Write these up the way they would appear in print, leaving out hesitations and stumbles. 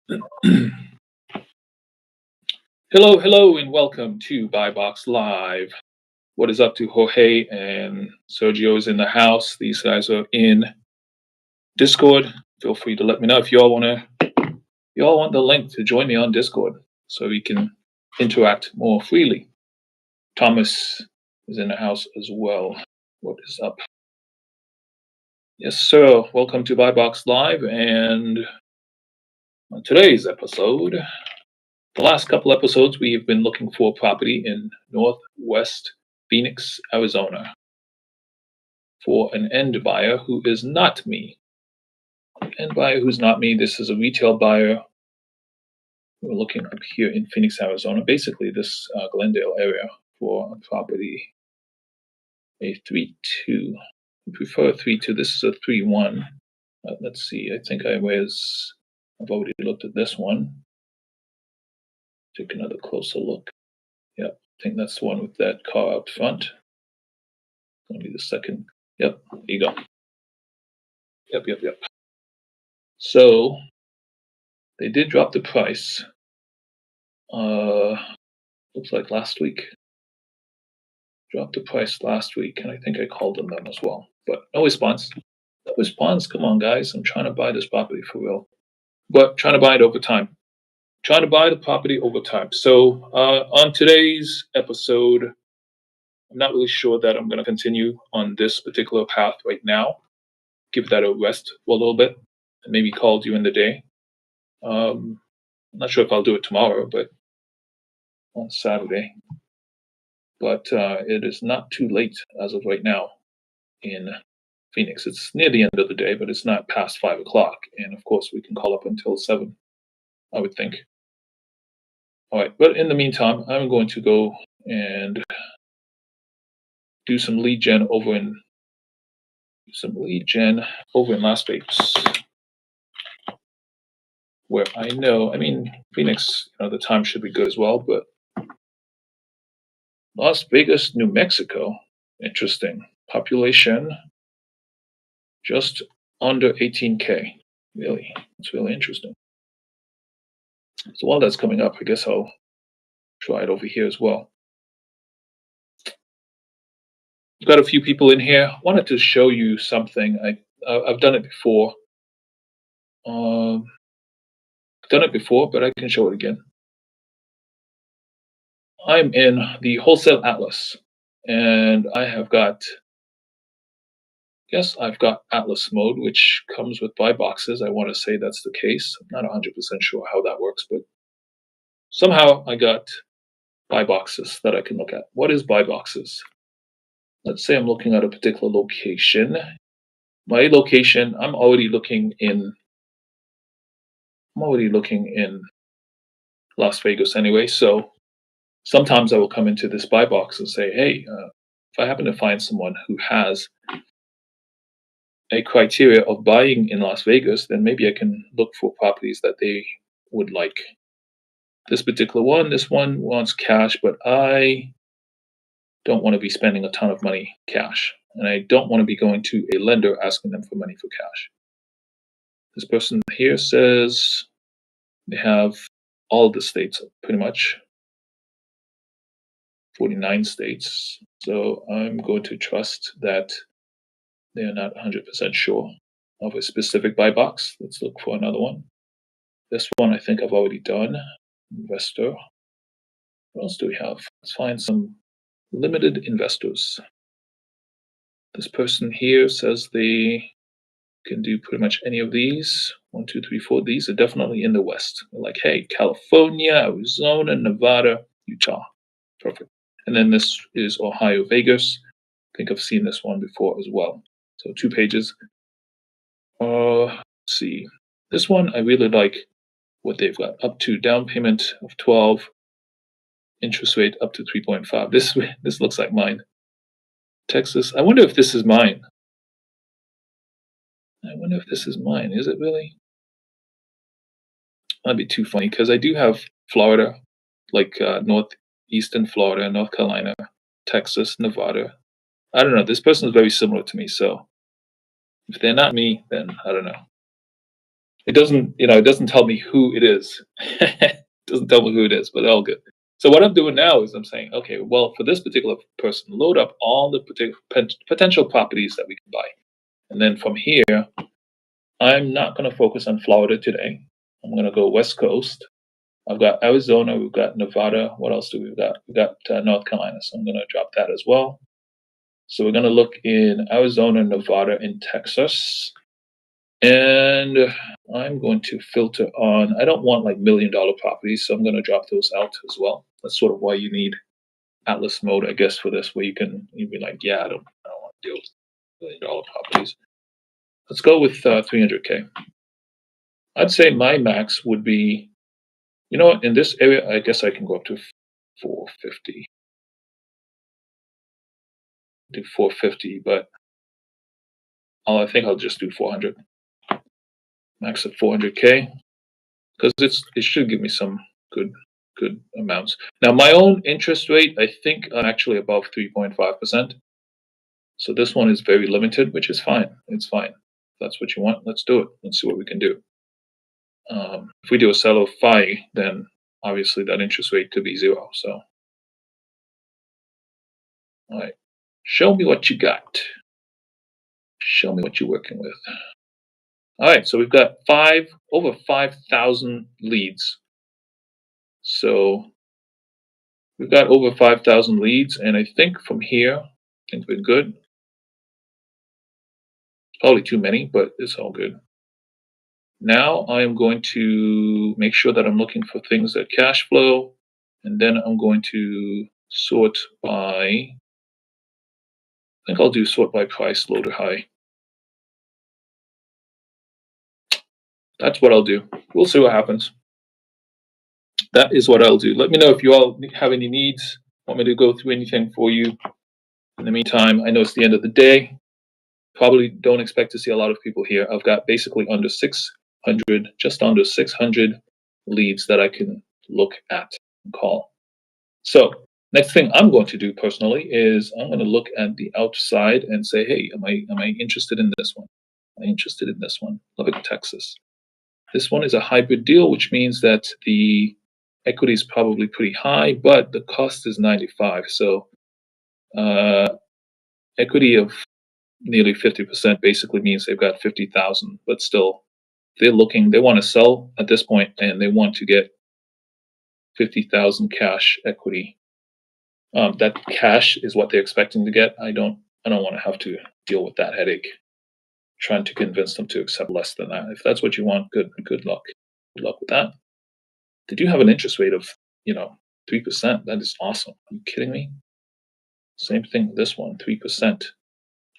Hello, hello, and welcome to Buy Box Live. What is up to Jorge and Sergio is in the house. These guys are in Discord. Feel free to let me know if y'all want the link to join me on Discord so we can interact more freely. Thomas is in the house as well. What is up? Yes, sir. Welcome to Buy Box Live, and on today's episode, the last couple episodes, we have been looking for property in Northwest Phoenix, Arizona, for an end buyer who is not me. End buyer who's not me. This is a retail buyer. We're looking up here in Phoenix, Arizona, basically this Glendale area for a property, a 3-2. We prefer a 3-2. This is a 3-1. Let's see. I think I've already looked at this one. Take another closer look. Yeah, I think that's the one with that car out front. Gonna be the second. Yep, there you go. Yep. So they did drop the price. Looks like last week. Dropped the price last week, and I think I called on them as well. But no response. No response. Come on, guys. I'm trying to buy this property for real. But trying to buy it over time. Trying to buy the property over time. So on today's episode, I'm not really sure that I'm going to continue on this particular path right now. Give that a rest for a little bit, and maybe call during the day. I'm not sure if I'll do it tomorrow, but on Saturday. But it is not too late as of right now in Phoenix. It's near the end of the day, but it's not past 5 o'clock. And of course, we can call up until 7, I would think. All right, but in the meantime, I'm going to go and do some lead gen over in Las Vegas, where Phoenix, the time should be good as well, but Las Vegas, New Mexico, interesting. Population just under 18K. Really, it's really interesting. So while that's coming up, I guess I'll try it over here as well. Got a few people in here. Wanted to show you something. I've done it before. But I can show it again. I'm in the Wholesale Atlas, and I've got Atlas mode, which comes with buy boxes. I want to say that's the case. I'm not 100% sure how that works, but somehow I got buy boxes that I can look at. What is buy boxes? Let's say I'm looking at a particular location. My location, I'm already looking in Las Vegas anyway. So sometimes I will come into this buy box and say, hey, if I happen to find someone who has a criteria of buying in Las Vegas, then maybe I can look for properties that they would like. This one wants cash, but I don't want to be spending a ton of money cash. And I don't want to be going to a lender asking them for money for cash. This person here says they have all the states, pretty much 49 states. So I'm going to trust that they're not 100% sure of a specific buy box. Let's look for another one. This one I think I've already done. Investor. What else do we have? Let's find some limited investors. This person here says they can do pretty much any of these. 1, 2, 3, 4. These are definitely in the West. They're like, hey, California, Arizona, Nevada, Utah. Perfect. And then this is Ohio, Vegas. I think I've seen this one before as well. So 2 pages. Let's see. This one, I really like what they've got. Up to down payment of 12, interest rate up to 3.5. This looks like mine. Texas. I wonder if this is mine. Is it really? That'd be too funny because I do have Florida, like northeastern Florida, North Carolina, Texas, Nevada. I don't know. This person is very similar to me, so if they're not me, then I don't know. It doesn't, it doesn't tell me who it is. It doesn't tell me who it is, but all good. So what I'm doing now is I'm saying, okay, well, for this particular person, load up all the potential properties that we can buy. And then from here, I'm not going to focus on Florida today. I'm going to go West Coast. I've got Arizona, we've got Nevada. What else do we've got? We've got North Carolina. So I'm going to drop that as well. So we're going to look in Arizona, Nevada, and Texas. And I'm going to filter on, I don't want like $1 million properties, so I'm going to drop those out as well. That's sort of why you need Atlas mode, I guess, for this, where you be like, yeah, I don't want to deal with $1 million properties. Let's go with 300K. I'd say my max would be, in this area, I guess I can go up to 450. Do 450, but I think I'll just do 400. Max at 400K, because it should give me some good amounts. Now, my own interest rate, I think I'm actually above 3.5%. So this one is very limited, which is fine. It's fine. If that's what you want, let's do it. Let's see what we can do. If we do a sell of FI, then obviously that interest rate could be 0. So, all right, show me what you got. Show me what you're working with. All right, so we've got over 5,000 leads. So we've got over 5,000 leads, and I think from here, I think we're good. Probably too many, but it's all good. Now I am going to make sure that I'm looking for things that cash flow, and then I'm going to sort by, I think I'll do sort by price, low to high. That's what I'll do. We'll see what happens. That is what I'll do. Let me know if you all have any needs, want me to go through anything for you. In the meantime, I know it's the end of the day. Probably don't expect to see a lot of people here. I've got basically under 600, just under 600 leads that I can look at and call. So next thing I'm going to do personally is I'm going to look at the outside and say, hey, am I interested in this one? Am I interested in this one? Lubbock, Texas. This one is a hybrid deal, which means that the equity is probably pretty high, but the cost is 95. So equity of nearly 50% basically means they've got 50,000, but still they want to sell at this point and they want to get 50,000 cash equity. That cash is what they're expecting to get. I don't want to have to deal with that headache trying to convince them to accept less than that. If that's what you want, good luck. Good luck with that. They do have an interest rate of 3%. That is awesome. Are you kidding me? Same thing with this one, 3%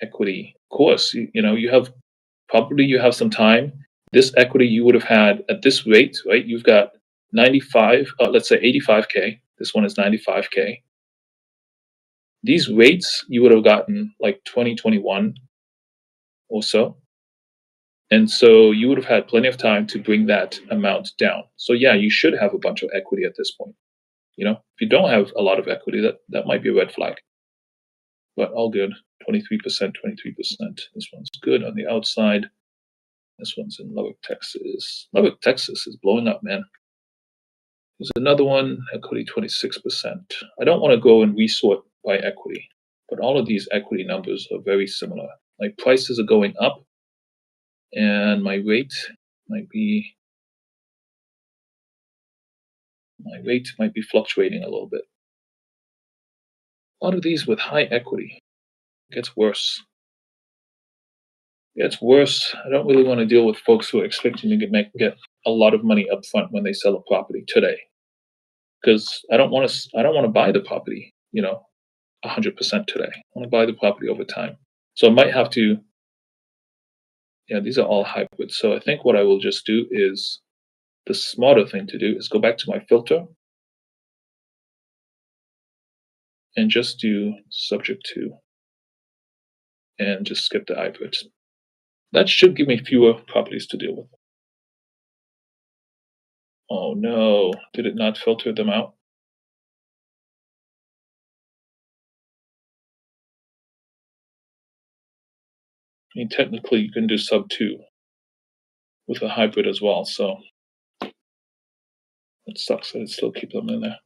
equity. Of course, you have some time. This equity you would have had at this rate, right? You've got 95, let's say 85K. This one is 95K. These rates you would have gotten like 2021 or so. And so you would have had plenty of time to bring that amount down. So yeah, you should have a bunch of equity at this point. If you don't have a lot of equity, that might be a red flag. But all good. 23%, 23%. This one's good on the outside. This one's in Lubbock, Texas. Lubbock, Texas is blowing up, man. There's another one, equity 26%. I don't want to go and resort by equity, but all of these equity numbers are very similar. My prices are going up, and my rate might be fluctuating a little bit. A lot of these with high equity. It gets worse. It's worse. I don't really want to deal with folks who are expecting to get a lot of money up front when they sell a property today, because I don't want to buy the property, 100% today. I want to buy the property over time. So I might have to. Yeah, these are all hybrids. So I think what I will just do is the smarter thing to do is go back to my filter and just do subject to and just skip the hybrids. That should give me fewer properties to deal with. Oh no, did it not filter them out? I mean, technically you can do sub 2, with a hybrid as well. So it sucks that it still keeps them in there.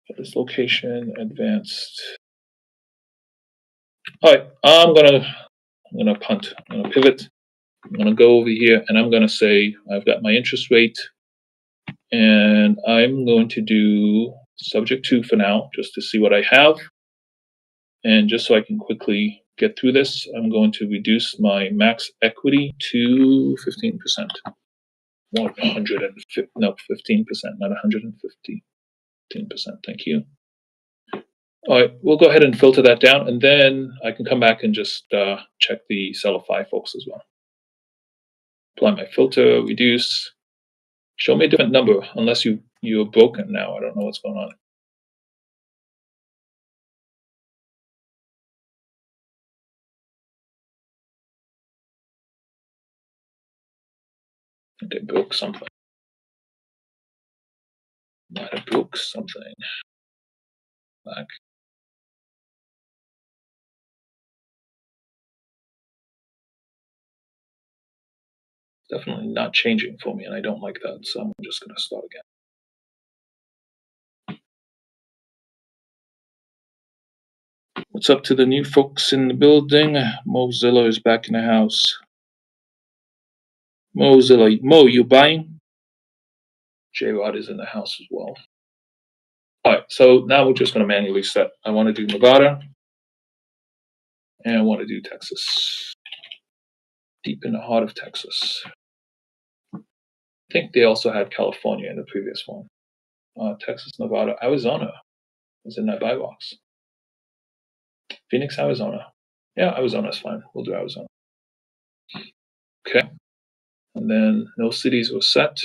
At this location, advanced. All right, I'm gonna punt. I'm gonna pivot. I'm gonna go over here and I'm gonna say I've got my interest rate, and I'm going to do subject to for now, just to see what I have. And just so I can quickly get through this, I'm going to reduce my max equity to 15%. 150, no, 15%, not 150. 15%, thank you. All right, we'll go ahead and filter that down, and then I can come back and just check the Sellify folks as well. Apply my filter, reduce. Show me a different number, unless you're broken now. I don't know what's going on. I think I broke something. Might have broke something. Back. Definitely not changing for me, and I don't like that, so I'm just going to start again. What's up to the new folks in the building? Mozilla is back in the house. Mozilla, Mo, you buying? J-Rod is in the house as well. All right, so now we're just going to manually set. I want to do Nevada, and I want to do Texas. Deep in the heart of Texas. I think they also had California in the previous one. Texas, Nevada, Arizona was in that buy box. Phoenix, Arizona. Yeah, Arizona's fine. We'll do Arizona. Okay. And then no cities were set.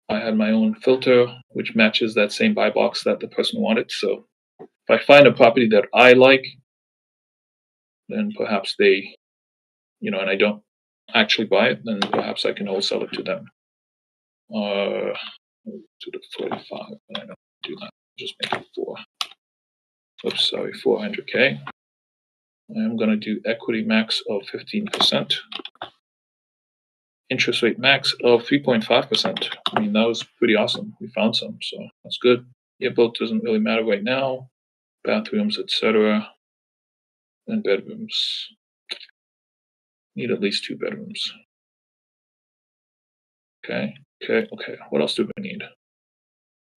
I had my own filter, which matches that same buy box that the person wanted. So if I find a property that I like, then perhaps they, and I don't actually buy it, then perhaps I can wholesale it to them. To the 45, but I don't do that. Just make it 4. Oops, sorry, 400K. I'm going to do equity max of 15%. Interest rate max of 3.5%. I mean, that was pretty awesome. We found some, so that's good. Yeah, both doesn't really matter right now. Bathrooms, etc. And bedrooms. Need at least 2 bedrooms. Okay. What else do we need?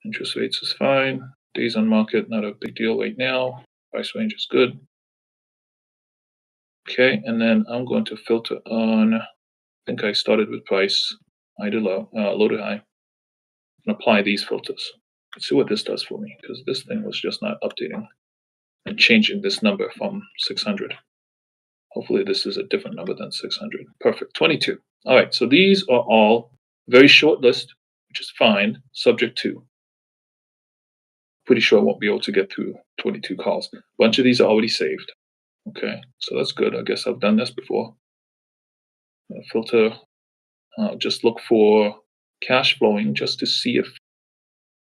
Interest rates is fine. Days on market, not a big deal right now. Price range is good. Okay, and then I'm going to filter on, I think I started with price, high to low, low to high, and apply these filters. Let's see what this does for me, because this thing was just not updating and changing this number from 600. Hopefully this is a different number than 600. Perfect, 22. All right, so these are all very short list, which is fine, subject to. Pretty sure I won't be able to get through 22 calls. A bunch of these are already saved. Okay, so that's good. I guess I've done this before. Filter, just look for cash flowing just to see if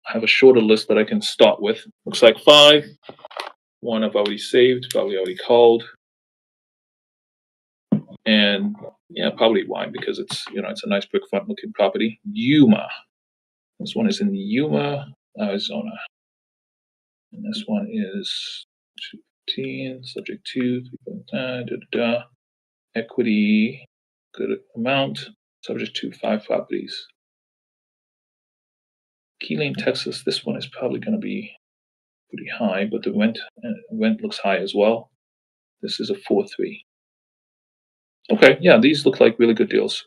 I have a shorter list that I can start with. Looks like 5. 1 I've already saved, probably already called. And yeah, probably why, because it's a nice brick front looking property. Yuma. This one is in Yuma, Arizona. And this one is 215, subject to 3.9, equity, good amount, subject to 5 properties. Keeling, Texas, this one is probably going to be pretty high, but the rent looks high as well. This is a 4.3. Okay, yeah, these look like really good deals,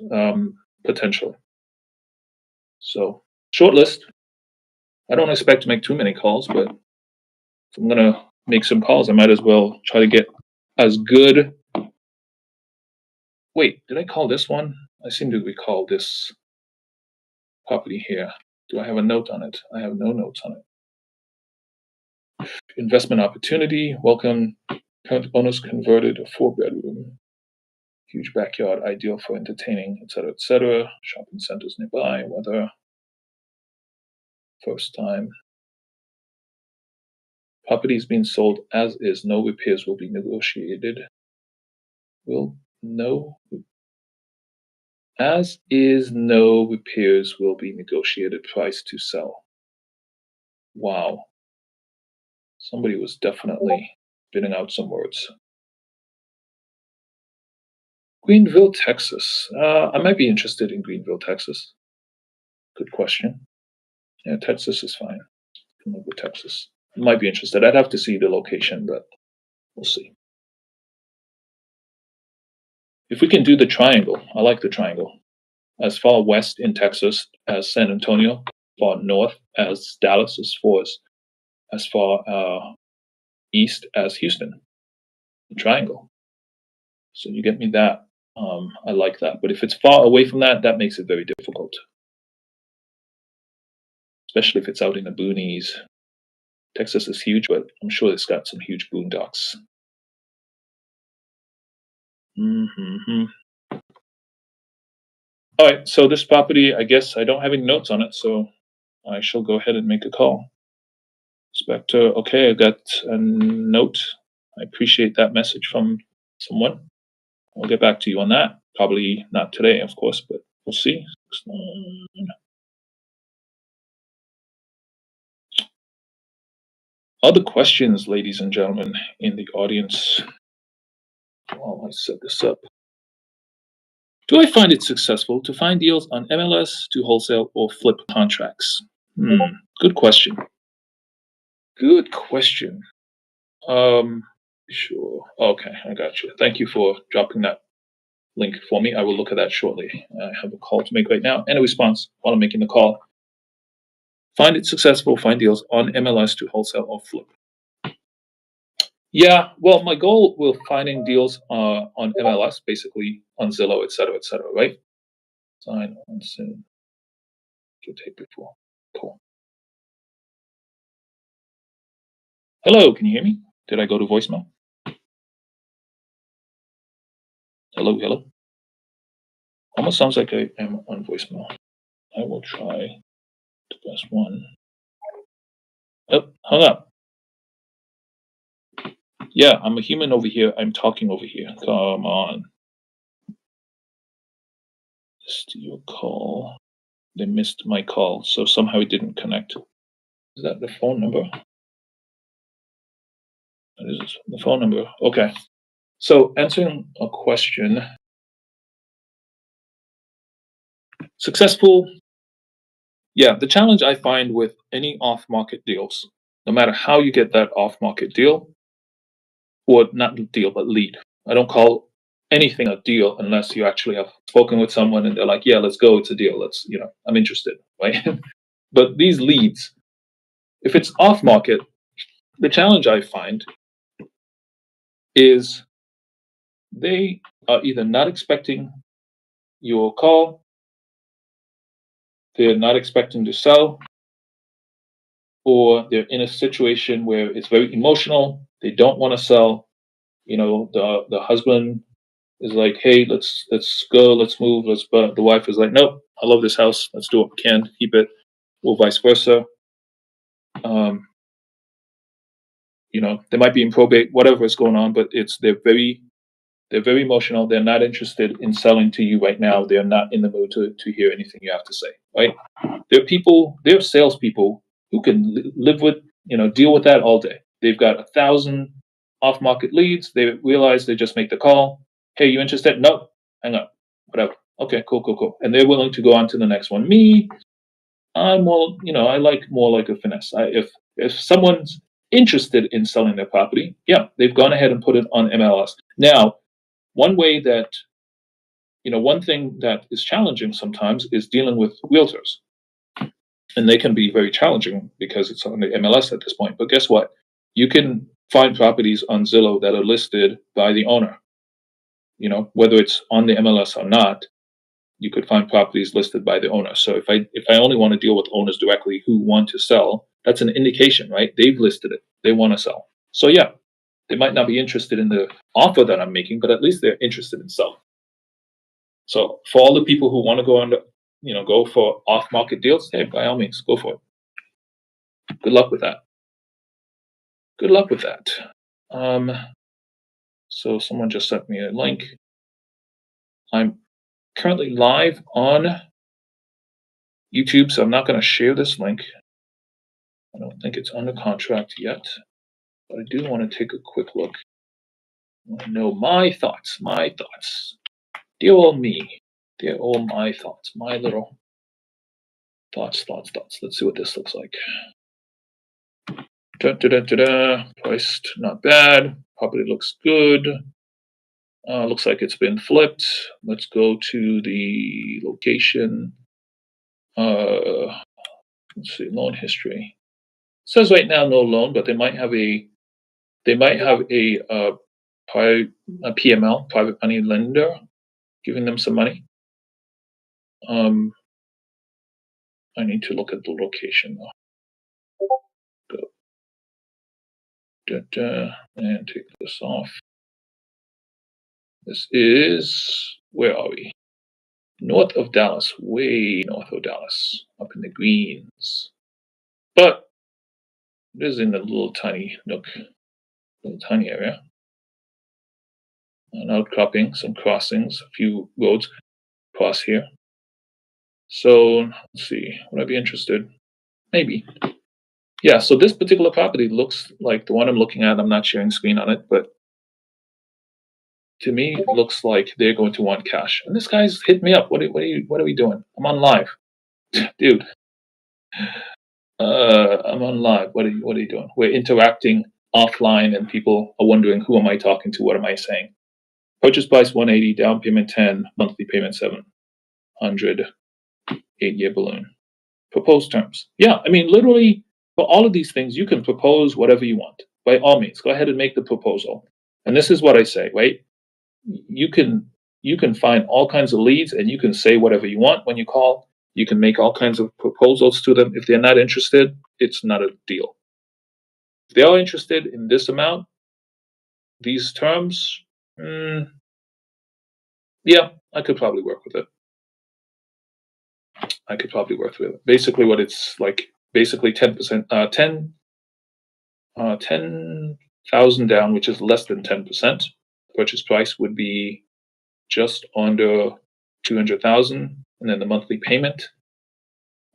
potentially. So, short list. I don't expect to make too many calls, but if I'm going to make some calls, I might as well try to get as good. Wait, did I call this one? I seem to recall this property here. Do I have a note on it? I have no notes on it. Investment opportunity. Welcome. Current owners converted a 4-bedroom. Huge backyard, ideal for entertaining, etc., etc. Shopping centers nearby. Weather. First time. Property is being sold as is. No repairs will be negotiated. will no as is no repairs will be negotiated price to sell. Wow. Somebody was definitely spitting out some words. Greenville, Texas. I might be interested in Greenville, Texas. Good question. Yeah, Texas is fine. Can live with Texas. I might be interested. I'd have to see the location, but we'll see. If we can do the triangle, I like the triangle. As far west in Texas as San Antonio, far north as Dallas, as far east as Houston. The triangle. So you get me that. I like that. But if it's far away from that, that makes it very difficult. Especially if it's out in the boonies. Texas is huge, but I'm sure it's got some huge boondocks. Mm-hmm. All right, so this property, I guess I don't have any notes on it, so I shall go ahead and make a call. Inspector, okay, I got a note. I appreciate that message from someone. I'll get back to you on that. Probably not today, of course, but we'll see. Other questions, ladies and gentlemen, in the audience while I set this up. Do I find it successful to find deals on MLS to wholesale or flip contracts? Good question. Good question. Sure. Okay, I got you. Thank you for dropping that link for me. I will look at that shortly. I have a call to make right now and a response while I'm making the call. Find it successful, find deals on MLS to wholesale or flip. Yeah, well, my goal with finding deals on MLS, basically on Zillow, et cetera, right? Sign on soon. You'll take before. Cool. Hello, can you hear me? Did I go to voicemail? Hello, hello. Almost sounds like I am on voicemail. I will try to press one. Oh, hung up. Yeah, I'm a human over here. I'm talking over here. Come on. Missed your call. They missed my call, so somehow it didn't connect. Is that the phone number? That is the phone number. Okay. So answering a question. Successful. Yeah, the challenge I find with any off-market deals, no matter how you get that off-market deal, or not deal, but lead. I don't call anything a deal unless you actually have spoken with someone and they're like, yeah, let's go. It's a deal. I'm interested, right? But these leads, if it's off-market, the challenge I find is they are either not expecting your call, they're not expecting to sell, or they're in a situation where it's very emotional. They don't want to sell. The husband is like, hey, let's go, let's move, but the wife is like, nope, I love this house. Let's do what we can to keep it, or vice versa. They might be in probate, whatever is going on, but they're very emotional. They're not interested in selling to you right now. They're not in the mood to hear anything you have to say, right? There are salespeople who can live with, deal with that all day. They've got 1,000 off-market leads. They realize they just make the call. Hey, you interested? No, hang up, whatever. Okay, cool. And they're willing to go on to the next one. Me, I'm more, I like more like a finesse. If someone's interested in selling their property, yeah, they've gone ahead and put it on MLS. Now, one way that, one thing that is challenging sometimes is dealing with realtors. And they can be very challenging because it's on the MLS at this point. But guess what? You can find properties on Zillow that are listed by the owner. Whether it's on the MLS or not, you could find properties listed by the owner. So if I only want to deal with owners directly who want to sell, that's an indication, right? They've listed it. They want to sell. So yeah, they might not be interested in the offer that I'm making, but at least they're interested in selling. So for all the people who want to go for off-market deals, hey, by all means, go for it. Good luck with that. So someone just sent me a link. I'm currently live on YouTube, so I'm not going to share this link. I don't think it's under contract yet, but I do want to take a quick look. I want to know my thoughts, Dear old me, dear old my thoughts, my little thoughts. Let's see what this looks like. Priced, not bad. Property looks good. Looks like it's been flipped. Let's go to the location. Let's see, loan history. It says right now no loan, but they might have a PML, private money lender, giving them some money. I need to look at the location though. Go. And take this off. This is, where are we? North of Dallas, way north of Dallas, up in the greens. But it is in a little tiny nook, little tiny area. An outcropping, some crossings, a few roads cross here. So let's see, would I be interested? Maybe. Yeah, so this particular property looks like the one I'm looking at. I'm not sharing screen on it, but to me, it looks like they're going to want cash. And this guy's hit me up. What are we doing? I'm on live, dude. I'm on live. What are you doing? We're interacting offline, and people are wondering, who am I talking to? What am I saying? Purchase price 180, down payment 10, monthly payment 700, 8-year balloon. Proposed terms. Yeah, I mean, literally, for all of these things, you can propose whatever you want. By all means, go ahead and make the proposal. And this is what I say, right? You can find all kinds of leads, and you can say whatever you want when you call. You can make all kinds of proposals to them. If they're not interested, it's not a deal. If they are interested in this amount, these terms, yeah, I could probably work with it. Basically, what it's like, basically 10%, 10,000 down, which is less than 10%. Purchase price would be just under 200,000, and then the monthly payment.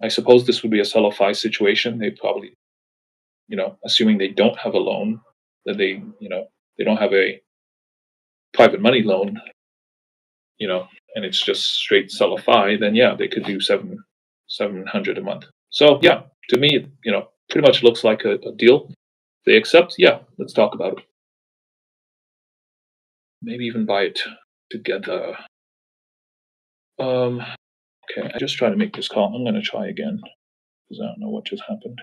I suppose this would be a sell-off situation. They probably, assuming they don't have a loan, that they don't have a private money loan, and it's just straight sell-off, then yeah, they could do 700 a month. So yeah, to me, pretty much looks like a deal. If they accept, yeah, let's talk about it. Maybe even buy it together. Okay, I just tried to make this call. I'm going to try again because I don't know what just happened.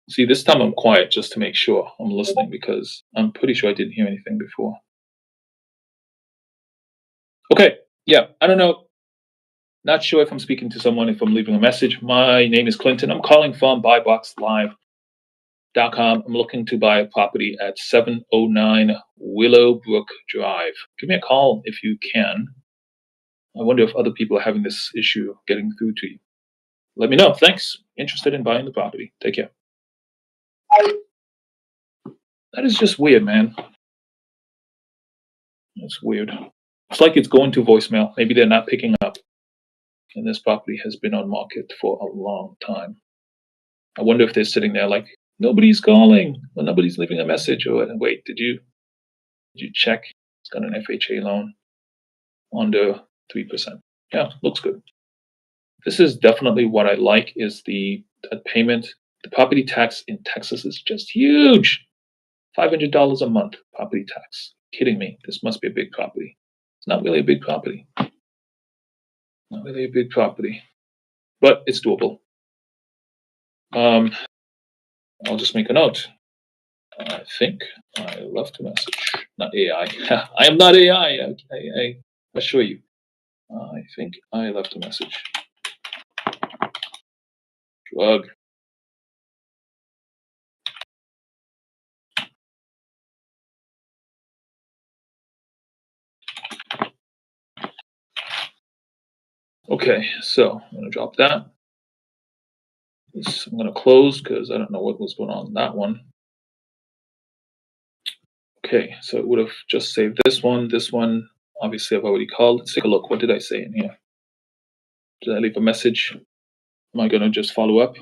See, this time I'm quiet just to make sure I'm listening, because I'm pretty sure I didn't hear anything before. Okay, yeah, I don't know. Not sure if I'm speaking to someone, if I'm leaving a message. My name is Clinton. I'm calling from buyboxlive.com. I'm looking to buy a property at 709 Willowbrook Drive. Give me a call if you can. I wonder if other people are having this issue getting through to you. Let me know. Thanks. Interested in buying the property. Take care. That is just weird, man. That's weird. It's like it's going to voicemail. Maybe they're not picking up. And this property has been on market for a long time. I wonder if they're sitting there like, nobody's calling, or nobody's leaving a message, or wait, did you check? It's got an FHA loan under 3%. Yeah, looks good. This is definitely what I like, is the payment. The property tax in Texas is just huge. $500 a month property tax. Kidding me. This must be a big property. It's not really a big property. Not really a big property, but it's doable. I'll just make a note. I think I left a message. Not AI. I am not AI. I assure you. I think I left a message. Drug. Okay, so I'm gonna drop that. I'm gonna close because I don't know what was going on in that one. Okay, so it would have just saved this one. This one, obviously, I've already called. Let's take a look. What did I say in here? Did I leave a message? Am I gonna just follow up?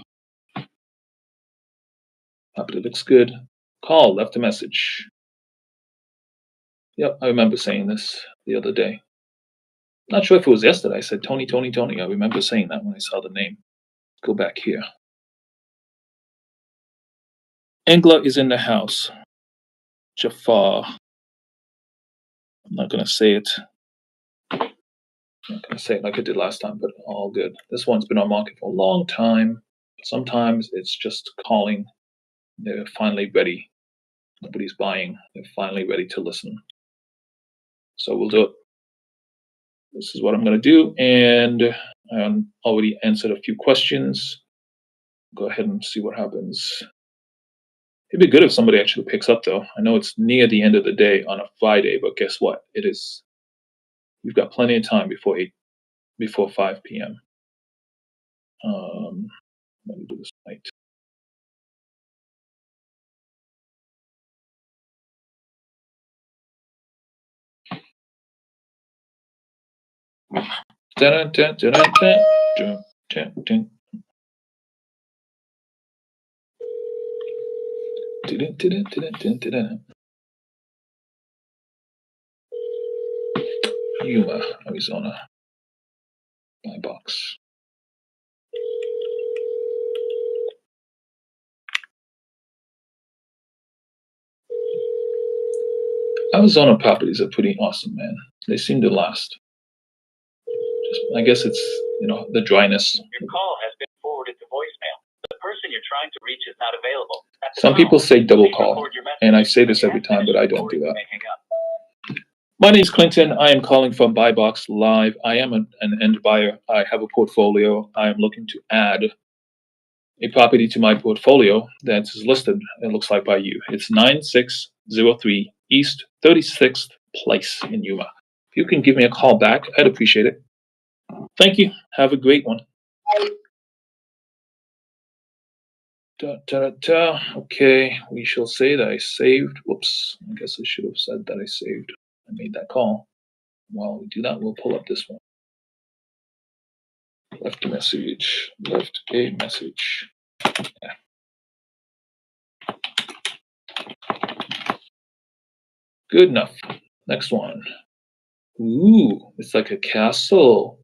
It looks good. Call, left a message. Yep, I remember saying this the other day. Not sure if it was yesterday. I said Tony, Tony, Tony. I remember saying that when I saw the name. Go back here. Engla is in the house. Jafar. I'm not gonna say it. I'm not gonna say it like I did last time, but all good. This one's been on market for a long time. Sometimes it's just calling. They're finally ready. Nobody's buying. They're finally ready to listen. So we'll do it. This is what I'm going to do. And I already answered a few questions. Go ahead and see what happens. It'd be good if somebody actually picks up, though. I know it's near the end of the day on a Friday, but guess what? It is. You've got plenty of time before 5 p.m. Let me do this right. Dun, dun, dun, dun, dun, dun, dun. Dun, dun, dun, dun, dun, dun. Yuma, Arizona. My box. Arizona properties are pretty awesome, man. They seem to last. I guess it's the dryness. Your call has been forwarded to voicemail. The person you're trying to reach is not available. Some people say double call, and I say this every time, but I don't do that. My name is Clinton. I am calling from Buy Box Live. I am an end buyer. I have a portfolio. I am looking to add a property to my portfolio that is listed, it looks like, by you. It's 9603 East 36th Place in Yuma. If you can give me a call back, I'd appreciate it. Thank you. Have a great one. Okay, we shall say that I saved. Whoops, I guess I should have said that I saved. I made that call. While we do that, we'll pull up this one. Left a message. Left a message. Yeah. Good enough. Next one. Ooh, it's like a castle.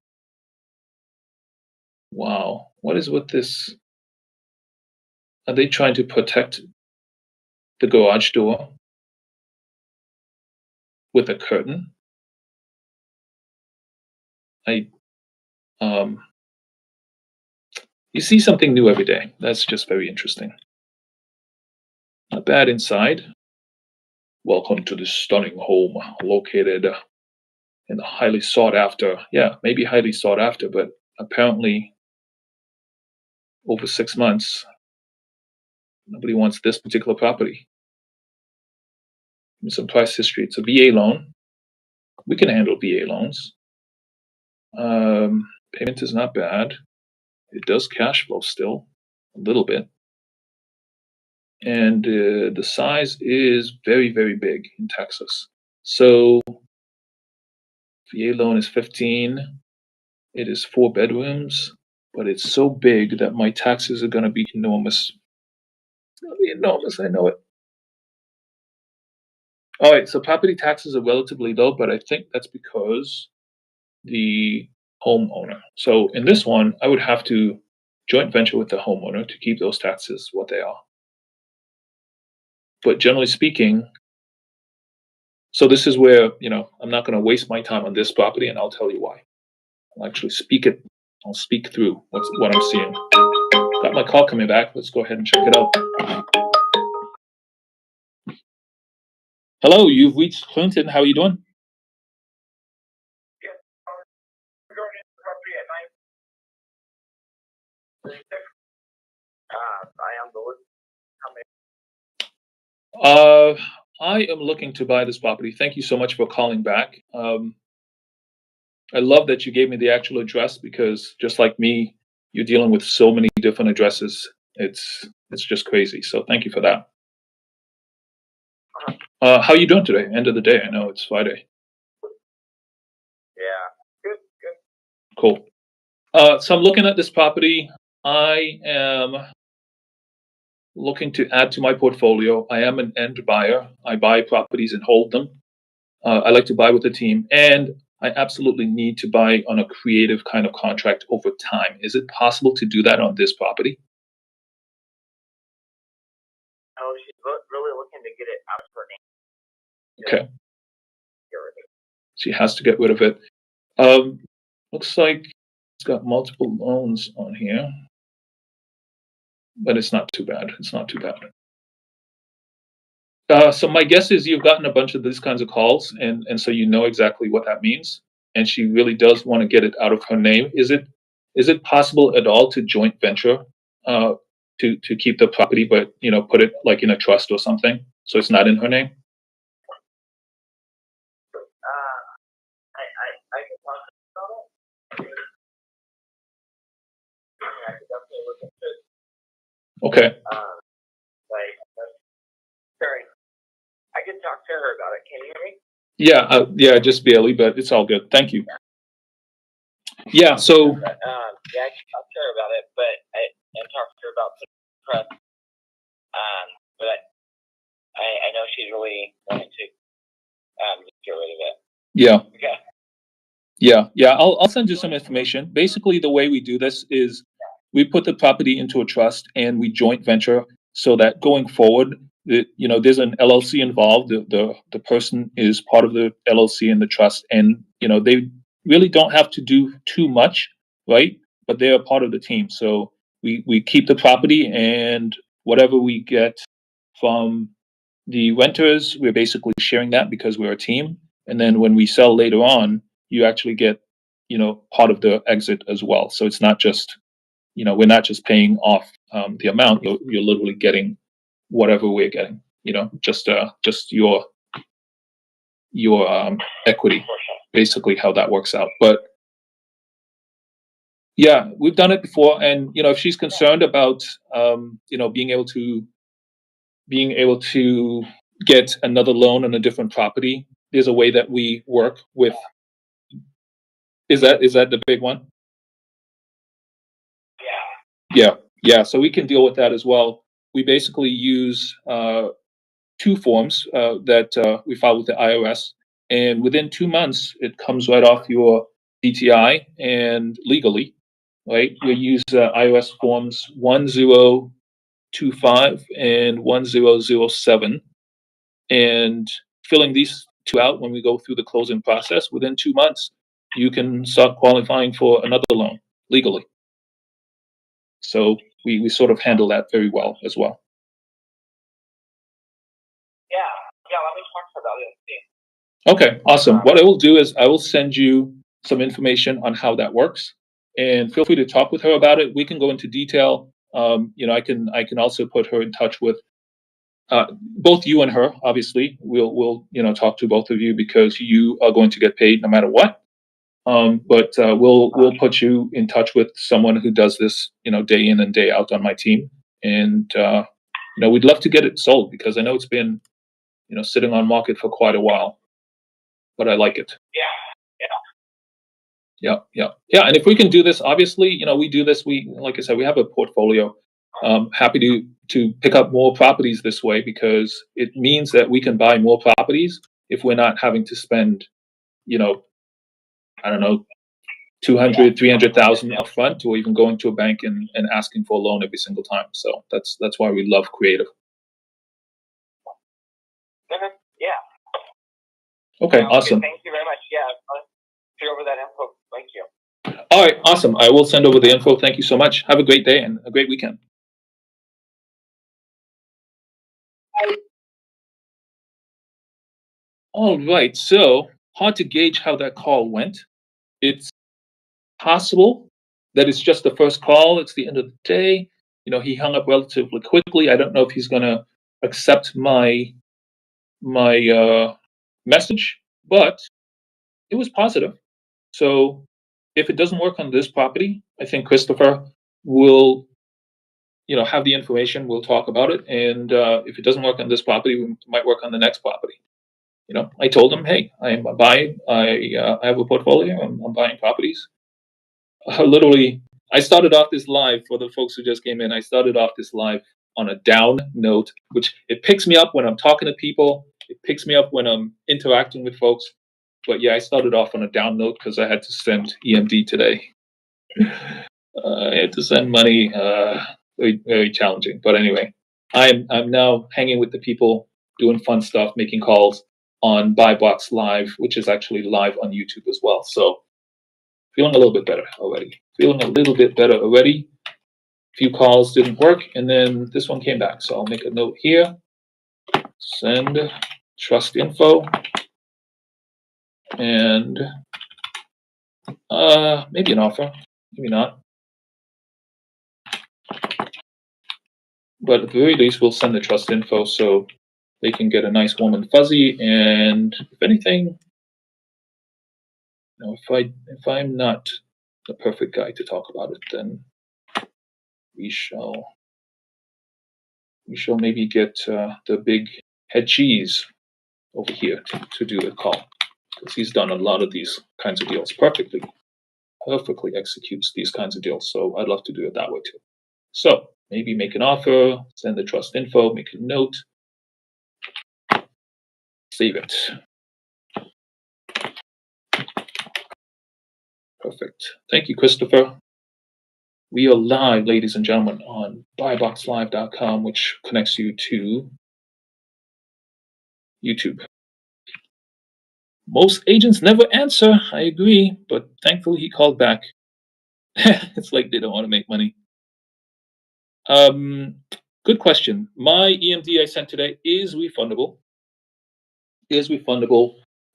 Wow. What is with this? Are they trying to protect the garage door with a curtain? You see something new every day. That's just very interesting. Not bad inside. Welcome to this stunning home located in the highly sought after, maybe highly sought after, but apparently over 6 months, nobody wants this particular property. Give me some price history. It's a VA loan. We can handle VA loans. Payment is not bad. It does cash flow still, a little bit. And the size is very, very big in Texas. So VA loan is 15. It is 4 bedrooms, but it's so big that my taxes are going to be enormous. It's going to be enormous, I know it. All right, so property taxes are relatively low, but I think that's because the homeowner. So in this one, I would have to joint venture with the homeowner to keep those taxes what they are. But generally speaking, so this is where, I'm not going to waste my time on this property, and I'll tell you why. I'll actually I'll speak through what I'm seeing. Got my call coming back. Let's go ahead and check it out. Hello, you've reached Clinton. How are you doing? I am looking to buy this property. Thank you so much for calling back. I love that you gave me the actual address because just like me, you're dealing with so many different addresses. It's just crazy. So thank you for that. How you doing today? End of the day. I know it's Friday. Yeah. Good. Cool. So I'm looking at this property. I am looking to add to my portfolio. I am an end buyer. I buy properties and hold them. I like to buy with a team, and I absolutely need to buy on a creative kind of contract over time. Is it possible to do that on this property? Oh, she's really looking to get it out of her name. Okay, Get rid of it. she has to get rid of it. Looks like it's got multiple loans on here, but it's not too bad. It's not too bad. So my guess is you've gotten a bunch of these kinds of calls, and so you know exactly what that means. And she really does want to get it out of her name. Is it possible at all to joint venture uh, to keep the property, but put it like in a trust or something, so it's not in her name? I can talk about it. I could definitely look into it. Okay. Like, sorry, I can talk to her about it. Can you hear me? Yeah, just barely, but it's all good. Thank you. Yeah. So Yeah, I can talk to her about it, and talk to her about the press. But I know she's really wanting to get rid of it. yeah. Okay. Yeah. I'll send you some information. Basically, the way we do this is we put the property into a trust and we joint venture so that going forward, there's an LLC involved. The person is part of the LLC and the trust, and they really don't have to do too much, right? But they are part of the team. So we keep the property, and whatever we get from the renters, we're basically sharing that because we're a team. And then when we sell later on, you actually get, part of the exit as well. So it's not just, we're not just paying off the amount. You're literally getting whatever we're getting. Just your equity, basically how that works out. But yeah, we've done it before, and if she's concerned about being able to get another loan on a different property, there's a way that we work with. Is that the big one? Yeah. Yeah. So we can deal with that as well. We basically use two forms that we file with the IRS, and within 2 months, it comes right off your DTI and legally, right? We use IRS forms 1025 and 1007, and filling these two out when we go through the closing process, within 2 months, you can start qualifying for another loan legally. So we sort of handle that very well as well. Yeah, let me talk to her about it and see. Okay, awesome. What I will do is I will send you some information on how that works, and feel free to talk with her about it. We can go into detail. I can also put her in touch with both you and her. Obviously, we'll talk to both of you because you are going to get paid no matter what. But we'll put you in touch with someone who does this, day in and day out on my team, and we'd love to get it sold because I know it's been, sitting on market for quite a while, but I like it. Yeah. And if we can do this, obviously, we do this. Like I said, we have a portfolio. Happy to pick up more properties this way because it means that we can buy more properties if we're not having to spend, I don't know, 200, 300,000 upfront, or even going to a bank and asking for a loan every single time. So that's why we love creative. Yeah. Okay, awesome. Thank you very much. Yeah, I'll share over that info. Thank you. All right, awesome. I will send over the info. Thank you so much. Have a great day and a great weekend. All right, so hard to gauge how that call went. It's possible that it's just the first call. It's the end of the day. He hung up relatively quickly. I don't know if he's going to accept my message, but it was positive. So if it doesn't work on this property, I think Christopher will, have the information. We'll talk about it, and if it doesn't work on this property, we might work on the next property. I told him, hey, I'm buying. I have a portfolio. I'm buying properties. Literally, I started off this live for the folks who just came in. I started off this live on a down note, which it picks me up when I'm talking to people. It picks me up when I'm interacting with folks. But yeah, I started off on a down note because I had to send EMD today. I had to send money. Very, very challenging. But anyway, I'm now hanging with the people, doing fun stuff, making calls on Buy Box Live, which is actually live on YouTube as well. So feeling a little bit better already. Few calls didn't work, and then this one came back. So I'll make a note here. Send trust info. And maybe an offer, maybe not. But at the very least, we'll send the trust info so they can get a nice warm and fuzzy. And if anything, if I'm not the perfect guy to talk about it, then we shall maybe get the big head cheese over here to do the call, because he's done a lot of these kinds of deals perfectly executes these kinds of deals. So I'd love to do it that way too. So maybe make an offer, send the trust info, make a note, save it. Perfect. Thank you, Christopher. We are live, ladies and gentlemen, on buyboxlive.com, which connects you to YouTube. Most agents never answer. I agree, but thankfully he called back. It's like they don't want to make money. Good question. My EMD I sent today is refundable.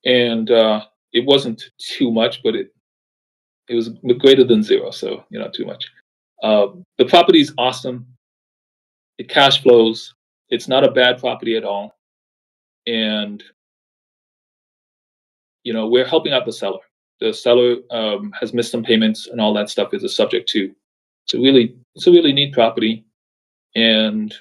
And it wasn't too much, but it was greater than zero, so not too much. The property is awesome. It cash flows. It's not a bad property at all, and we're helping out the seller. The seller has missed some payments, and all that stuff is a subject to. It's a really neat property, and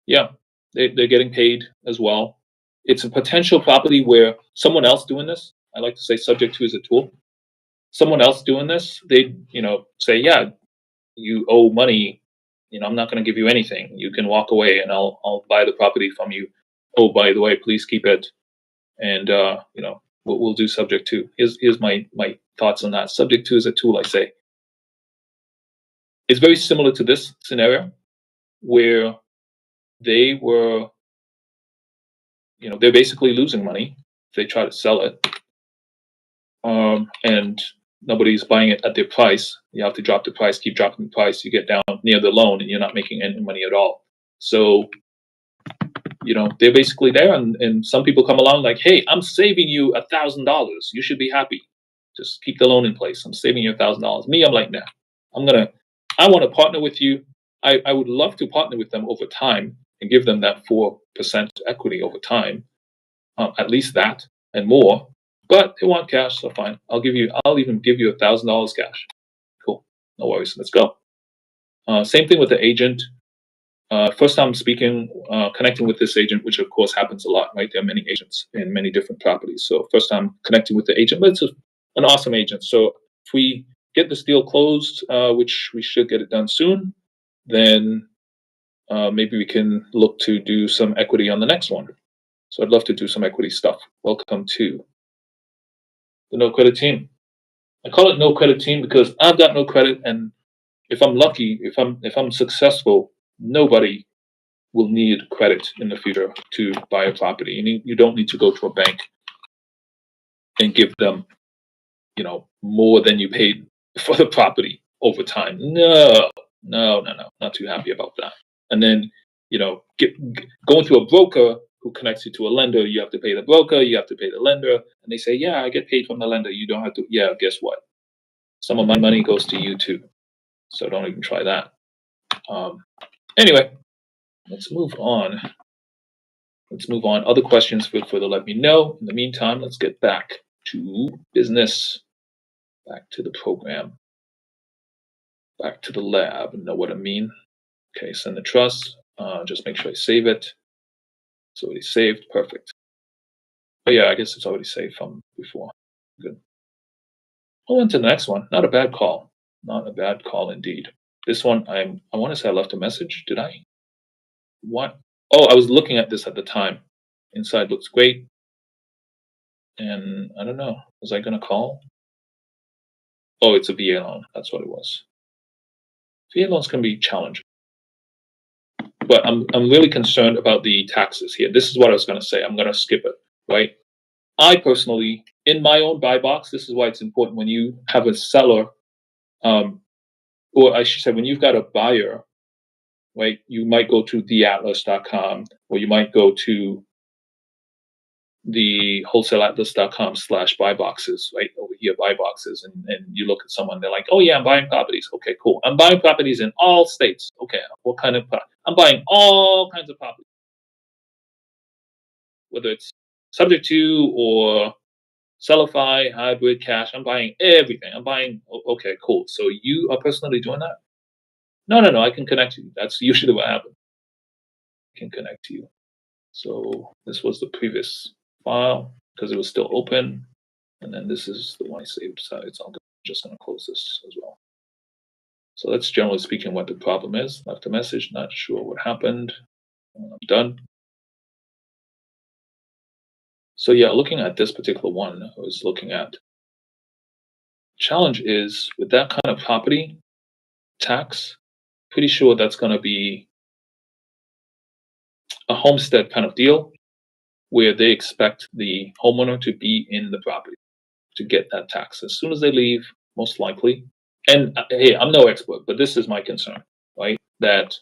yeah, they're getting paid as well. It's a potential property where someone else doing this, I like to say subject to is a tool. Someone else doing this, they say, yeah, you owe money. I'm not going to give you anything. You can walk away, and I'll buy the property from you. Oh, by the way, please keep it. And we'll do subject to. Here's my thoughts on that. Subject to is a tool, I say. It's very similar to this scenario where they were, they're basically losing money if they try to sell it. And nobody's buying it at their price. You have to drop the price, keep dropping the price. You get down near the loan, and you're not making any money at all. So, they're basically there, and some people come along like, hey, I'm saving you $1,000. You should be happy. Just keep the loan in place. I'm saving you $1,000. Me, I'm like, nah. I want to partner with you. I would love to partner with them over time and give them that 4% equity over time, at least that and more. But they want cash, so fine. I'll even give you $1,000 cash. Cool, no worries. Let's go. Same thing with the agent. First time speaking, connecting with this agent, which of course happens a lot, right? There are many agents in many different properties. So first time connecting with the agent, but it's an awesome agent. So if we get this deal closed, which we should get it done soon, then maybe we can look to do some equity on the next one. So I'd love to do some equity stuff. Welcome to the No Credit Team. I call it No Credit Team because I've got no credit, and if I'm lucky, if I'm successful, nobody will need credit in the future to buy a property. You don't need to go to a bank and give them, more than you paid for the property over time. No, not too happy about that. And then, going to a broker who connects you to a lender, you have to pay the broker, you have to pay the lender, and they say, yeah, I get paid from the lender. You don't have to. Yeah, guess what? Some of my money goes to you too. So don't even try that. Anyway, let's move on. Other questions, feel free to let me know. In the meantime, let's get back to business. Back to the program. Back to the lab. Know what I mean? Okay, send the trust. Just make sure I save it. It's already saved. Perfect. But yeah, I guess it's already saved from before. Good. I'll on to the next one. Not a bad call. Not a bad call indeed. This one, I want to say I left a message. Did I? What? Oh, I was looking at this at the time. Inside looks great. And I don't know. Was I going to call? Oh, it's a VA loan. That's what it was. VA loans can be challenging. But I'm really concerned about the taxes here. This is what I was going to say. I'm going to skip it, right? I personally, in my own buy box, this is why it's important when you have a seller, or I should say, when you've got a buyer, right? You might go to theatlas.com, or you might go to the wholesaleatlas.com/buy boxes, right? Over here, buy boxes, and you look at someone, they're like, oh yeah, I'm buying properties. Okay, cool. I'm buying properties in all states. Okay, what kind of, I'm buying all kinds of properties, whether it's subject to or Sellify, hybrid, cash. I'm buying everything. I'm buying, okay, cool. So you are personally doing that? No. I can connect you. That's usually what happens. I can connect to you. So this was the previous file because it was still open. And then this is the one I saved. So it's all good. I'm just going to close this as well. So that's generally speaking what the problem is. Left a message, not sure what happened. I'm done. So yeah, looking at this particular one, I was looking at challenge is with that kind of property tax, pretty sure that's going to be a homestead kind of deal where they expect the homeowner to be in the property to get that tax as soon as they leave, most likely. And hey, I'm no expert, but this is my concern, right? That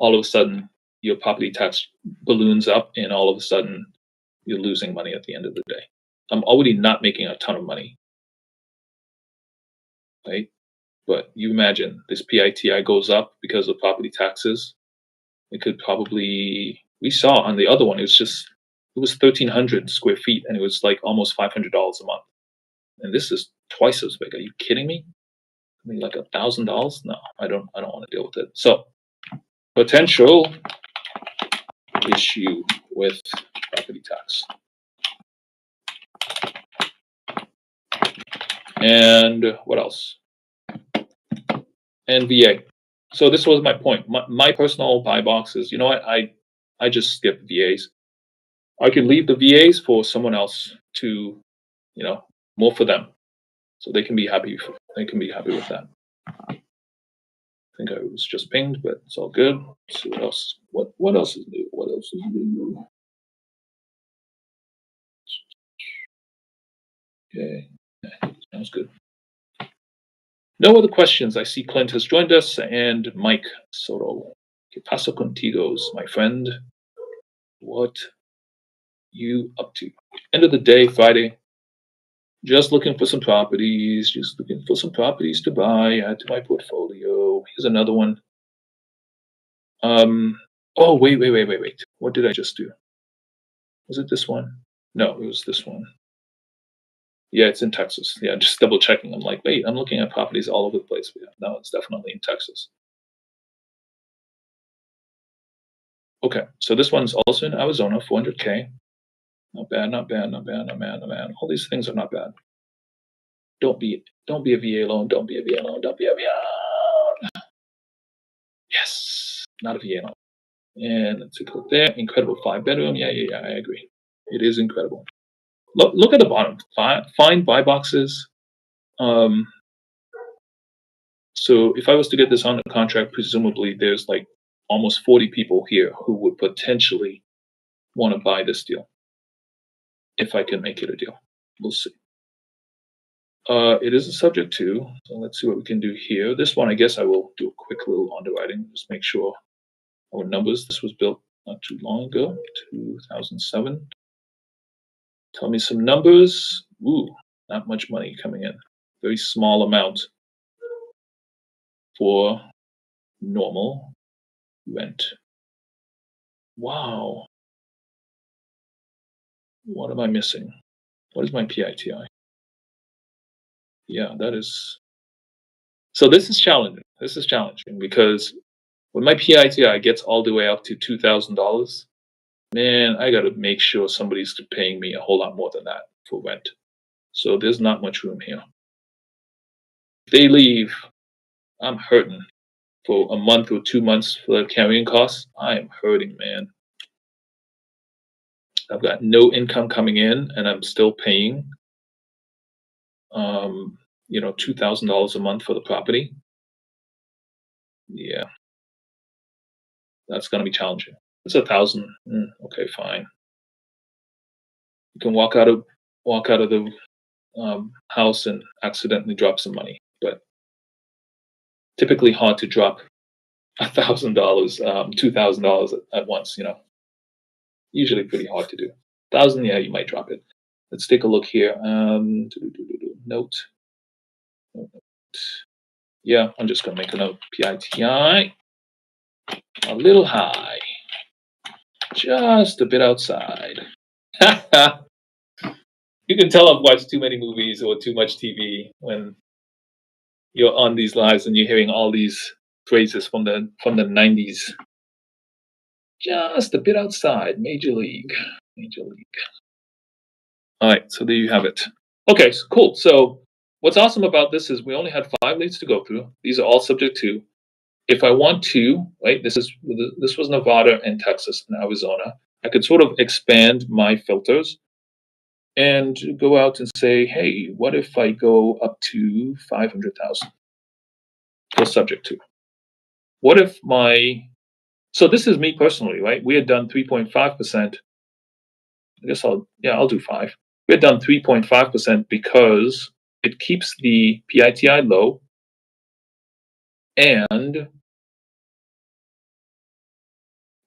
all of a sudden your property tax balloons up and all of a sudden you're losing money at the end of the day. I'm already not making a ton of money, right? But you imagine this PITI goes up because of property taxes. It could probably, we saw on the other one, it was 1,300 square feet and it was like almost $500 a month. And this is twice as big. Are you kidding me? I mean, like $1,000? No, I don't want to deal with it. So potential issue with property tax. And what else? And VA. So this was my point. My personal buy box is, you know what? I just skip VAs. I could leave the VAs for someone else to, more for them, so they can be happy. They can be happy with that. I think I was just pinged, but it's all good. Let's see what else. What else is new? What else is new? Okay, sounds good. No other questions. I see Clint has joined us and Mike Soto. Que paso contigos, my friend? What you up to? End of the day, Friday. Just looking for some properties. Just looking for some properties to buy. Add to my portfolio. Here's another one. Oh, wait. What did I just do? Was it this one? No, it was this one. Yeah, it's in Texas. Yeah, just double checking. I'm like, wait, I'm looking at properties all over the place. Yeah, no, it's definitely in Texas. Okay, so this one's also in Arizona, 400K. Not bad. All these things are not bad. Don't be a VA loan. Don't be a VA loan. Yes, not a VA loan. And let's click there. Incredible 5-bedroom. Yeah, I agree. It is incredible. Look at the bottom. Find buy boxes. So if I was to get this under contract, presumably there's like almost 40 people here who would potentially want to buy this deal. If I can make it a deal, we'll see. It is a subject to, so let's see what we can do here. This one, I guess I will do a quick little underwriting, just make sure our numbers. This was built not too long ago, 2007. Tell me some numbers. Ooh, not much money coming in. Very small amount for normal rent. Wow. What am I missing? What is my PITI? Yeah, that is. So this is challenging. This is challenging because when my PITI gets all the way up to $2,000, man, I got to make sure somebody's paying me a whole lot more than that for rent. So there's not much room here. If they leave, I'm hurting for a month or 2 months for the carrying costs. I am hurting, man. I've got no income coming in, and I'm still paying, $2,000 a month for the property. Yeah, that's gonna be challenging. It's 1,000. Okay, fine. You can walk out of the house and accidentally drop some money, but typically hard to drop $1,000, $2,000 at once. Usually pretty hard to do. 1,000, yeah, you might drop it. Let's take a look here. Note. Yeah, I'm just gonna make a note. PITI a little high, just a bit outside. You can tell I've watched too many movies or too much TV when you're on these lives and you're hearing all these phrases from the 90s. Just a bit outside, Major League. Major League. All right, so there you have it. Okay, so cool. So what's awesome about this is we only had 5 leads to go through. These are all subject to. If I want to, right, this was Nevada and Texas and Arizona. I could sort of expand my filters and go out and say, hey, what if I go up to 500,000 for subject to? What if so this is me personally, right? We had done 3.5%. I guess I'll do 5. We had done 3.5% because it keeps the PITI low, and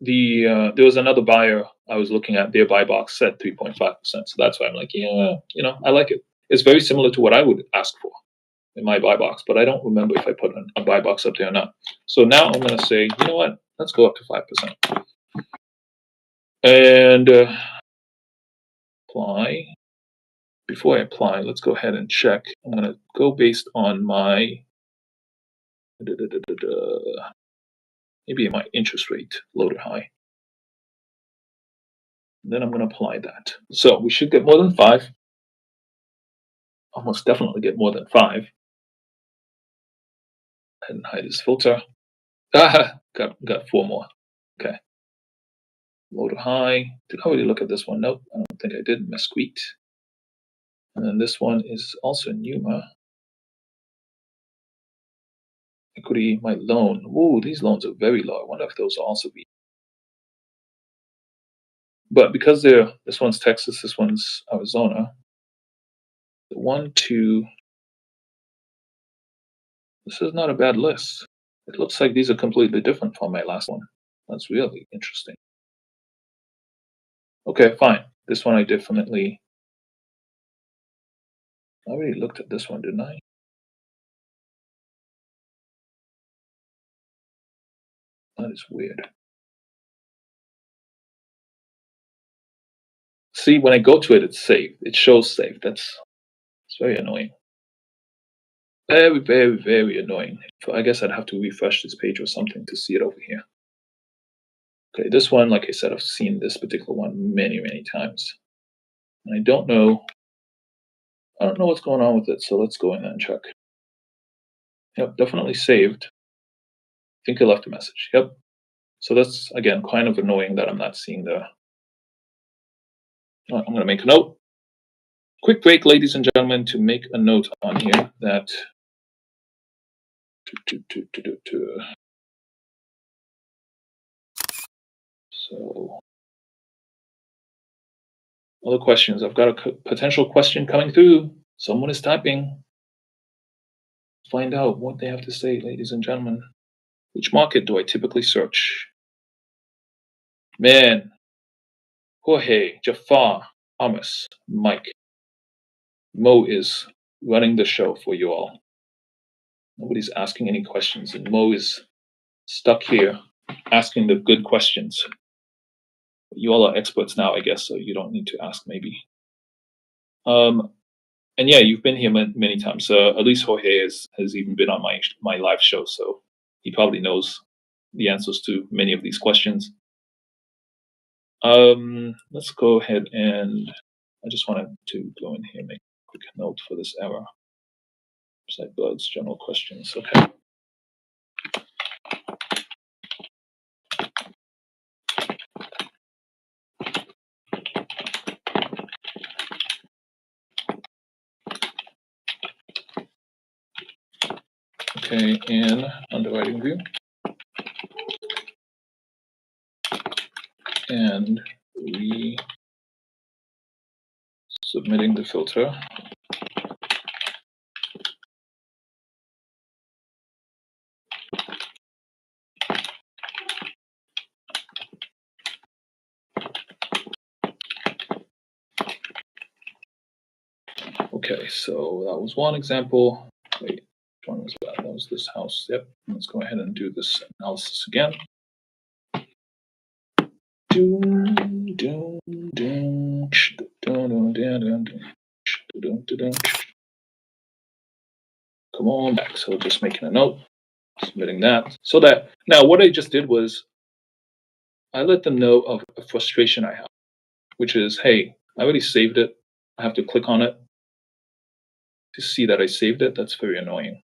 there was another buyer I was looking at. Their buy box said 3.5%, so that's why I'm like, yeah, I like it. It's very similar to what I would ask for in my buy box, but I don't remember if I put a buy box up there or not. So now I'm going to say, you know what? Let's go up to 5%. And apply. Before I apply, let's go ahead and check. I'm going to go based on my maybe my interest rate, low to high. And then I'm going to apply that. So we should get more than 5. Almost definitely get more than 5. And hide this filter. Got 4 more. Okay. Low to high. Did I already look at this one? Nope, I don't think I did. Mesquite. And then this one is also Numa. Equity, my loan. Ooh, these loans are very low. I wonder if those will also be. But because this one's Texas, this one's Arizona. The 1, 2. This is not a bad list. It looks like these are completely different from my last one. That's really interesting. Okay, fine. This one I definitely. I already looked at this one, didn't I? That is weird. See, when I go to it, it's saved. It shows saved. It's very annoying. Very, very, very annoying. So I guess I'd have to refresh this page or something to see it over here. Okay, this one, like I said, I've seen this particular one many, many times. And I don't know what's going on with it, so let's go in and check. Yep, definitely saved. I think I left a message. Yep. So that's, again, kind of annoying that I'm not seeing the. I'm going to make a note. Quick break, ladies and gentlemen, to make a note on here that. So, other questions. I've got a potential question coming through. Someone is typing. Find out what they have to say, ladies and gentlemen. Which market do I typically search? Man, Jorge, Jafar, Amos, Mike. Mo is running the show for you all. Nobody's asking any questions, and Mo is stuck here asking the good questions. You all are experts now, I guess, so you don't need to ask, maybe. And yeah, you've been here many times. At least Jorge has even been on my live show, so he probably knows the answers to many of these questions. Let's go ahead and I just wanted to go in here and make a quick note for this error. Website bugs, general questions. Okay. Okay, in underwriting view. And submitting the filter. Okay, so that was one example. Wait, which one was that? That was this house. Yep. Let's go ahead and do this analysis again. Come on back. So just making a note, submitting that. So that now what I just did was I let them know of a frustration I have, which is, hey, I already saved it. I have to click on it to see that I saved it. That's very annoying.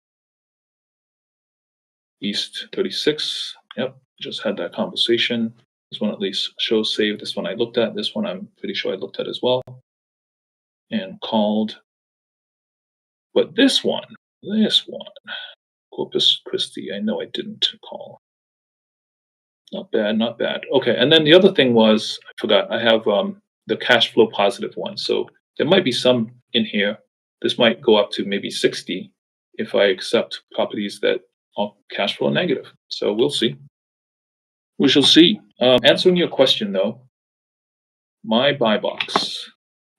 East 36. Yep, just had that conversation. This one at least shows saved. This one I looked at. This one I'm pretty sure I looked at as well. And called. But this one, Corpus Christi, I know I didn't call. Not bad, not bad. Okay, and then the other thing was, I forgot, I have the cash flow positive one. So there might be some in here. This might go up to maybe 60 if I accept properties that are cash flow negative. So we'll see. We shall see. Answering your question though, my buy box.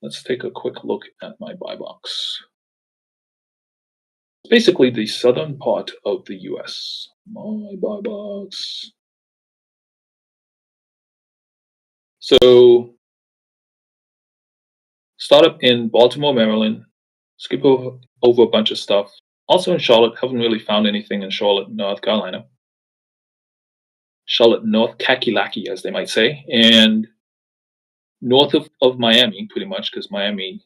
Let's take a quick look at my buy box. It's basically the southern part of the US. My buy box. So, startup in Baltimore, Maryland. Skip over a bunch of stuff. Also in Charlotte. Haven't really found anything in Charlotte, North Carolina. Charlotte, North Kakalaki, as they might say, and north of Miami, pretty much, because Miami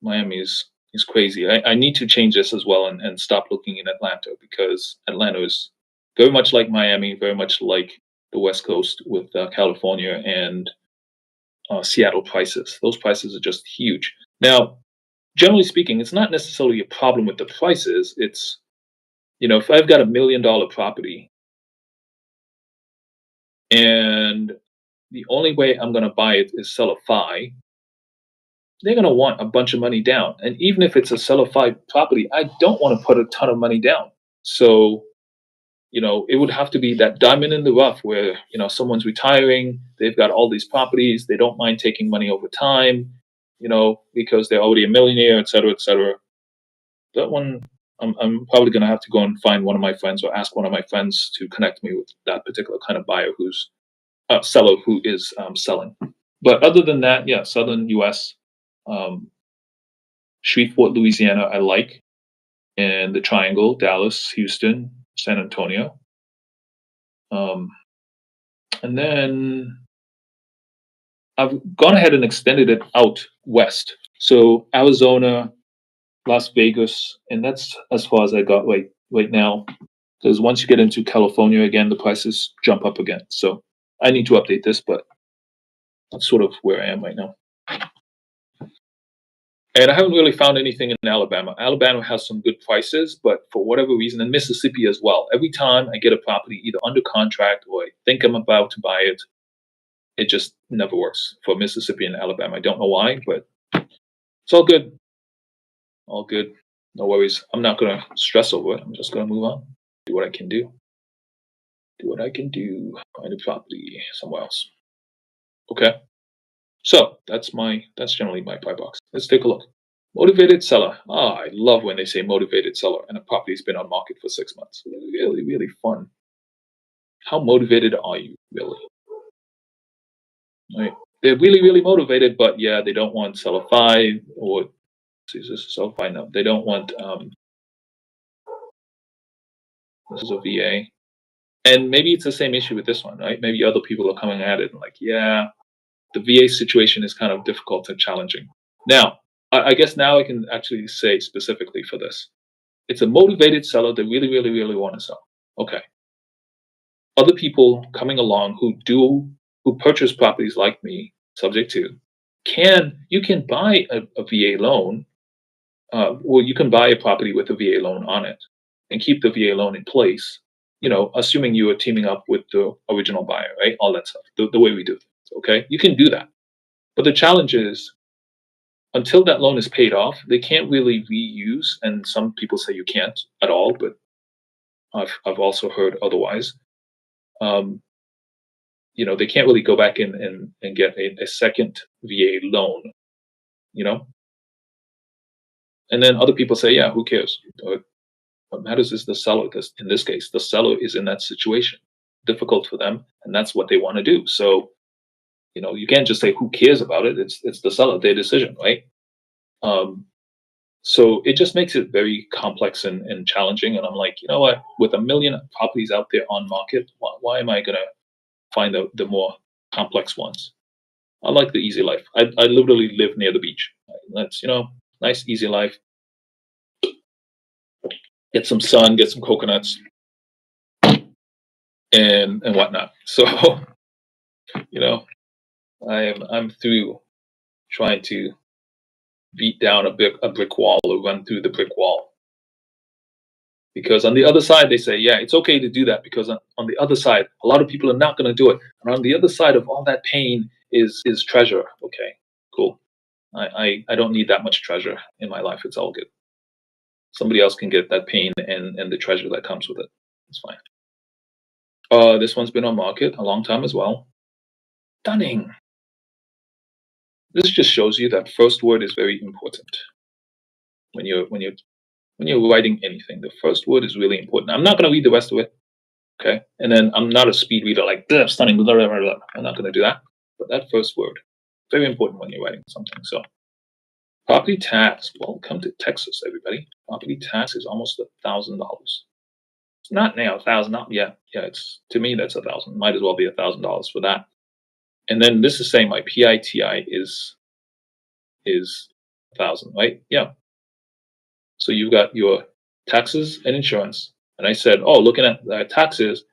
is crazy. I need to change this as well and stop looking in Atlanta, because Atlanta is very much like Miami, very much like the West Coast with California and Seattle prices. Those prices are just huge. Now, generally speaking, it's not necessarily a problem with the prices. It's, if I've got $1 million property and the only way I'm going to buy it is sell a FI, they're going to want a bunch of money down. And even if it's a sell a FI property, I don't want to put a ton of money down. So, it would have to be that diamond in the rough where, someone's retiring, they've got all these properties, they don't mind taking money over time, because they're already a millionaire, et cetera, et cetera. That one, I'm probably going to have to go and find one of my friends or ask one of my friends to connect me with that particular kind of buyer who's seller who is selling. But other than that, yeah, Southern U.S., Shreveport, Louisiana, I like, and the Triangle, Dallas, Houston, San Antonio. And then I've gone ahead and extended it out west. So Arizona, Las Vegas, and that's as far as I got right now. Because once you get into California again, the prices jump up again. So I need to update this, but that's sort of where I am right now. And I haven't really found anything in Alabama. Alabama has some good prices, but for whatever reason, and Mississippi as well. Every time I get a property either under contract or I think I'm about to buy it, it just never works for Mississippi and Alabama. I don't know why, but it's all good. All good. No worries. I'm not going to stress over it. I'm just going to move on. Do what I can do. Do what I can do. Find a property somewhere else. Okay. So that's generally my buy box. Let's take a look. Motivated seller. I love when they say motivated seller and a property's been on market for 6 months. Really, really fun. How motivated are you, really? Right. They're really, really motivated, but yeah, they don't want seller 5 or See, this is so fine now. They don't want. This is a VA, and maybe it's the same issue with this one, right? Maybe other people are coming at it and like, yeah, the VA situation is kind of difficult and challenging. Now, I guess now I can actually say specifically for this, it's a motivated seller that really, really, really want to sell. Okay. Other people coming along who purchase properties like me, subject to, you can buy a VA loan, well, you can buy a property with a VA loan on it and keep the VA loan in place, assuming you are teaming up with the original buyer, right? All that stuff, the way we do things, okay? You can do that. But the challenge is, until that loan is paid off, they can't really reuse, and some people say you can't at all, but I've also heard otherwise. They can't really go back in and get a second VA loan, you know? And then other people say, yeah, who cares? What matters is the seller. In this case, the seller is in that situation, difficult for them, and that's what they want to do. So, you can't just say who cares about it. It's the seller, their decision, right? So it just makes it very complex and challenging. And I'm like, you know what? With a million properties out there on market, why am I gonna find the more complex ones? I like the easy life. I literally live near the beach. That's nice easy life. Get some sun, get some coconuts, and whatnot. So I'm through trying to beat down a brick wall or run through the brick wall. Because on the other side, they say, yeah, it's okay to do that because on the other side, a lot of people are not going to do it. And on the other side of all that pain is treasure. Okay, cool. I don't need that much treasure in my life. It's all good. Somebody else can get that pain and the treasure that comes with it. It's fine. This one's been on market a long time as well. Stunning. This just shows you that first word is very important when you're writing anything. The first word is really important. I'm not going to read the rest of it, okay? And then I'm not a speed reader like stunning. Blah, blah, blah, blah. I'm not going to do that. But that first word, very important when you're writing something. So, property tax. Welcome to Texas, everybody. Property tax is almost $1,000. It's not now $1,000. Yeah. It's to me that's $1,000. Might as well be $1,000 for that. And then this is saying my PITI is 1,000, right? Yeah. So you've got your taxes and insurance. And I said, oh, looking at the taxes,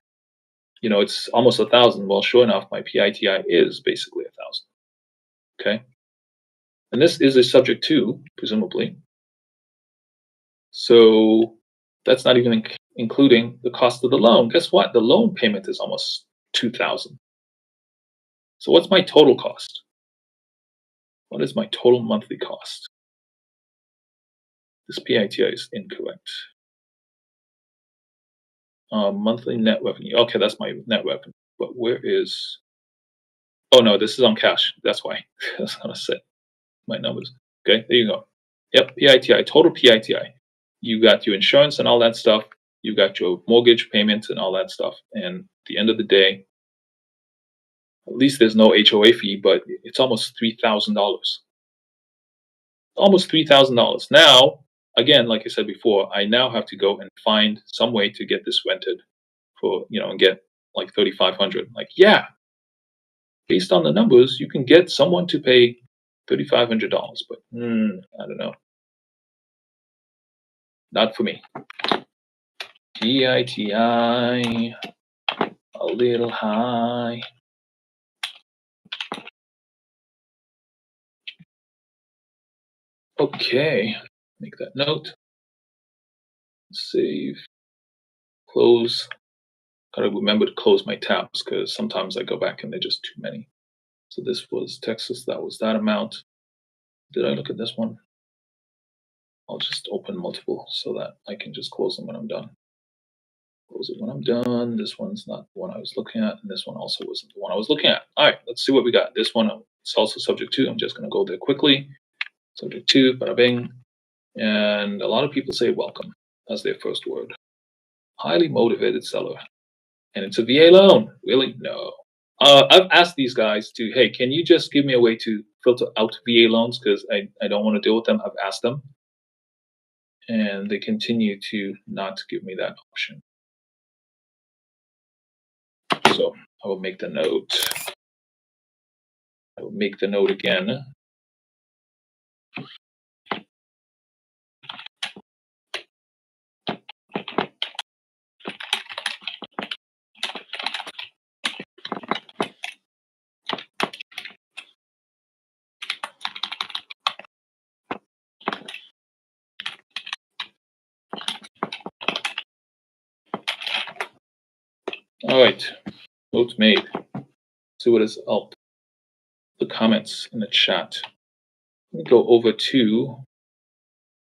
it's almost 1,000. Well, sure enough, my PITI is basically 1,000. Okay. And this is a subject to, presumably. So that's not even including the cost of the loan. Guess what? The loan payment is almost 2,000. So what's my total cost? What is my total monthly cost? This PITI is incorrect. Monthly net revenue. Okay, that's my net revenue. But where is? Oh no, this is on cash. That's why. That's gonna set my numbers. Okay, there you go. Yep, PITI, total PITI. You got your insurance and all that stuff. You got your mortgage payments and all that stuff. And at the end of the day, at least there's no HOA fee, but it's almost $3,000. Almost $3,000. Now, again, like I said before, I now have to go and find some way to get this rented for, and get like $3,500. Like, yeah, based on the numbers, you can get someone to pay $3,500, but I don't know. Not for me. PITI, a little high. Okay, make that note. Save. Close. Gotta remember to close my tabs because sometimes I go back and they're just too many. So this was Texas. That was that amount. Did I look at this one? I'll just open multiple so that I can just close them when I'm done. Close it when I'm done. This one's not the one I was looking at, and this one also wasn't the one I was looking at. All right, let's see what we got. This one, it's also subject to. I'm just going to go there quickly. Subject to, bada bing. And a lot of people say welcome as their first word. Highly motivated seller. And it's a VA loan. Really? No. I've asked these guys to, hey, can you just give me a way to filter out VA loans because I don't want to deal with them. I've asked them, and they continue to not give me that option. So I will make the note. I will make the note again. All right, notes made. See what is up. The comments in the chat. Let me go over to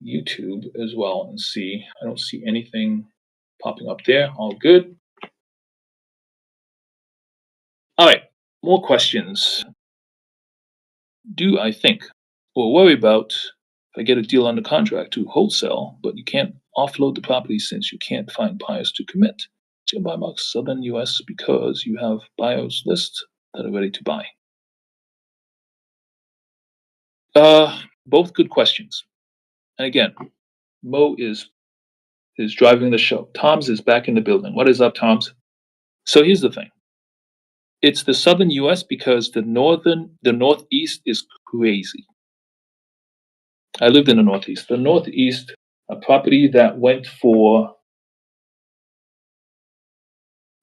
YouTube as well and see. I don't see anything popping up there. All good. All right, more questions. Do I think or worry about if I get a deal under contract to wholesale, but you can't offload the property since you can't find buyers to commit to buy box Southern US because you have buyers list that are ready to buy? Both good questions. And again, Mo is driving the show. Tom's is back in the building. What is up, Tom's? So here's the thing. It's the Southern US because the Northeast is crazy. I lived in the Northeast. The Northeast, a property that went for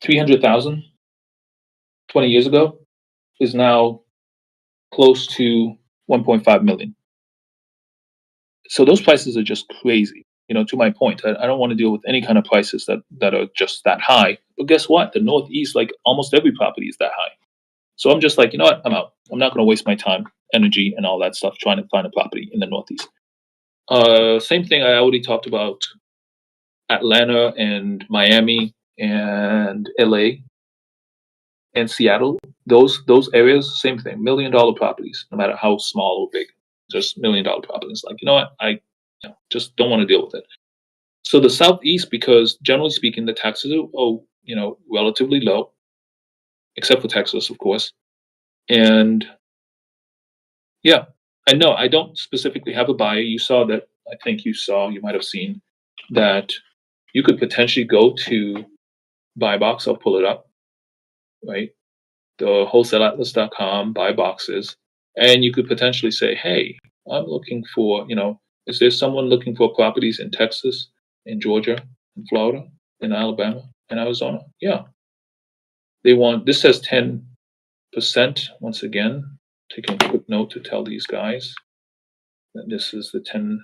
300,000 20 years ago is now close to 1.5 million. So those prices are just crazy. You know, to my point, I don't want to deal with any kind of prices that are just that high. But guess what? The Northeast, like almost every property is that high. So I'm just like, you know what? I'm out. I'm not going to waste my time, energy, and all that stuff trying to find a property in the Northeast. Same thing I already talked about Atlanta and Miami and LA and Seattle. Those areas, same thing. $1 million properties, no matter how small or big, just $1 million properties. Like, you know what? I just don't want to deal with it. So the Southeast, because generally speaking, the taxes are relatively low, except for Texas, of course. And yeah, I know I don't specifically have a buyer. You saw that. I think you might have seen that you could potentially go to buy box. I'll pull it up, right? The wholesaleatlas.com, buy boxes, and you could potentially say, hey, I'm looking for, is there someone looking for properties in Texas, in Georgia, in Florida, in Alabama, in Arizona? Yeah. This says 10%. Once again, taking a quick note to tell these guys that this is the 10%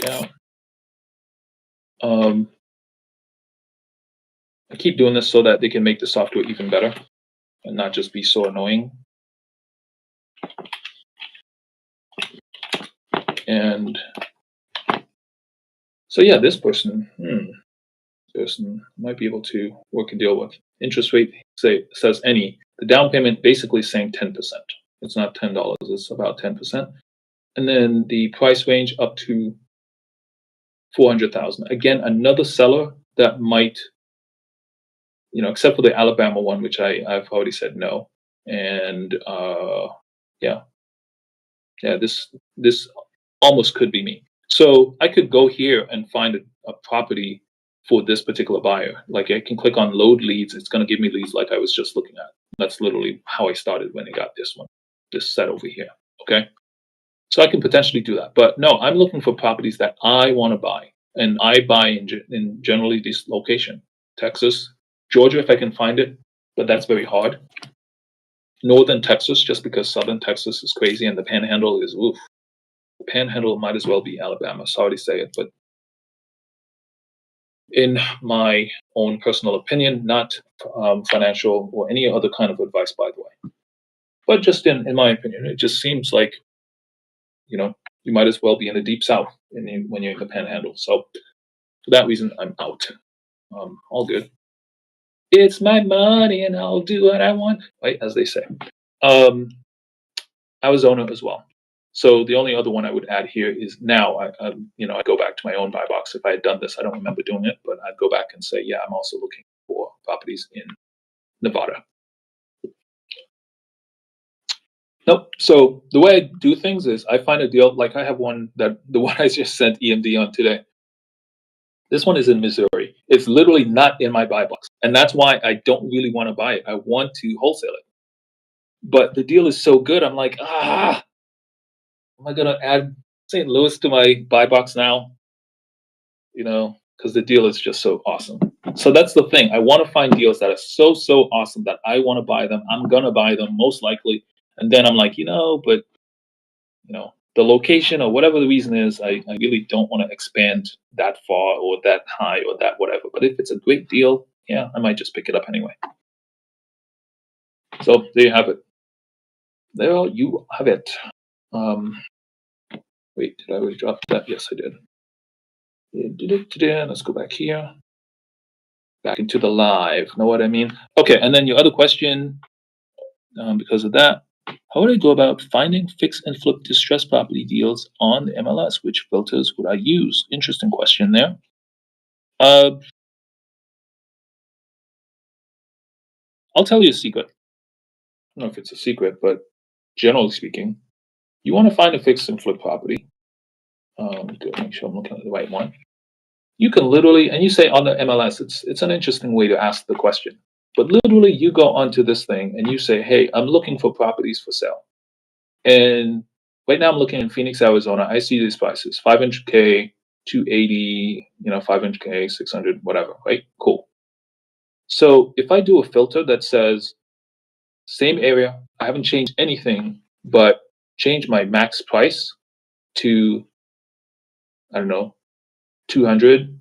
down. I keep doing this so that they can make the software even better and not just be so annoying. And so yeah, this person might be able to work a deal with. Interest rate says any. The down payment basically saying 10%. It's not $10, it's about 10%. And then the price range up to 400,000. Again, another seller that might, except for the Alabama one, which I've already said no. And this almost could be me. So I could go here and find a property for this particular buyer. Like I can click on load leads. It's going to give me leads like I was just looking at. That's literally how I started when I got this set over here. Okay. So I can potentially do that. But no, I'm looking for properties that I want to buy. And I buy in generally this location, Texas, Georgia, if I can find it, but that's very hard. Northern Texas, just because Southern Texas is crazy and the Panhandle is oof. The Panhandle might as well be Alabama. Sorry to say it, but in my own personal opinion, not financial or any other kind of advice, by the way. But just in my opinion, it just seems like, you might as well be in the deep south when you're in the Panhandle. So for that reason, I'm out. All good. It's my money and I'll do what I want, right? As they say. Arizona as well. So the only other one I would add here is now I go back to my own buy box. If I had done this, I don't remember doing it, but I'd go back and say, yeah, I'm also looking for properties in Nevada. Nope. So the way I do things is I find a deal. Like I have one that the one I just sent EMD on today. This one is in Missouri. It's literally not in my buy box, and that's why I don't really want to buy it. I want to wholesale it, but the deal is so good. I'm like, am I gonna add St. Louis to my buy box now? Because the deal is just so awesome. So that's the thing. I want to find deals that are so awesome that I want to buy them. I'm gonna buy them most likely, and then I'm like, but the location or whatever the reason is, I really don't want to expand that far or that high or that whatever. But if it's a great deal, yeah, I might just pick it up anyway. So there you have it. There you have it. Wait, did I already drop that? Yes, I did. Let's go back here. Back into the live. Know what I mean? Okay, and then your other question, because of that, how would I go about finding fix and flip distressed property deals on the MLS? Which filters would I use? Interesting question there. I'll tell you a secret. I don't know if it's a secret, but generally speaking, you want to find a fix and flip property. Make sure I'm looking at the right one. You can literally, and you say on the MLS, it's an interesting way to ask the question. But literally, you go onto this thing and you say, "Hey, I'm looking for properties for sale." And right now, I'm looking in Phoenix, Arizona. I see these prices: 500K, 280, 500K, 600, whatever. Right? Cool. So if I do a filter that says same area, I haven't changed anything, but change my max price to, I don't know, 200,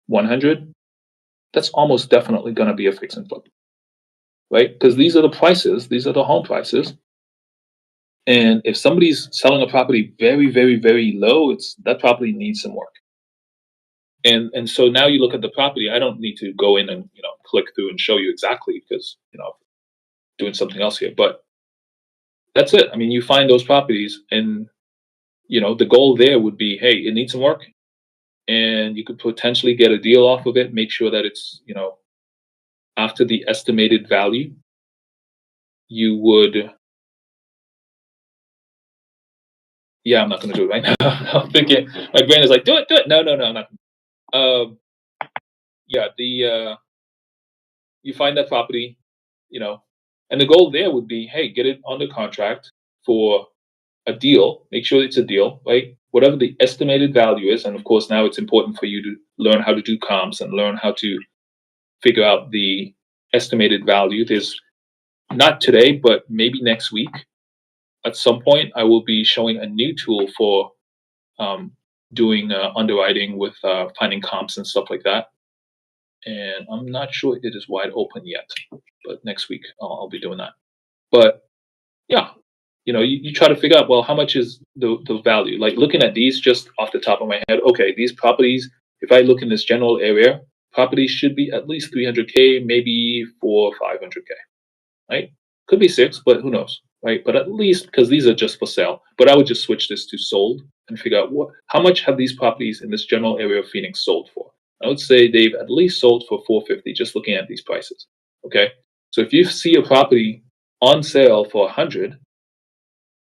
100, that's almost definitely going to be a fix and flip, right? Because these are the prices, these are the home prices. And if somebody's selling a property very, very, very low, that property needs some work. And so now you look at the property. I don't need to go in and click through and show you exactly because doing something else here. But that's it. I mean, you find those properties, and the goal there would be, hey, it needs some work, and you could potentially get a deal off of it. Make sure that it's after the estimated value. You would. Yeah, I'm not going to do it right now. I'm thinking my brain is like, do it. No, I'm not. Yeah, you find that property, and the goal there would be, hey, get it under contract for a deal. Make sure it's a deal, right? Whatever the estimated value is, and of course now it's important for you to learn how to do comps and learn how to figure out the estimated value. There's not today, but maybe next week. At some point, I will be showing a new tool for doing underwriting with finding comps and stuff like that. And I'm not sure it is wide open yet, but next week I'll be doing that. But yeah, you try to figure out, well, how much is the value? Like looking at these just off the top of my head, okay, these properties, if I look in this general area, properties should be at least 300K, maybe 4 or 500K, right? Could be 6, but who knows, right? But at least, because these are just for sale, but I would just switch this to sold and figure out how much have these properties in this general area of Phoenix sold for? I would say they've at least sold for 450, just looking at these prices, okay? So if you see a property on sale for 100,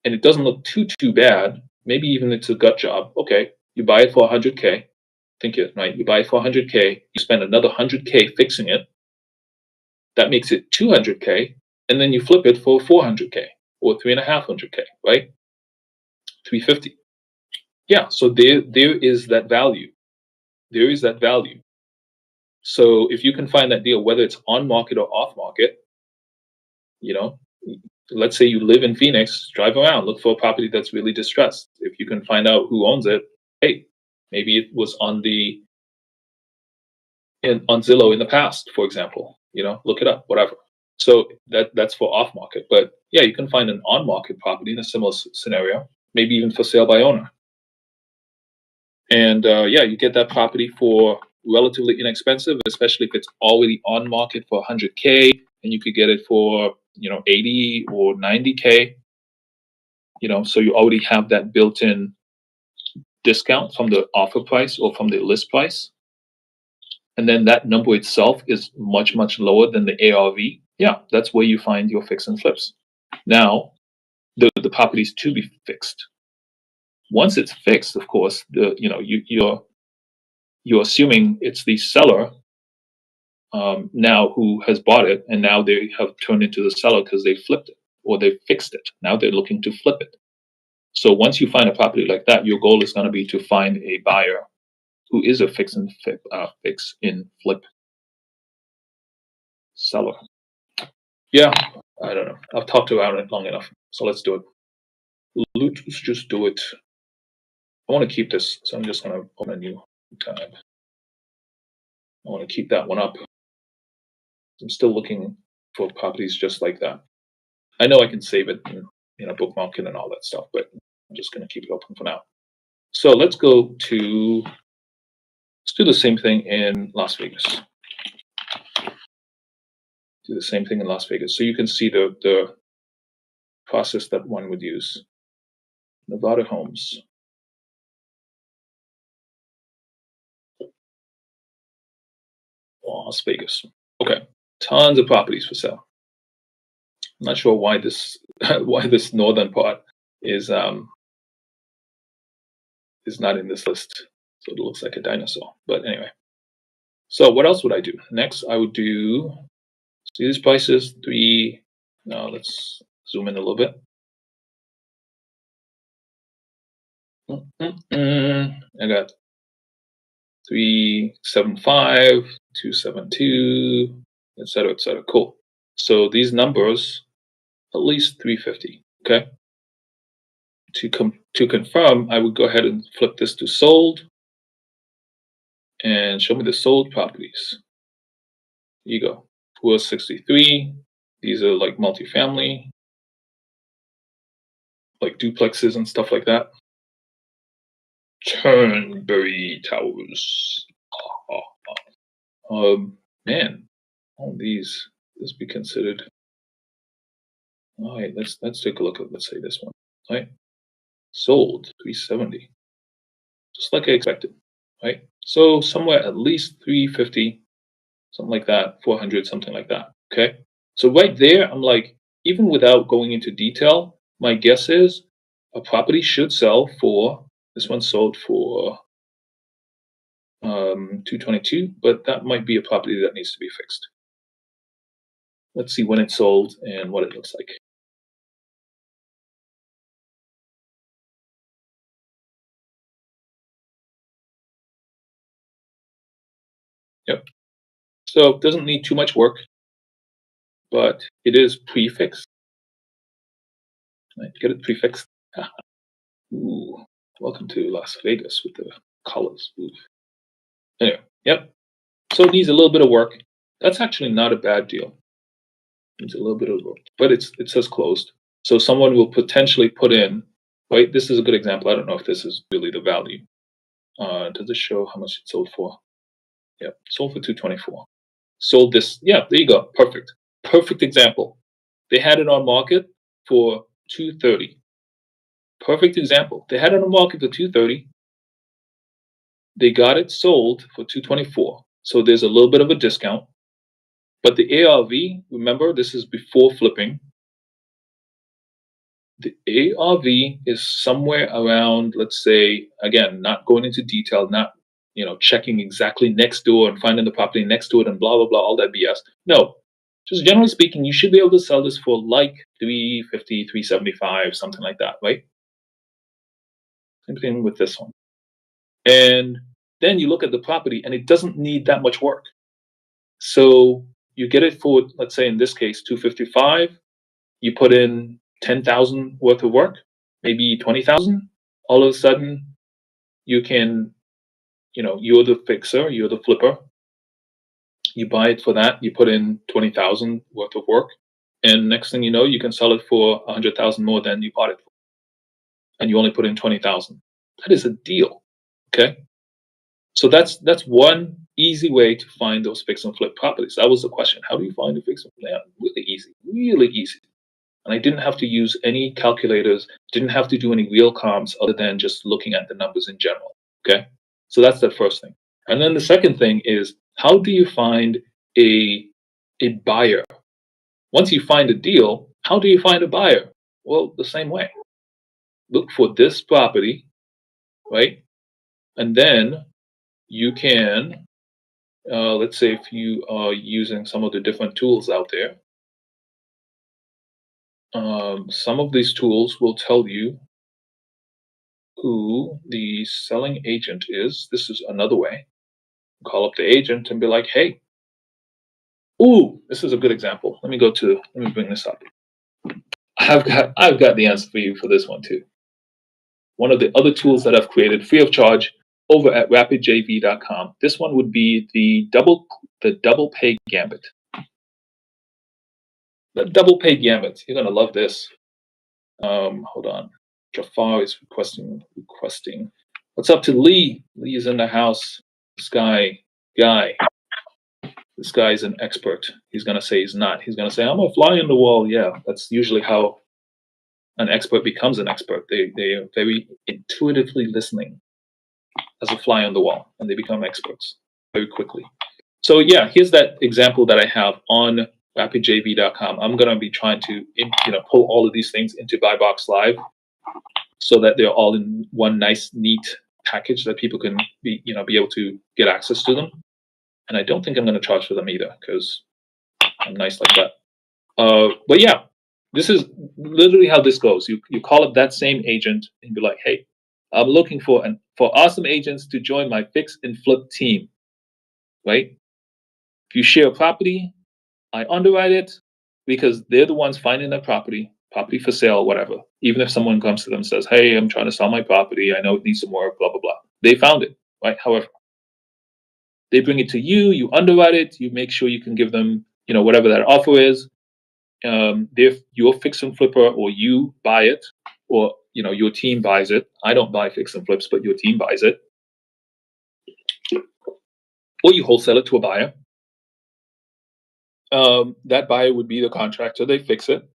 and it doesn't look too bad, maybe even it's a gut job, okay, you buy it for 100K, think it, right? You buy it for 100K, you spend another 100K fixing it, that makes it 200K, and then you flip it for 400K or 350K, right? 350. Yeah, so there is that value. There is that value. So if you can find that deal, whether it's on market or off market, let's say you live in Phoenix, drive around, look for a property that's really distressed. If you can find out who owns it, hey, maybe it was on Zillow in the past, for example. Look it up, whatever. So that's for off market. But yeah, you can find an on market property in a similar scenario, maybe even for sale by owner. And yeah, you get that property for relatively inexpensive, especially if it's already on market for 100K, and you could get it for 80 or 90K. So you already have that built-in discount from the offer price or from the list price, and then that number itself is much lower than the ARV. Yeah, that's where you find your fix and flips. Now, the properties to be fixed. Once it's fixed, of course, you're assuming it's the seller now who has bought it, and now they have turned into the seller because they flipped it or they fixed it. Now they're looking to flip it. So once you find a property like that, your goal is going to be to find a buyer who is a fix in flip seller. Yeah, I don't know. I've talked about it long enough, so let's do it. Let's just do it. I want to keep this, so I'm just going to open a new tab. I want to keep that one up. I'm still looking for properties just like that. I know I can save it and bookmark it and all that stuff, but I'm just going to keep it open for now. So let's do the same thing in Las Vegas. Do the same thing in Las Vegas, so you can see the process that one would use. Nevada Homes. Las Vegas. Okay, tons of properties for sale. I'm not sure why this northern part is not in this list. So it looks like a dinosaur. But anyway. So what else would I do? Next, I would do, see these prices, now let's zoom in a little bit. I got 375, 272, etc., etc. Cool. So these numbers, at least 350. Okay. To confirm, I would go ahead and flip this to sold, and show me the sold properties. Here you go. 463. These are like multifamily, like duplexes and stuff like that. Turnberry Towers. Man, all these, this be considered. All right, let's take a look at, let's say this one. Right, sold 370, just like I expected. Right, so somewhere at least 350, something like that, 400, something like that. Okay, so right there, I'm like, even without going into detail, my guess is a property should sell for, this one sold for 222, but that might be a property that needs to be fixed. Let's see when it sold and what it looks like. Yep. So it doesn't need too much work, but it is prefixed. Right, get it prefixed. Ooh, welcome to Las Vegas with the colors. Ooh. Anyway, yep. So it needs a little bit of work. That's actually not a bad deal. It needs a little bit of work, but it says closed. So someone will potentially put in, right? This is a good example. I don't know if this is really the value. Does it show how much it sold for? Yep, sold for 224. Sold this. Yeah, there you go. Perfect. Perfect example. They had it on market for 230. Perfect example. They had it on market for 230. They got it sold for 224. So there's a little bit of a discount. But the ARV, remember, this is before flipping. The ARV is somewhere around, let's say, again, not going into detail, not checking exactly next door and finding the property next to it and blah blah blah, all that BS. No, just generally speaking, you should be able to sell this for like 350, 375, something like that, right? Same thing with this one. And then you look at the property and it doesn't need that much work. So you get it for, let's say in this case, 255. You put in 10,000 worth of work, maybe 20,000. All of a sudden, you can, you're the fixer, you're the flipper. You buy it for that. You put in 20,000 worth of work, and next thing you know, you can sell it for 100,000 more than you bought it for, and you only put in 20,000. That is a deal. Okay, so that's one easy way to find those fix and flip properties. That was the question. How do you find a fix and flip? Really easy, really easy. And I didn't have to use any calculators, didn't have to do any real comps other than just looking at the numbers in general. Okay, so that's the first thing. And then the second thing is, how do you find a buyer? Once you find a deal, how do you find a buyer? Well, the same way. Look for this property, right? And then you can, let's say if you are using some of the different tools out there, some of these tools will tell you who the selling agent is. This is another way. Call up the agent and be like, hey, ooh, this is a good example. Let me bring this up. I've got the answer for you for this one too. One of the other tools that I've created free of charge over at rapidjv.com. This one would be the double pay gambit. The double pay gambit. You're gonna love this. Hold on. Jafar is requesting. What's up to Lee? Lee is in the house. This guy. This guy's an expert. He's gonna say he's not. He's gonna say, I'm a fly on the wall. Yeah, that's usually how an expert becomes an expert. They are very intuitively listening as a fly on the wall, and they become experts very quickly. So yeah, here's that example that I have on rapidjv.com. I'm gonna be trying to pull all of these things into BuyBox Live so that they're all in one nice, neat package that people can be able to get access to them. And I don't think I'm gonna charge for them either because I'm nice like that. But yeah, this is literally how this goes. You call up that same agent and be like, hey, I'm looking for awesome agents to join my fix and flip team, right? If you share a property, I underwrite it because they're the ones finding that property for sale, whatever. Even if someone comes to them and says, hey, I'm trying to sell my property, I know it needs some work, blah, blah, blah. They found it, right? However, they bring it to you, you underwrite it, you make sure you can give them, whatever that offer is. If you're fix and flipper or you buy it, or your team buys it. I don't buy fix and flips, but your team buys it. Or you wholesale it to a buyer. That buyer would be the contractor. They fix it.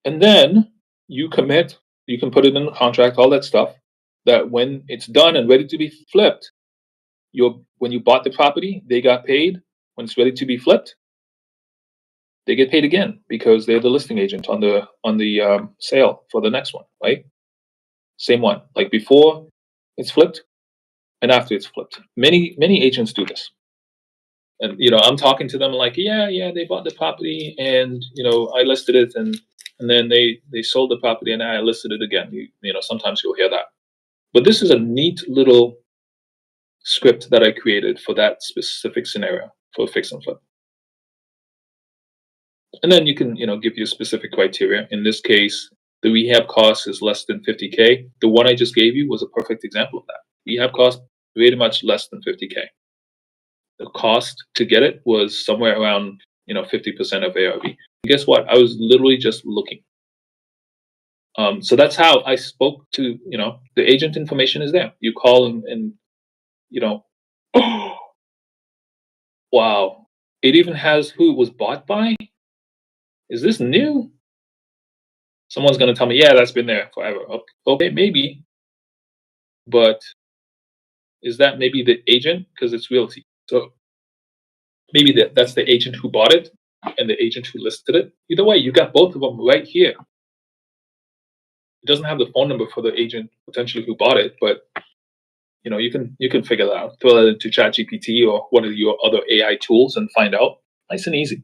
And then you commit, you can put it in the contract, all that stuff, that when it's done and ready to be flipped, when you bought the property, they got paid. When it's ready to be flipped, they get paid again because they're the listing agent on the sale for the next one, right? Same one, like before it's flipped and after it's flipped. Many agents do this. And I'm talking to them like, yeah, they bought the property and I listed it and then they sold the property and I listed it again. Sometimes you'll hear that. But this is a neat little script that I created for that specific scenario for fix and flip. And then you can give you specific criteria. In this case, the rehab cost is less than 50K. The one I just gave you was a perfect example of that. Rehab cost pretty much less than 50K. The cost to get it was somewhere around 50% of ARV. And guess what? I was literally just looking. So that's how I spoke to the agent information is there. You call and wow, it even has who it was bought by. Is this new? Someone's gonna tell me, yeah, that's been there forever. Okay, maybe, but is that maybe the agent because it's realty? So maybe that's the agent who bought it and the agent who listed it. Either way, you got both of them right here. It doesn't have the phone number for the agent potentially who bought it, but you can figure that out. Throw that into ChatGPT or one of your other AI tools and find out. Nice and easy.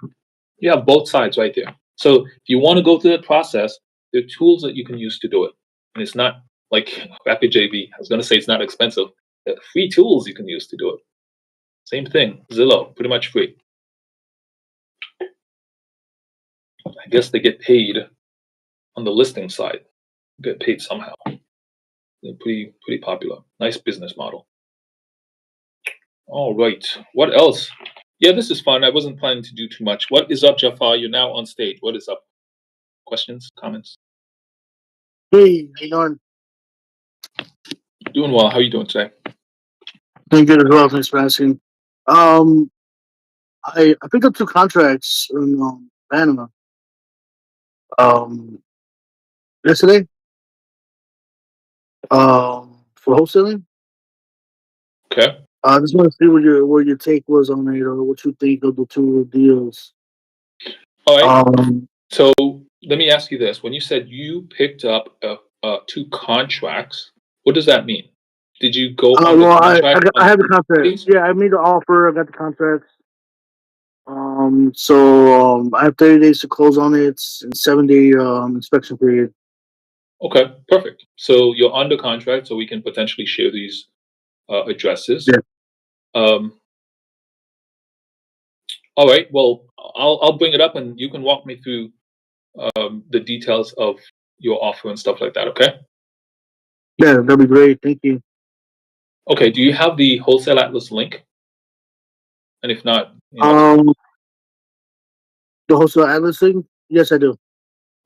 You have both sides right there. So if you want to go through the process, there are tools that you can use to do it, and it's not like RapidJV. I was going to say it's not expensive. There are free tools you can use to do it. Same thing, Zillow, pretty much free. I guess they get paid on the listing side. Get paid somehow. They're pretty popular. Nice business model. All right. What else? Yeah, this is fun. I wasn't planning to do too much. What is up, Jafar? You're now on stage. What is up? Questions, comments? Hey, how you doing? Doing well. How are you doing today? Doing good as well. Thanks for asking. I picked up 2 contracts in Panama. Yesterday. For wholesaling. Okay. I just want to see what your take was on it, or what you think of the 2 deals. All right. So let me ask you this: when you said you picked up 2 contracts, what does that mean? Did you go under Well, contract I on have the contract. these? Yeah, I made the offer. I got the contract. So I have 30 days to close on it and 7-day inspection period. Okay, perfect. So you're under contract, so we can potentially share these addresses. Yeah. Um, all right. Well, I'll bring it up, and you can walk me through the details of your offer and stuff like that. Okay. Yeah, that'd be great. Thank you. Okay. Do you have the Wholesale Atlas link? And if not, The wholesale atlas thing? Yes, I do.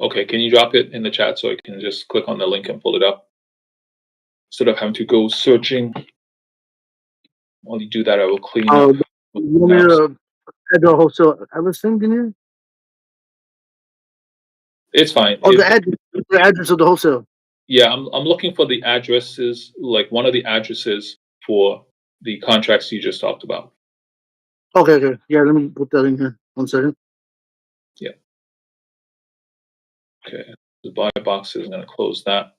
okay. Can you drop it in the chat so I can just click on the link and pull it up instead of having to go searching? While you do that, I will clean up. You want me to add the wholesale atlas thing in here? It's fine. Oh, the address of the wholesale. Yeah, I'm looking for the addresses, like one of the addresses for the contracts you just talked about. Okay. Yeah, let me put that in here. 1 second. Yeah. Okay. The buy box is going to close that.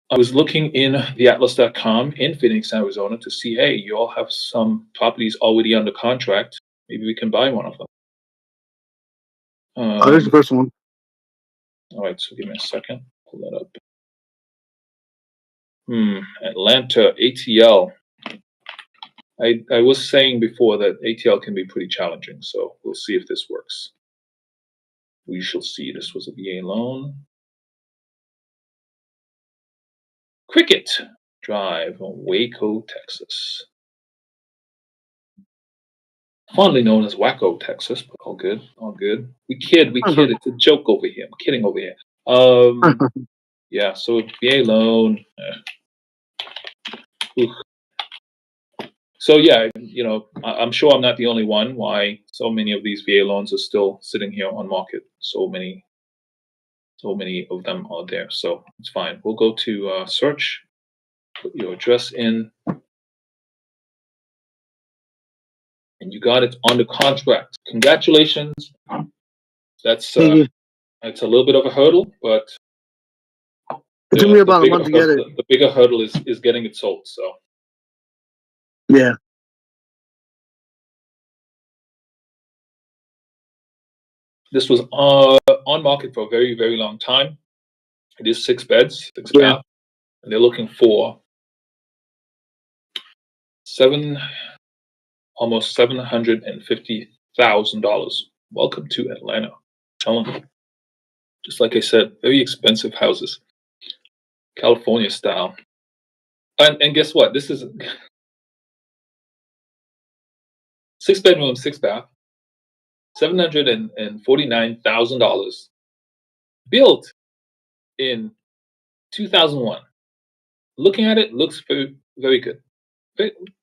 I was looking in the atlas.com in Phoenix, Arizona to see, hey, you all have some properties already under contract. Maybe we can buy one of them. There's the first one. All right, so give me a second. Pull that up. Atlanta, ATL. I was saying before that ATL can be pretty challenging, so we'll see if this works. We shall see. This was a VA loan. Cricket Drive, Waco, Texas. Fondly known as Waco, Texas, but all good, all good. We kid. It's a joke over here. I'm kidding over here. Yeah, so VA loan. So yeah, I'm sure I'm not the only one why so many of these VA loans are still sitting here on market. So many of them are there. So it's fine. We'll go to search, put your address in, and you got it under contract. Congratulations. That's it's a little bit of a hurdle, but it took me about a month to get it. The bigger hurdle is getting it sold. So yeah. This was on market for a very, very long time. It is 6 beds, 6 baths, and they're looking for almost $750,000. Welcome to Atlanta. Telling you. Just like I said, very expensive houses, California style. And guess what? This is 6 bedroom, 6 bath, $749,000, built in 2001. Looking at it, looks very, very good.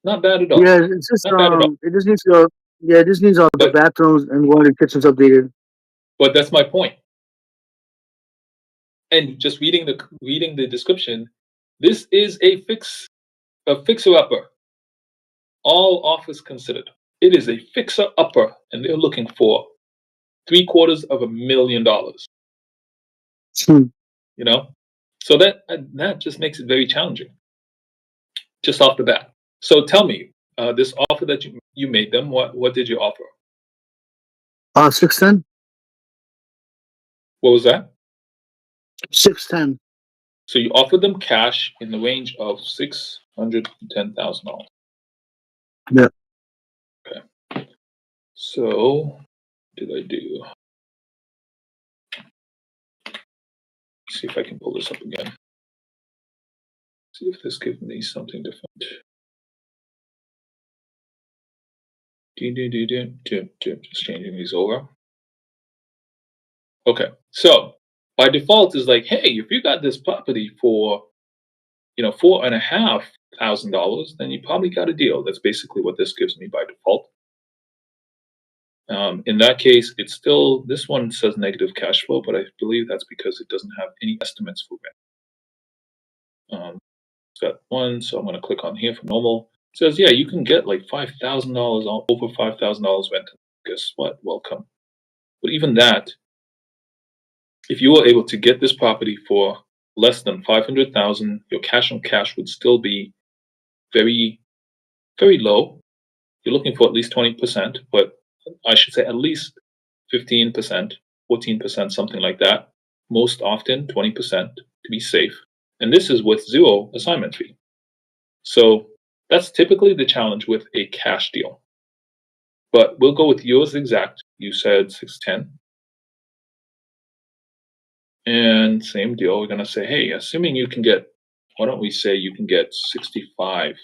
Not bad at all. Yeah, it's just it just needs the bathrooms and one of the kitchens updated. But that's my point. And just reading the description, this is a fixer-upper. All offers considered. It is a fixer-upper, and they're looking for $750,000. So that just makes it very challenging, just off the bat. So tell me, this offer that you made them, what did you offer? 610. What was that? 610. So you offered them cash in the range of $610,000. Yeah. Okay. So, what did I do? See if I can pull this up again. See if this gives me something different. Just changing these over. Okay, so by default is like, hey, if you got this property for, $4,500, then you probably got a deal. That's basically what this gives me by default. In that case, this one says negative cash flow, but I believe that's because it doesn't have any estimates for rent. It's got one, so I'm going to click on here for normal. It says, yeah, you can get like $5,000, over $5,000 rent. Guess what? Welcome. But even that if you were able to get this property for less than 500,000, your cash on cash would still be very, very low. You're looking for at least 20%, but I should say at least 15%, 14%, something like that. Most often 20% to be safe. And this is with zero assignment fee. So that's typically the challenge with a cash deal. But we'll go with yours exact. You said 610. And same deal, we're gonna say, hey, assuming you can get, why don't we say you can get $6,500?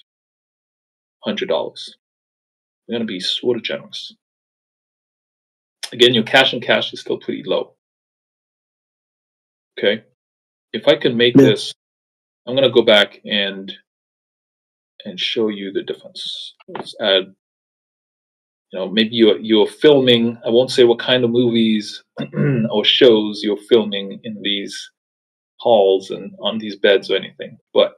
We're gonna be sort of generous. Again, your cash on cash is still pretty low. Okay. If I can make this, I'm gonna go back and show you the difference. Let's add, maybe you're filming. I won't say what kind of movies or shows you're filming in these halls and on these beds or anything. But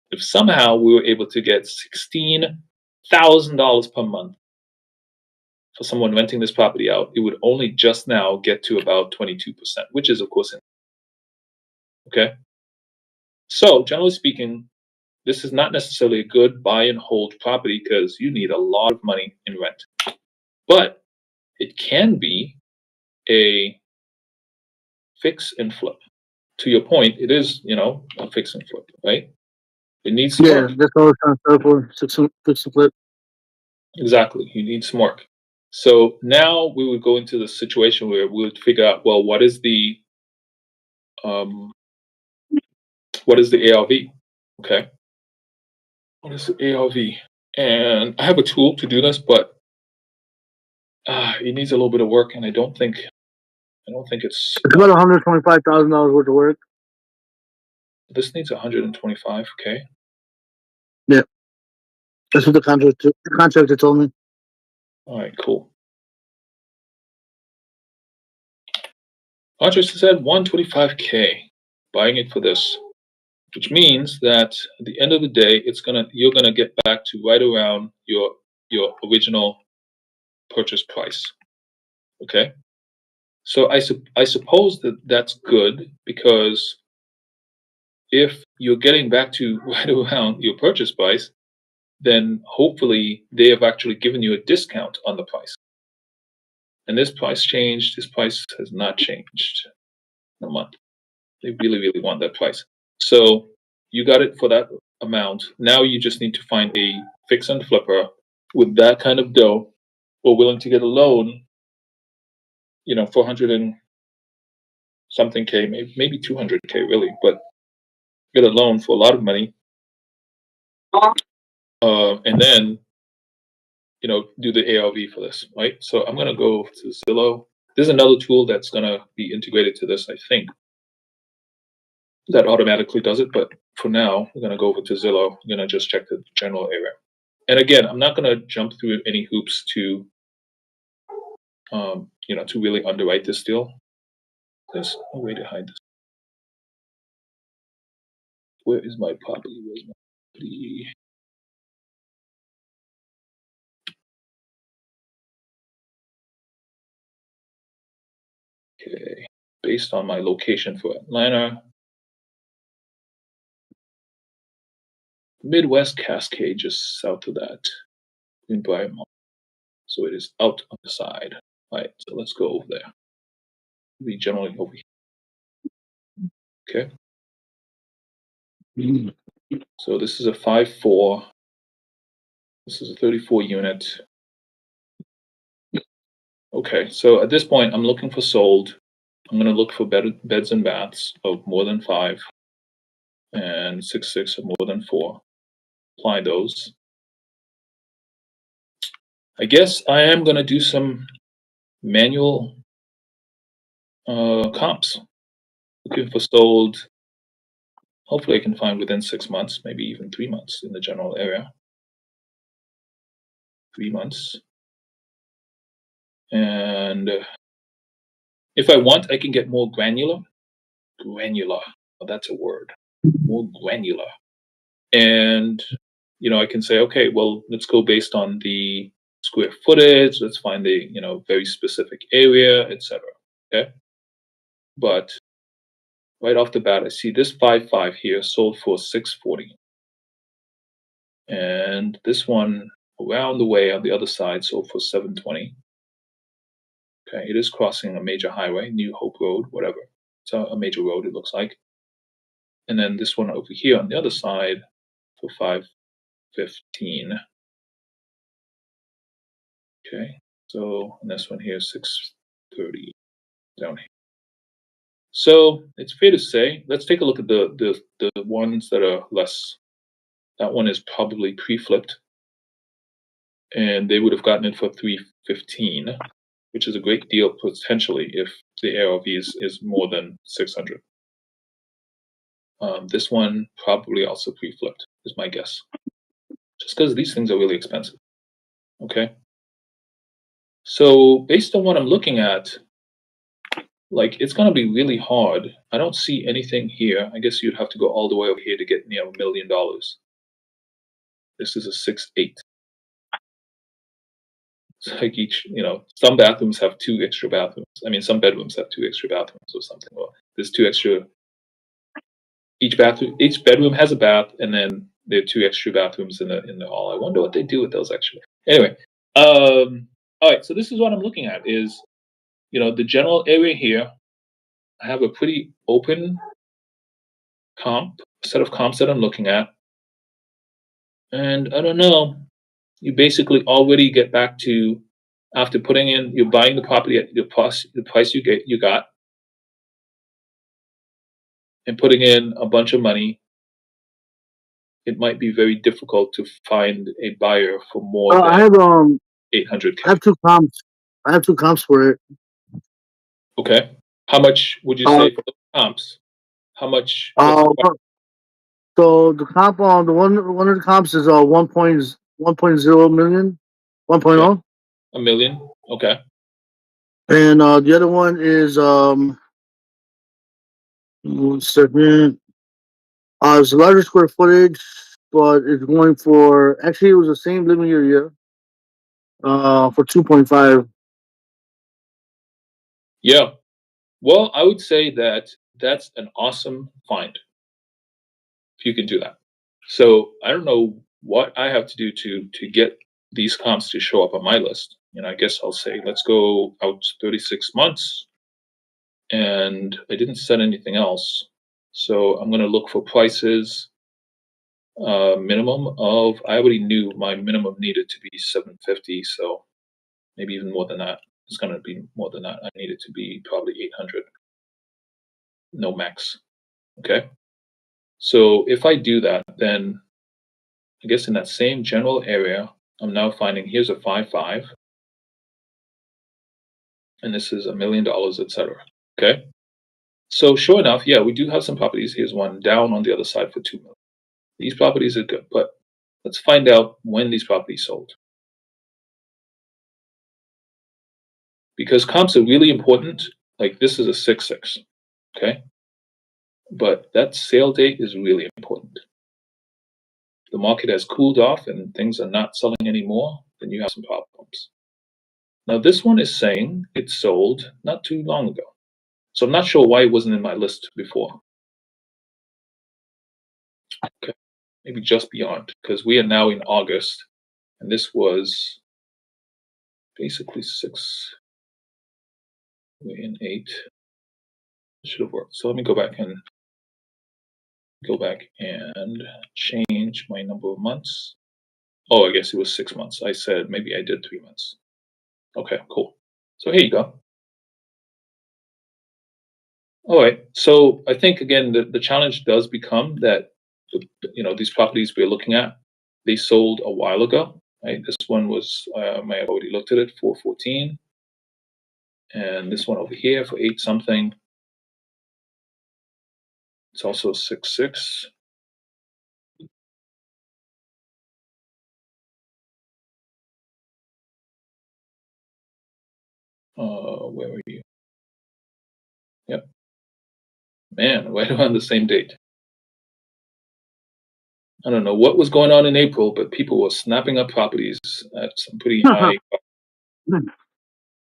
if somehow we were able to get $16,000 per month for someone renting this property out, it would only just now get to about 22%, which is of course okay. So generally speaking, this is not necessarily a good buy and hold property because you need a lot of money in rent. But it can be a fix and flip. To your point, it is, a fix and flip, right? It needs some work. That's all it's trying to for. Fix and flip. Exactly. You need some work. So now we would go into the situation where we would figure out, well, what is the ARV? Okay. What is the ARV? And I have a tool to do this, but it needs a little bit of work, and I don't think it's about $125,000 worth of work. This needs 125. Okay. Yeah, that's what the contractor told me. All right, cool. Contractor said 125K, buying it for this, which means that at the end of the day, you're gonna get back to right around your original purchase price. Okay. So I suppose that's good, because if you're getting back to right around your purchase price, then hopefully they have actually given you a discount on the price. And this price changed. This price has not changed in a month. They really, really want that price. So you got it for that amount. Now you just need to find a fix and flipper with that kind of dough, or willing to get a loan, 400 and something K, maybe 200K really, but get a loan for a lot of money. And then, do the ARV for this, right? So I'm gonna go to Zillow. There's another tool that's gonna be integrated to this, I think, that automatically does it. But for now, we're gonna go over to Zillow. I'm gonna just check the general area. And again, I'm not gonna jump through any hoops to, to really underwrite this deal. There's no way to hide this. Where is my property? Where's my property? Okay, based on my location for Atlanta, Midwest Cascade, just south of that, in Briarmont. So it is out on the side. All right, so let's go over there. We generally over here. Okay. So this is a 5.4. This is a 34 unit. Okay, so at this point, I'm looking for sold. I'm going to look for beds and baths of more than 5 and 6.6 of more than 4. Apply those. I guess I am going to do some manual comps. Looking for sold. Hopefully I can find within 6 months, maybe even 3 months in the general area. 3 months. And if I want, I can get more granular. Granular. Oh, that's a word. More granular. And, I can say, okay, well, let's go based on the square footage. Let's find the, very specific area, etc. Okay. But right off the bat, I see this 5.5 here sold for 640, and this one around the way on the other side sold for 720. Okay, it is crossing a major highway, New Hope Road, whatever. It's a major road, it looks like. And then this one over here on the other side for 515. Okay, so and this one here 630 down here. So it's fair to say, let's take a look at the ones that are less. That one is probably pre-flipped, and they would have gotten it for 315, which is a great deal potentially if the ARV is more than 600. This one probably also pre-flipped is my guess, just because these things are really expensive. Okay, so based on what I'm looking at, like it's gonna be really hard. I don't see anything here. I guess you'd have to go all the way over here to get near $1 million. This is a 6.8. It's like each, some bathrooms have 2 extra bathrooms. I mean, some bedrooms have 2 extra bathrooms or something. Well, there's 2 extra. Each bedroom has a bath, and then there are 2 extra bathrooms in the hall. I wonder what they do with those extra. Anyway, all right. So this is what I'm looking at is, the general area here. I have a pretty open set of comps that I'm looking at, and I don't know. You basically already get back to after putting in, you're buying the property at the price you got, and putting in a bunch of money. It might be very difficult to find a buyer for more than I have 800K. I have 2 comps. I have 2 comps for it. Okay, how much would you say for the comps? How much? So the comp on the one of the comps is 1.0 million, 1.0. Okay. $1 million. Okay. And the other one is 1 second. It's larger square footage, but it's going for actually it was the same living area. For 2.5. Yeah. Well, I would say that's an awesome find if you can do that. So I don't know what I have to do to get these comps to show up on my list. I guess I'll say let's go out 36 months, and I didn't set anything else. So I'm going to look for prices. Minimum of I already knew my minimum needed to be 750, so maybe even more than that. It's going to be more than that. I need it to be probably 800. No max. Okay. So if I do that, then I guess in that same general area, I'm now finding here's a 5.5, and this is $1 million, etc. Okay. So sure enough, yeah, we do have some properties. Here's one down on the other side for 2 million. These properties are good, but let's find out when these properties sold. Because comps are really important. Like this is a 6.6, okay? But that sale date is really important. The market has cooled off and things are not selling anymore, then you have some problems. Now this one is saying it sold not too long ago. So I'm not sure why it wasn't in my list before. Okay, maybe just beyond, because we are now in August, and this was basically 6. We're in 8. It should have worked. So let me go back and change my number of months. Oh, I guess it was 6 months. I said maybe I did 3 months. Okay, cool. So here you go. All right. So I think again the challenge does become that these properties we're looking at, they sold a while ago. Right. This one was I have already looked at it, 414, and this one over here for 8 something. It's also 6.6. Where are you? Yep. Man, right around the same date. I don't know what was going on in April, but people were snapping up properties at some pretty high.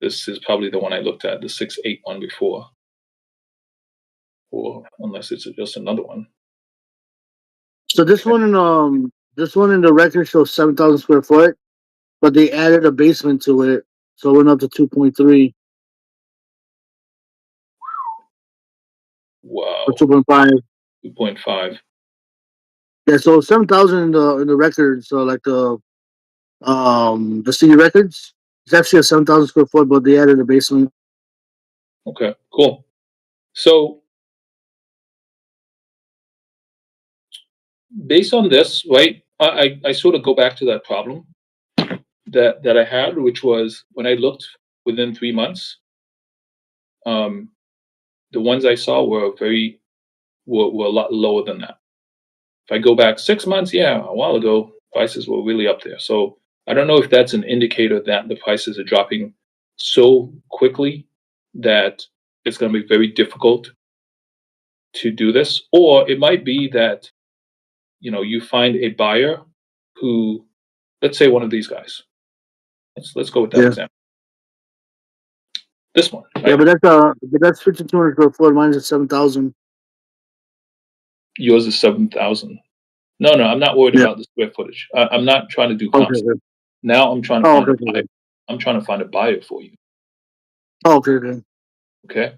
This is probably the one I looked at, the 6.8 one before. or unless it's just another one. So this one in the record shows 7,000 square foot, but they added a basement to it, so it went up to 2.3 Wow, or 2.5. 2.5. Yeah, so 7,000 in the record. So like the city records, it's actually a 7,000 square foot, but they added a basement. Okay, cool. So based on this, right, I sort of go back to that problem that I had, which was when I looked within 3 months, um, the ones I saw were a lot lower than that. If I go back 6 months, yeah, a while ago, prices were really up there. So I don't know if that's an indicator that the prices are dropping so quickly that it's going to be very difficult to do this, or it might be that you find a buyer who, let's say, one of these guys. Let's go with that Yeah, example. This one, yeah, right? but that's 5,200 square foot. Mine is 7,000. Yours is 7,000. No, I'm not worried Yeah. about the square footage. I'm not trying to do Okay. comps. Okay. Now I'm trying to Oh, find okay. a buyer. Okay. I'm trying to find a buyer for you. Oh, okay. Okay. Okay.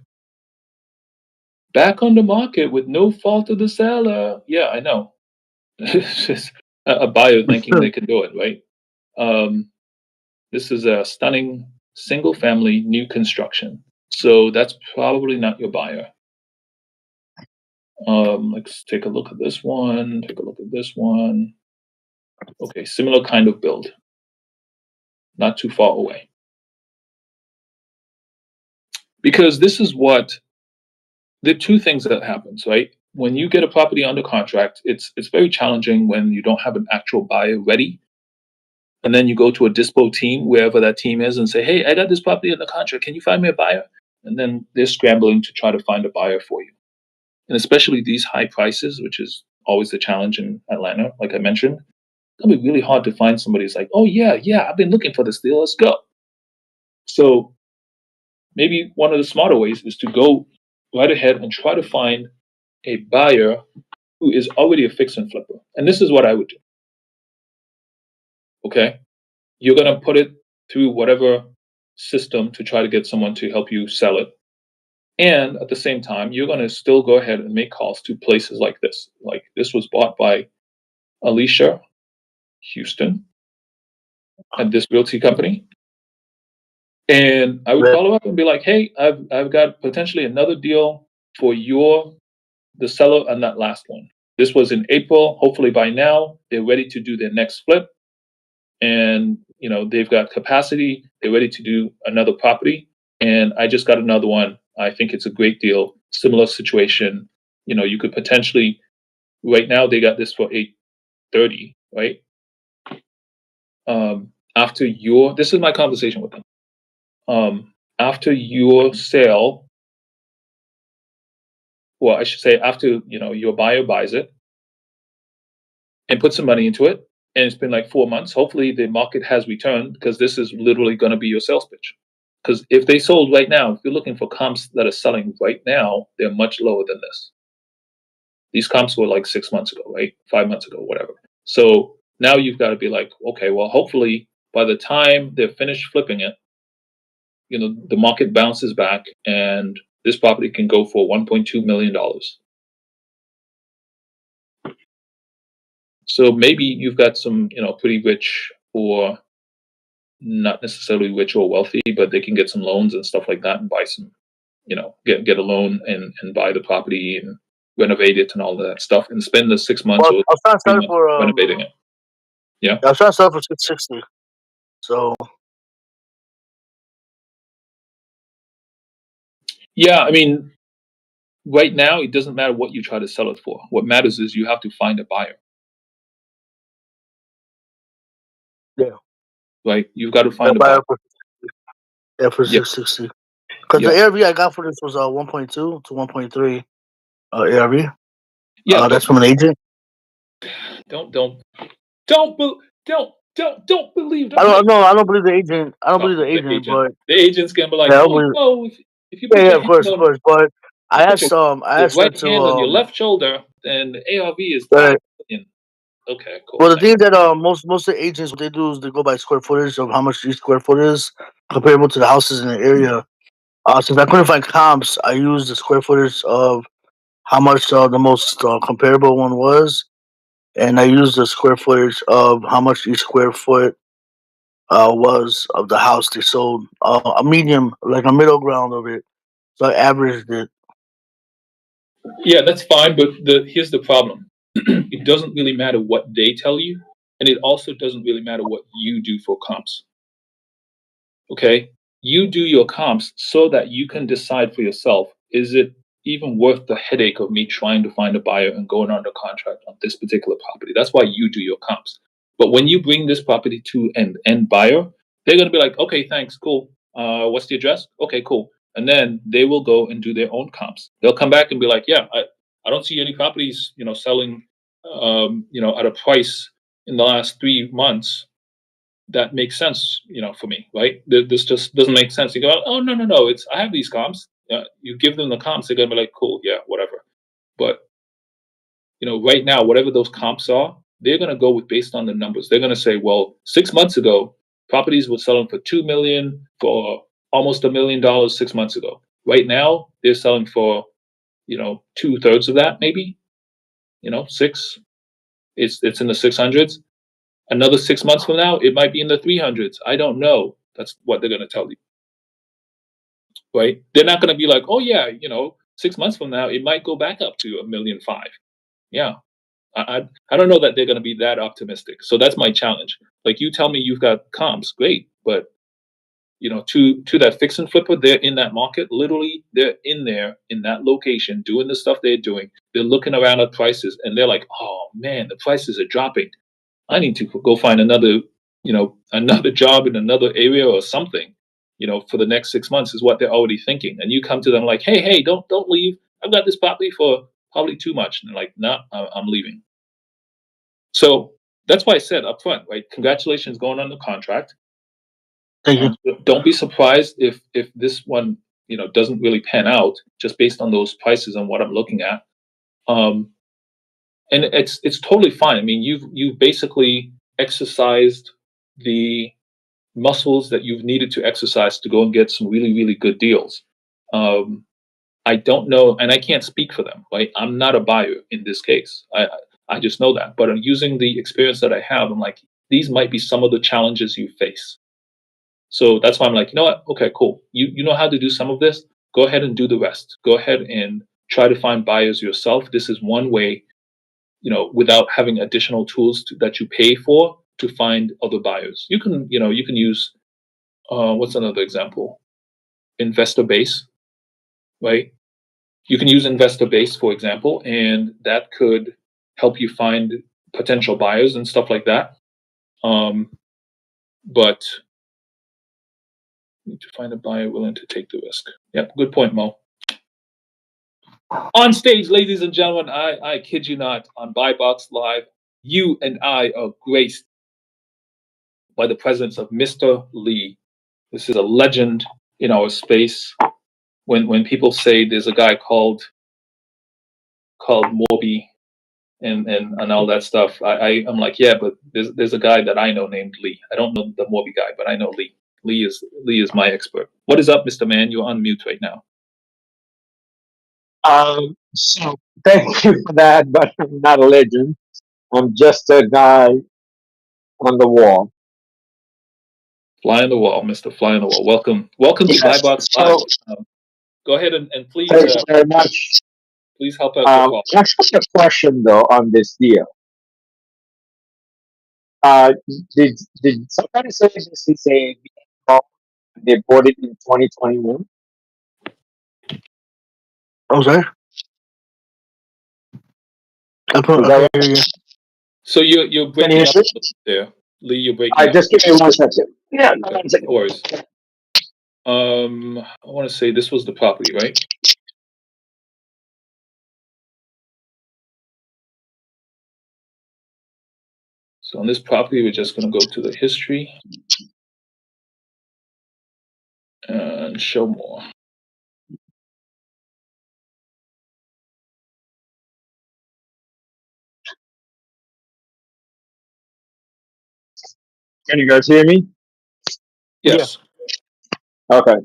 Back on the market with no fault of the seller. Yeah, I know. It's just a buyer thinking they can do it, right? This is a stunning single family new construction. So that's probably not your buyer. Let's take a look at this one. Take a look at this one. Okay, similar kind of build. Not too far away. Because this is what the two things that happens, right? When you get a property under contract, it's very challenging when you don't have an actual buyer ready. And then you go to a dispo team, wherever that team is, and say, hey, I got this property under contract. Can you find me a buyer? And then they're scrambling to try to find a buyer for you. And especially these high prices, which is always the challenge in Atlanta, like I mentioned, it'll be really hard to find somebody who's like, oh, yeah, I've been looking for this deal. Let's go. So maybe one of the smarter ways is to go right ahead and try to find a buyer who is already a fix and flipper. And this is what I would do. Okay. You're going to put it through whatever system to try to get someone to help you sell it. And at the same time, you're going to still go ahead and make calls to places like this. Like this was bought by Alicia Houston at this realty company. And I would call her up and be like, hey, I've got potentially another deal for the seller on that last one. This was in April. Hopefully by now they're ready to do their next flip. And they've got capacity. They're ready to do another property. And I just got another one. I think it's a great deal. Similar situation. You could potentially right now they got this for 830, right? This is my conversation with them. After your sale, well, I should say after your buyer buys it and put some money into it, and it's been like 4 months. Hopefully, the market has returned because this is literally going to be your sales pitch. Because if they sold right now, if you're looking for comps that are selling right now, they're much lower than this. These comps were like 6 months ago, right? 5 months ago, whatever. So now you've got to be like, okay, well, hopefully by the time they're finished flipping it, the market bounces back and this property can go for $1.2 million. So maybe you've got some, pretty rich or not necessarily rich or wealthy, but they can get some loans and stuff like that and buy some, get a loan and buy the property and renovate it and all that stuff and spend the 6 months Well, or I was trying to 3 sell it months for renovating it. Yeah. I was trying to sell it for 660. So Yeah, I mean, right now it doesn't matter what you try to sell it for. What matters is you have to find a buyer. yeah, Right? You've got to I find a buy buyer. it for Yep. 660. Because the Yep. ARV I got for this was 1.2 to 1.3 ARV. Yeah. That's from an agent. Don't believe. I Hey, don't know. I don't believe the agent. I don't no, believe the agent, but the agent's gonna be like, yeah, I don't oh believe, no, if you yeah, put yeah, your of hand course, of on, course. But I Put asked I your asked her right to hand on your left shoulder, and the ARV is uh, 5 million. Okay, cool. well, the thing is that most of the agents, what they do is they go by square footage of how much each square foot is comparable to the houses in the area. Since I couldn't find comps, I used the square footage of how much the most comparable one was, and I used the square footage of how much each square foot was of the house they sold. A medium, like a middle ground of it. So I averaged it. Yeah, that's fine, but here's the problem. It doesn't really matter what they tell you, and it also doesn't really matter what you do for comps. Okay? You do your comps so that you can decide for yourself, is it even worth the headache of me trying to find a buyer and going under contract on this particular property? That's why you do your comps. But when you bring this property to an end buyer, they're going to be like, okay, thanks, cool. What's the address? Okay, cool. And then they will go and do their own comps. They'll come back and be like, yeah, I don't see any properties, selling, at a price in the last 3 months that makes sense, for me, right? This just doesn't make sense. You go, oh no, it's I have these comps. You give them the comps, they're gonna be like, cool, yeah, whatever. But right now, whatever those comps are, they're gonna go with based on the numbers. They're gonna say, well, 6 months ago, properties were selling for 2 million, for almost $1 million 6 months ago. Right now, they're selling for 2/3 of that, maybe. Six. It's in the 600s. Another 6 months from now, it might be in the 300s. I don't know. That's what they're going to tell you, right? They're not going to be like, oh yeah, 6 months from now, it might go back up to 1,500,000. Yeah, I don't know that they're going to be that optimistic. So that's my challenge. Like, you tell me you've got comps, great, but to that fix and flipper, they're in that market. Literally, they're in there in that location doing the stuff they're doing. They're looking around at prices, and they're like, oh man, the prices are dropping. I need to go find another job in another area or something, for the next 6 months is what they're already thinking. And you come to them like, hey, don't leave. I've got this property for probably too much. And they're like, no, I'm leaving. So that's why I said up front, right? Congratulations going on the contract. Thank you. Don't be surprised if this one, doesn't really pan out just based on those prices and what I'm looking at. And it's totally fine. I mean, you've basically exercised the muscles that you've needed to exercise to go and get some really, really good deals. I don't know, and I can't speak for them, right? I'm not a buyer in this case. I just know that. But I'm using the experience that I have. I'm like, these might be some of the challenges you face. So that's why I'm like, you know what? Okay, cool. You know how to do some of this. Go ahead and do the rest. Go ahead and try to find buyers yourself. This is one way, without having additional tools that you pay for to find other buyers. You can use, what's another example? Investor Base, right? You can use Investor Base, for example, and that could help you find potential buyers and stuff like that. But you need to find a buyer willing to take the risk. Yep, good point, Mo. On stage, ladies and gentlemen, I kid you not, on Buy Box Live, you and I are graced by the presence of Mr. Lee. This is a legend in our space. When people say there's a guy called Morby and all that stuff, I'm like, yeah, but there's a guy that I know named Lee. I don't know the Morby guy, but I know Lee. Lee is my expert. What is up, Mr. Man? You're on mute right now. So thank you for that, but I'm not a legend. I'm just a guy on the wall. Fly on the wall, Mr. Fly on the wall. Welcome to Buy Box Live. Go ahead and please. Thank you very much. Please help out the call. Actually, a question though on this deal. Did somebody say this is a they bought it in 2021? I'm sorry. So you're breaking up there, Lee. You're breaking up. Just give me 1 second. Yeah, no, 1 second. No worries. I want to say this was the property, right? So on this property, we're just going to go to the history and show more. Can you guys hear me? Yes. Okay.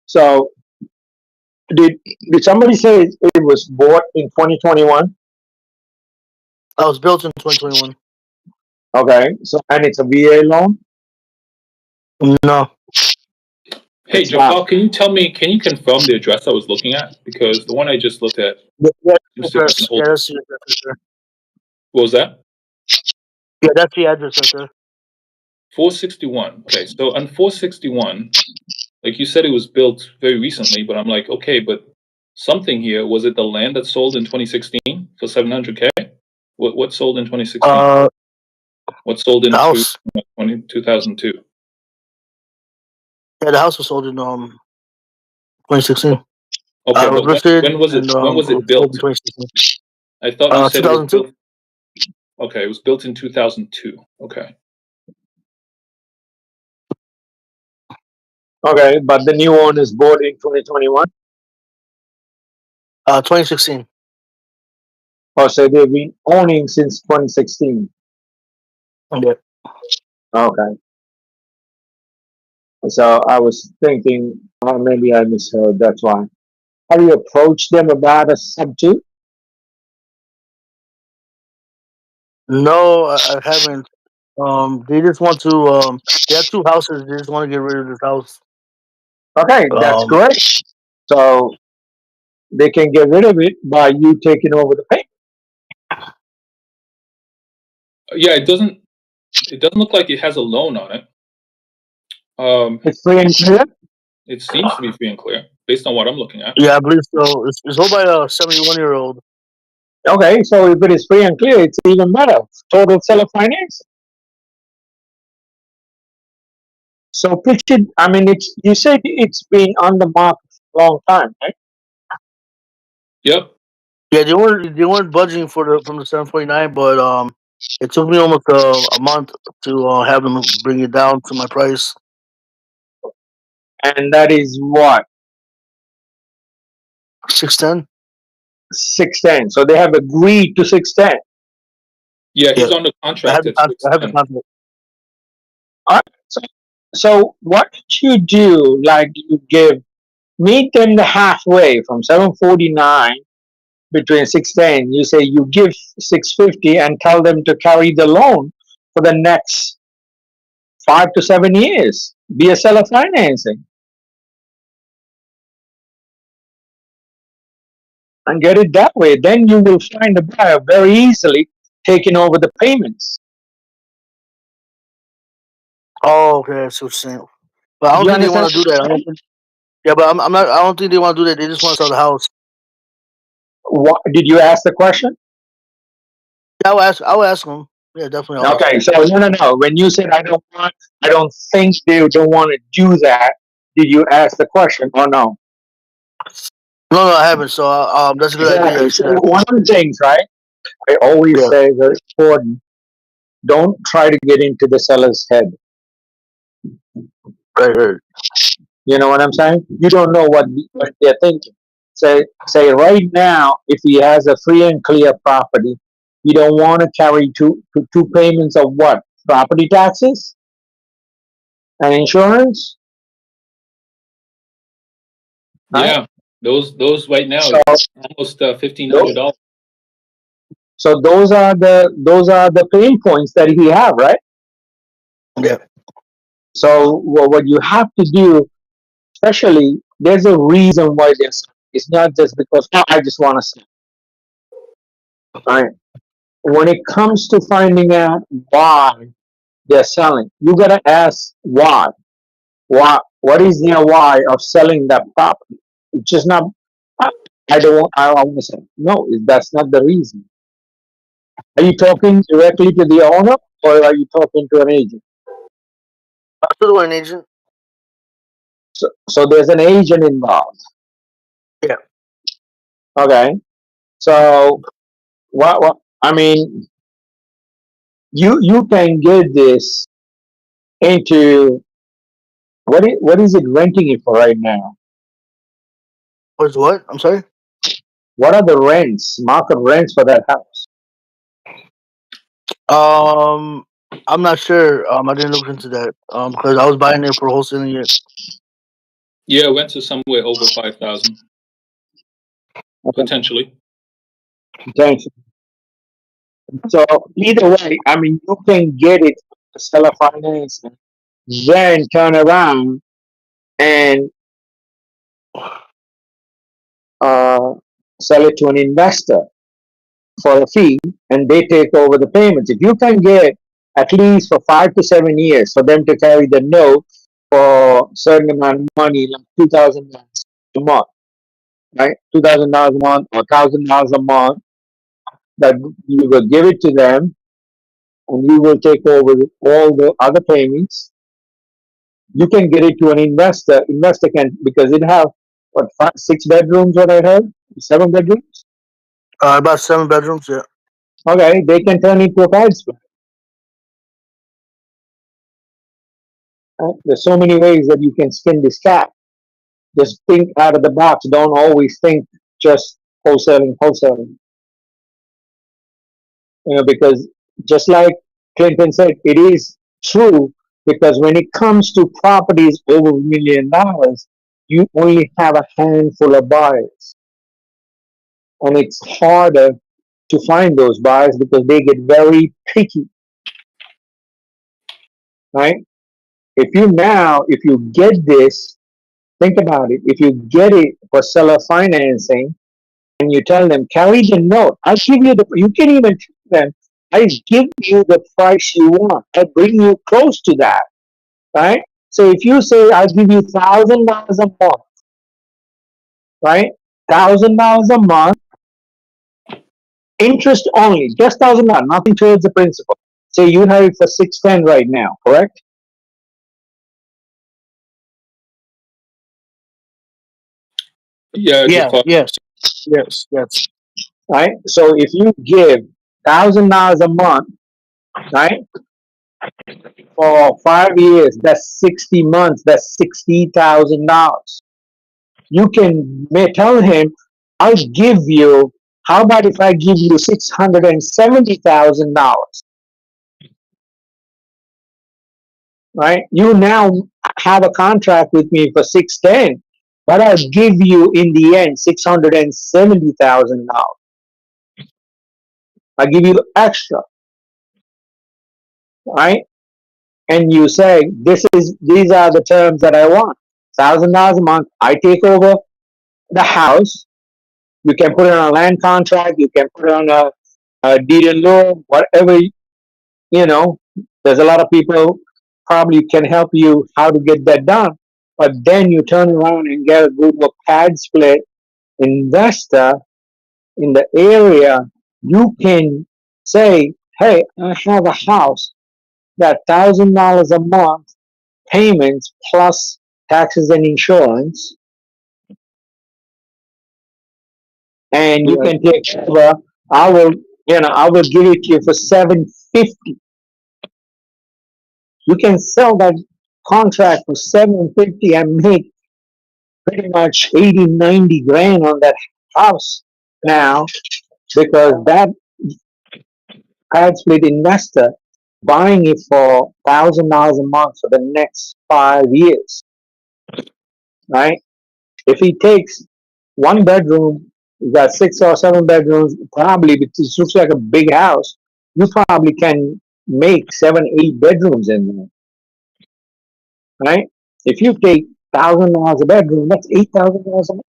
So did somebody say it was bought in 2021? I was built in 2021. Okay. So and it's a VA loan? No. Hey, It's not. Jafar, can you confirm the address I was looking at? Because the one I just looked at seems to be an Address. old. Yeah, that's the address right there. What was that? Yeah, that's the address right there. 461. Okay, so on 461, like you said, it was built very recently, but I'm like, okay, but something here, was it the land that sold in 2016 for 700K? What sold in 2016? What sold The in house. 2002? Yeah, the house was sold in 2016. Okay, It was but listed when was it? and When was it was it sold in built? 2016. I thought you said it was 2002. built. Okay, it was built in 2002. Okay. Okay, but the new one is bought in 2021. 2016. Oh, so they've been owning since 2016. Yeah. Okay. So I was thinking, maybe I misheard. That's why. Have you approached them about a substitute? No, I haven't. They just want to. They have two houses. They just want to get rid of this house. Okay, that's great. So they can get rid of it by you taking over the payment. Yeah, it doesn't look like it has a loan on it. It's free and clear. It seems to be free and clear based on what I'm looking at. Yeah, I believe so. It's owned by a 71-year-old. Okay, so if it is free and clear, it's even better. Total seller finance. So pitch it. I mean, you said it's been on the market for a long time, right? Yep. Yeah, they weren't budging from the 749, but it took me almost a month to have them bring it down to my price. And that is what 610. 610. So they have agreed to 610. Yeah, he's Yeah, on the I contract at have the 610. contract. All right. So what you do, like you meet them halfway from 749 between 610. You say you give 650 and tell them to carry the loan for the next 5 to 7 years. Be a seller financing and get it that way. Then you will find a buyer very easily taking over the payments. Oh, okay, I see what you're saying. But I don't You think they understand? want to do that. Yeah, but I'm not. I don't think they want to do that. They just want to sell the house. What, did you ask the question? Yeah, I will ask them. Yeah, definitely. I'll ask Okay, them. so no. When you said I don't think they don't want to do that. Did you ask the question or no? No, I haven't. So that's a good idea. Exactly. So one of the things, right? I always Yeah, say very important. Don't try to get into the seller's head. right. You know what I'm saying? You don't know what they're thinking. Say right now, if he has a free and clear property, you don't want to carry two payments of what? Property taxes and insurance, right? Yeah, those right now So is almost $1,500. those are the pain points that he have, right? Yeah. So what you have to do, especially, there's a reason why this. It's not just because I just want to sell. Right? When it comes to finding out why they're selling, you gotta ask why. What is their why of selling that property? It's just not. I want to sell. No, that's not the reason. Are you talking directly to the owner or are you talking to an agent? I'm still an agent. So there's an agent involved. Yeah. Okay. So what I mean, you can get this into what is it renting it for right now? What's what? I'm sorry. What are the rents, market rents for that house? Um, I'm not sure. I didn't look into that. Because I was buying it for wholesaling it. Yeah, it went to somewhere over 5,000 Okay. potentially. Thanks. So either way, I mean, you can get it to seller financing, then turn around and uh, sell it to an investor for a fee, and they take over the payments. If you can get at least for 5 to 7 years for them to carry the note for a certain amount of money, like $2,000 a month, right? $2,000 a month or $1,000 a month, that you will give it to them, and you will take over all the other payments. You can get it to an investor. Investor can, because it have what, 6 bedrooms? What I heard, 7 bedrooms. About 7 bedrooms. Yeah. Okay, they can turn it into a pad split. There's so many ways that you can skin this cat. Just think out of the box. Don't always think just wholesaling, wholesaling. Because just like Clinton said, it is true, because when it comes to properties over $1 million, you only have a handful of buyers. And it's harder to find those buyers because they get very picky, right? If you get this, think about it. If you get it for seller financing and you tell them, carry the note, I'll give you you can even tell them, I give you the price you want. I bring you close to that, right? So if you say, I'll give you $1,000 a month, right? $1,000 a month, interest only, just $1,000, nothing towards the principal. Say you have it for 610 right now, correct? Yeah, Yeah. Yes. Yes. Yes. Right? So if you give $1,000 a month, right, for 5 years, that's 60 months, that's $60,000. You may tell him, I'll give you, how about if I give you $670,000? Right? You now have a contract with me for 610, but I'll give you in the end $670,000. I'll give you extra, right? And you say, these are the terms that I want. $1,000 a month. I take over the house. You can put it on a land contract. You can put it on a deed in lieu, whatever. There's a lot of people probably can help you how to get that done. But then you turn around and get a good pad split investor in the area. You can say, hey, I have a house that $1,000 a month payments plus taxes and insurance, and you Yeah. can take over. I will give it to you for $750. You can sell that contract for $750 and make pretty much 80, 90 grand on that house now, because that pad split investor buying it for $1,000 a month for the next 5 years, right? If he takes one bedroom, you got 6 or 7 bedrooms, probably, it looks like a big house, you probably can make 7, 8 bedrooms in there, right? If you take $1,000 a bedroom, that's $8,000 a month.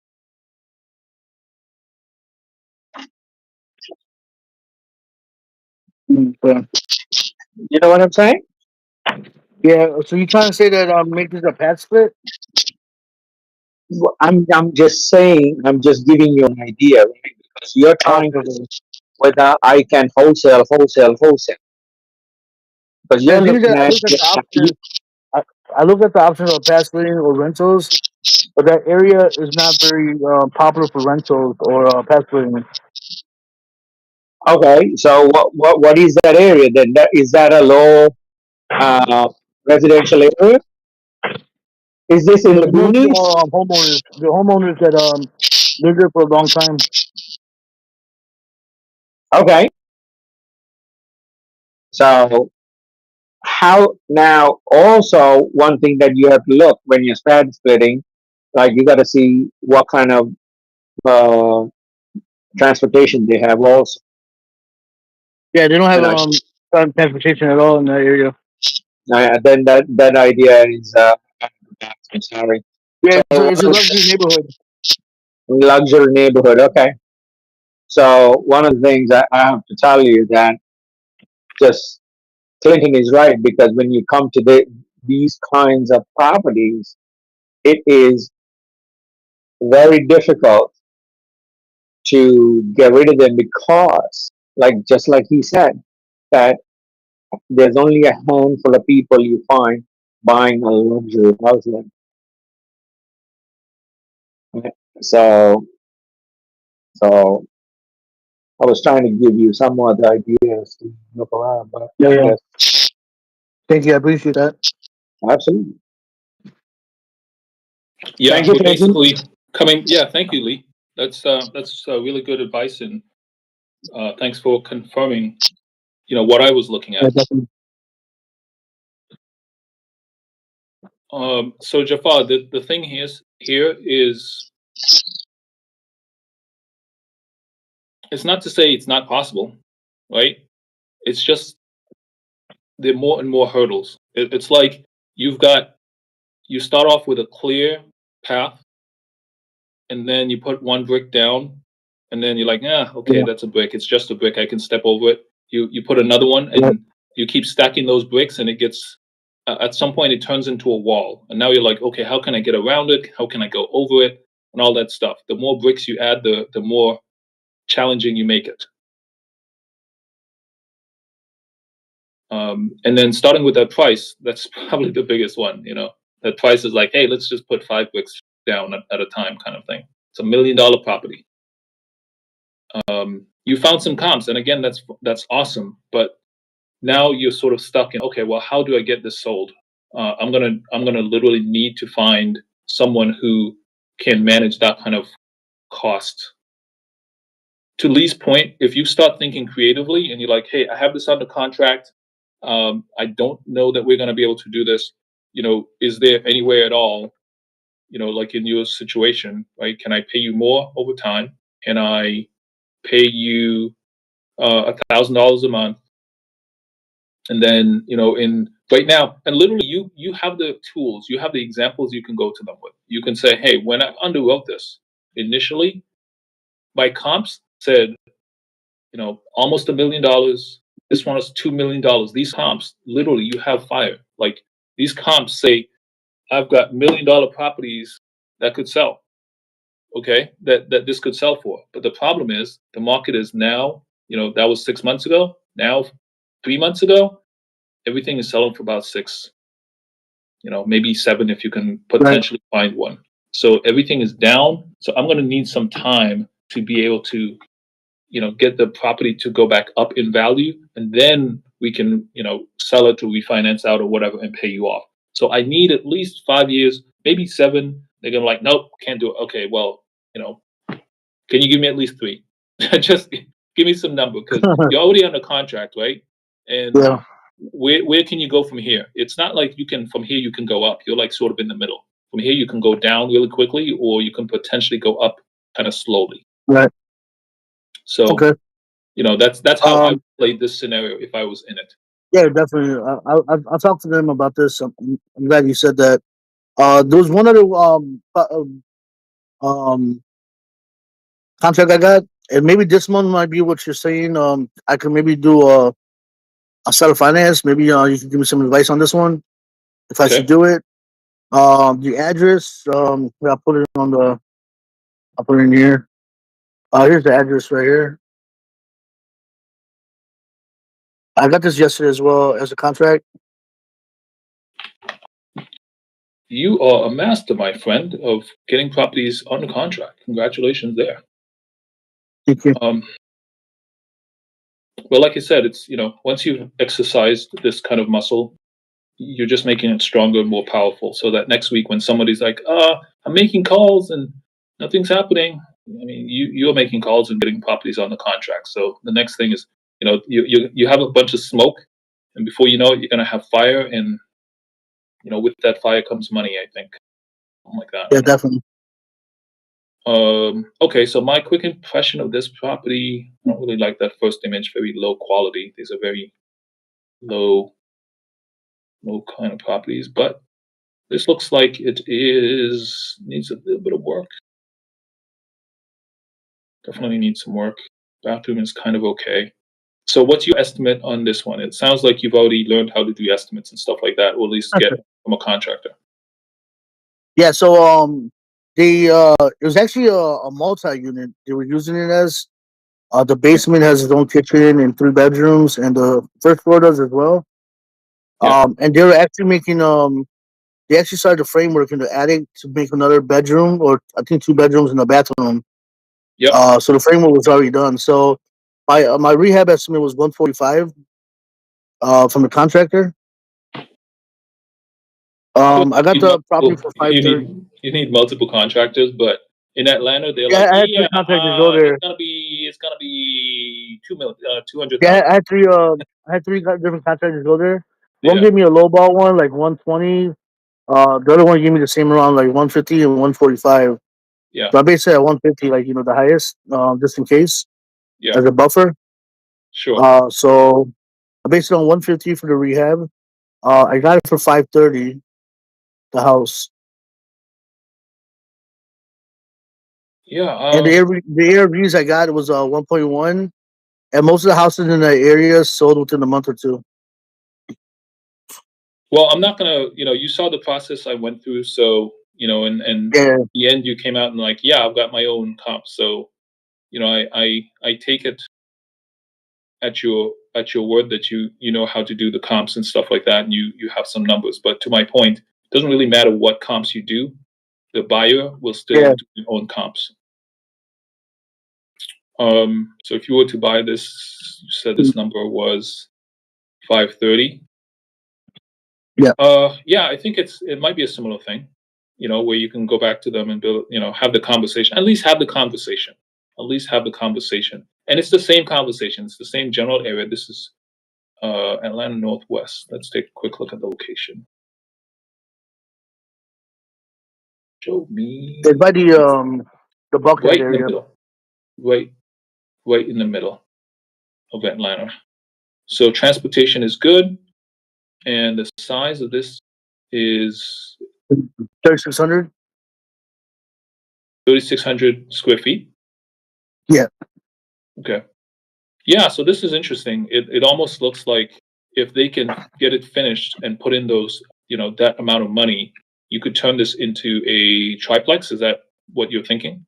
Okay. You know what I'm saying? Yeah. So you trying to say that make this a pad split? I'm just saying, I'm just giving you an idea, right? Because you're trying to Okay. whether I can wholesale. Because Yeah, you're the thing is looking that I at looked at the option. I looked at the option of pad splitting or rentals, but that area is not very popular for rentals or pad splitting. okay. So what is that area then? Is that a low uh, residential area? Is this in the There's mostly boonies? homeowners. The homeowners that live there for a long time. Okay. So how now also one thing that you have to look when you're splitting, like you got to see what kind of uh, transportation they have also. Yeah, they don't have And transportation at all in that area. then that idea is I'm sorry. Yeah, So it's a luxury neighborhood. luxury neighborhood. Okay. So one of the things I have to tell you that just Clinton is right, because when you come to these kinds of properties, it is very difficult to get rid of them because, like just like he said, that there's only a handful of people you find buying a luxury house. So, so I was trying to give you some other ideas to look around, but Yeah, yeah. yes, Thank you. I appreciate that. absolutely. Yeah, Thank you, we're Clinton. basically coming. Yeah, thank you, Lee. That's really good advice, and thanks for confirming. What I was looking Yeah, at. definitely. So Jafar, the thing here is it's not to say it's not possible, right? It's just there are more and more hurdles. It's like you start off with a clear path, and then you put one brick down, and then you're like, yeah, okay, Yeah, that's a brick. It's just a brick. I can step over it. You put another one, yeah, and you keep stacking those bricks, and it gets at some point it turns into a wall, and now you're like, okay, how can I get around it? How can I go over it? And all that stuff. The more bricks you add, the more challenging you make it. And then starting with that price, that's probably the biggest one. That price is like, hey, let's just put 5 bricks down at a time, kind of thing. It's $1 million property. You found some comps, and again, that's awesome. But now you're sort of stuck in, okay, well, how do I get this sold? I'm gonna literally need to find someone who can manage that kind of cost. To Lee's point, if you start thinking creatively and you're like, hey, I have this under contract, I don't know that we're gonna be able to do this. Is there any way at all? Like in your situation, right? Can I pay you more over time? Can I pay you $1,000 a month? And then in right now, and literally you have the tools, you have the examples you can go to them with. You can say, hey, when I underwrote this initially, my comps said almost $1 million. This one is $2 million. These comps, literally, you have fire. Like these comps say, I've got $1 million properties that could sell. Okay, that this could sell for. But the problem is the market is now. That was 6 months ago. Now, 3 months ago, everything is selling for about 6. Maybe 7 if you can right. potentially find one. So everything is down. So I'm going to need some time to be able to get the property to go back up in value, and then we can sell it to refinance out or whatever and pay you off. So I need at least 5 years, maybe 7. They're gonna like, nope, can't do it. Okay, well, can you give me at least 3? Just give me some number, because you're already under contract, right? And Yeah, where can you go from here? It's not like you can from here you can go up. You're like sort of in the middle. From here you can go down really quickly, or you can potentially go up kind of slowly. right. So Okay. that's how I would play this scenario if I was in it. Yeah, definitely. I'll talk to them about this. I'm glad you said that. There was one other um contract I got, and maybe this one might be what you're saying. I could maybe do a seller finance. Maybe you can give me some advice on this one if I should Okay. do it. The address. Yeah, I'll put it on the. I'll put it in here. Here's the address right here. I got this yesterday as well as a contract. You are a master, my friend, of getting properties under contract. Congratulations there. Thank you. Well, like I said, it's once you've exercised this kind of muscle, you're just making it stronger and more powerful. So that next week when somebody's like, I'm making calls and nothing's happening. I mean, you're making calls and getting properties on the contract. So the next thing is, you have a bunch of smoke, and before you know it, you're gonna have fire, and with that fire comes money. I think. Something like that. Yeah, definitely. Okay, so my quick impression of this property, I don't really like that first image. Very low quality. These are very low kind of properties, but this looks like it needs a little bit of work. Definitely needs some work. Bathroom is kind of okay. So what's your estimate on this one? It sounds like you've already learned how to do estimates and stuff like that, or at least get from a contractor. Yeah, so it was actually a multi-unit. They were using it as the basement has its own kitchen and 3 bedrooms, and the first floor does as well. Yeah. And they were actually making they actually started the framework in the attic to make another bedroom, or I think 2 bedrooms in the bathroom. Yep. So the framework was already done. So my rehab estimate was 145 from the contractor. I got the property for 530. You need multiple contractors, but in Atlanta they're Yeah, like, I had 3 contractors go there. it's gonna be 200,000. Yeah, I had three different contractors go there. One Yeah, gave me a low ball one, like 120. The other one gave me the same around like 150 and 145. yeah, So I basically at 150, like the highest, just in case yeah. as a buffer. Sure. So I based it on 150 for the rehab. I got it for 530. The house Yeah. and the Airbnbs I got was 1.1, and most of the houses in that area sold within a month or two. Well, I'm not gonna. You saw the process I went through, so and Yeah, the end you came out and like, yeah, I've got my own comp. So I take it at your word that you know how to do the comps and stuff like that, and you have some numbers. But to my point, it doesn't really matter what comps you do. The buyer will still yeah. do their own comps. So if you were to buy this, you said this number was 530. Yeah. Yeah, I think it might be a similar thing, where you can go back to them and build, have the conversation. At least have the conversation. At least have the conversation. And it's the same conversation. It's the same general area. This is Atlanta Northwest. Let's take a quick look at the location. Show me It's by the Buckhead right in the area. middle. Right in the middle of Atlanta. So transportation is good, and the size of this is 3,600. 3,600 square feet. Yeah. Okay. Yeah, so this is interesting. It almost looks like if they can get it finished and put in those, that amount of money, you could turn this into a triplex. Is that what you're thinking?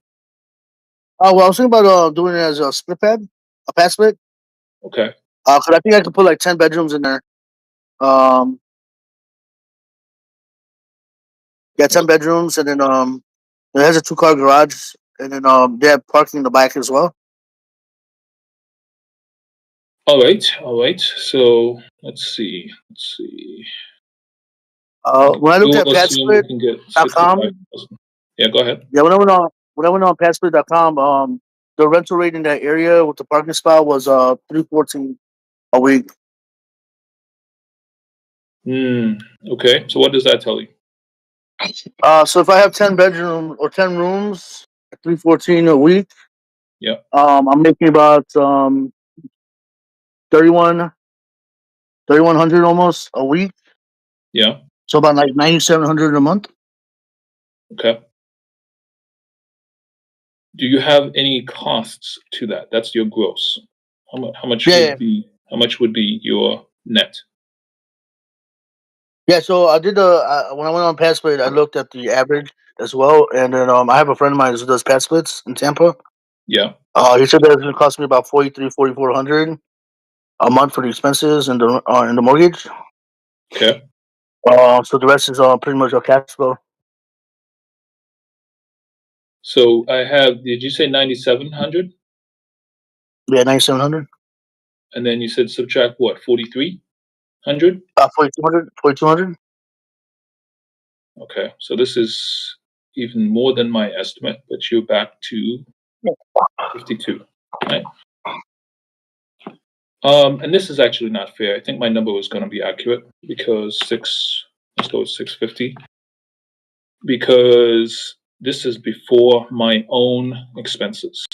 Well, I was thinking about doing it as a split pad, a pad split. Okay. Cause I think I could put like 10 bedrooms in there. Um, yeah, 10 bedrooms, and then it has a 2-car garage, and then they have parking in the back as well. All right. All right. So let's see. Let's see. When I looked We'll at assume we can get PadSplit.com, 65,000. Yeah, go ahead. yeah, when I went on PadSplit.com, the rental rate in that area with the parking spot was 314 a week. Okay. So what does that tell you? So if I have 10 bedrooms or 10 rooms, 314 a week. Yeah. I'm making about 31 3,100 almost a week. Yeah. So about like 9,700 a month. Okay. Do you have any costs to that? That's your gross. How much Yeah, would be your net? yeah. So I did the when I went on Pad Split, I looked at the average as well, and then I have a friend of mine who does Pad Splits in Tampa. Yeah. He said that it's going to cost me about 4,400 a month for the expenses and the mortgage. Okay. So the rest is pretty much a cash flow. So I have. Did you say 9,700? Yeah, 9,700. And then you said subtract what? 4,300. 4,200. 4,200. Okay. So this is even more than my estimate, but you're back to 52. Right. And this is actually not fair. I think my number was going to be accurate because let's go with 650, because this is before my own expenses.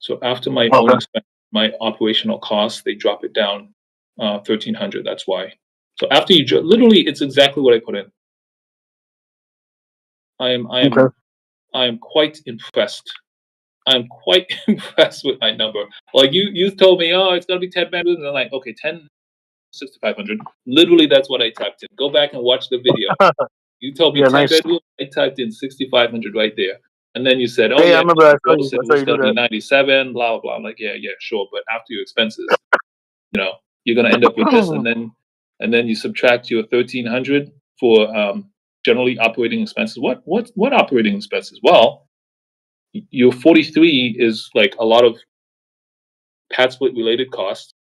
So after my own Okay. expense, my operational costs, they drop it down 1,300. That's why. So after you literally, it's exactly what I put in. I am I Okay. am I am quite impressed. I'm quite impressed with my number. Like you told me, oh, it's gonna be 10 bedrooms, and I'm like, okay, 10, 6,500. Literally, that's what I typed in. Go back and watch the video. You told me Yeah, 10 nice. bedrooms. I typed in 6,500 right there. And then you said, oh, Hey, I yeah, remember Joe said I it saw was you do going to be that. 97, blah, blah, blah. I'm like, yeah, yeah, sure. But after your expenses, you're going to end up with this. And then you subtract your 1,300 for generally operating expenses. What operating expenses? Well, your 43 is like a lot of pad split related costs.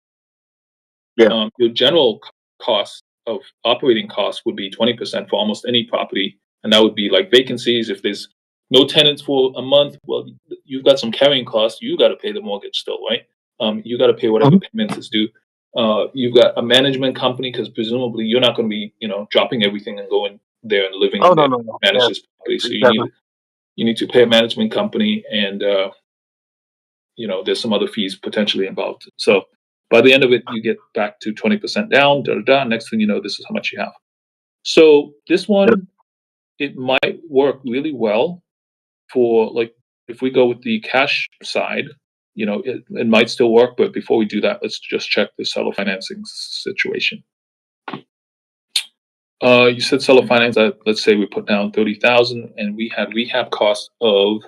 Yeah. Your general cost of operating costs would be 20% for almost any property, and that would be like vacancies. If there's no tenants for a month, well, you've got some carrying costs. You got to pay the mortgage still, right? You got to pay whatever Mhm. payments is due. You've got a management company because presumably you're not going to be, dropping everything and going there and living Oh in no, there no, to no. manage Yeah, this property. So exactly. you need to pay a management company, and there's some other fees potentially involved. So by the end of it, you get back to 20% down. Da da da. Next thing you know, this is how much you have. So this Yep. one, it might work really well for, like, if we go with the cash side, it might still work. But before we do that, let's just check the seller financing situation. You said seller finance. Let's say we put down 30,000, and we had rehab costs of,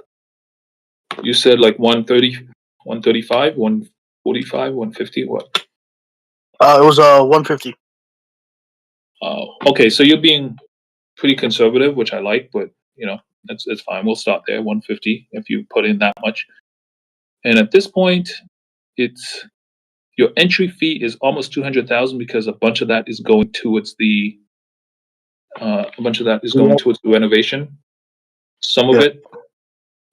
you said like 130, 135, 145, 150. What? It was 150. Okay, so you're being pretty conservative, which I like, but it's fine. We'll start there, 150, if you put in that much. And at this point, it's your entry fee is almost 200,000 because a bunch of that is going towards the Yeah. renovation. Some of Yeah. it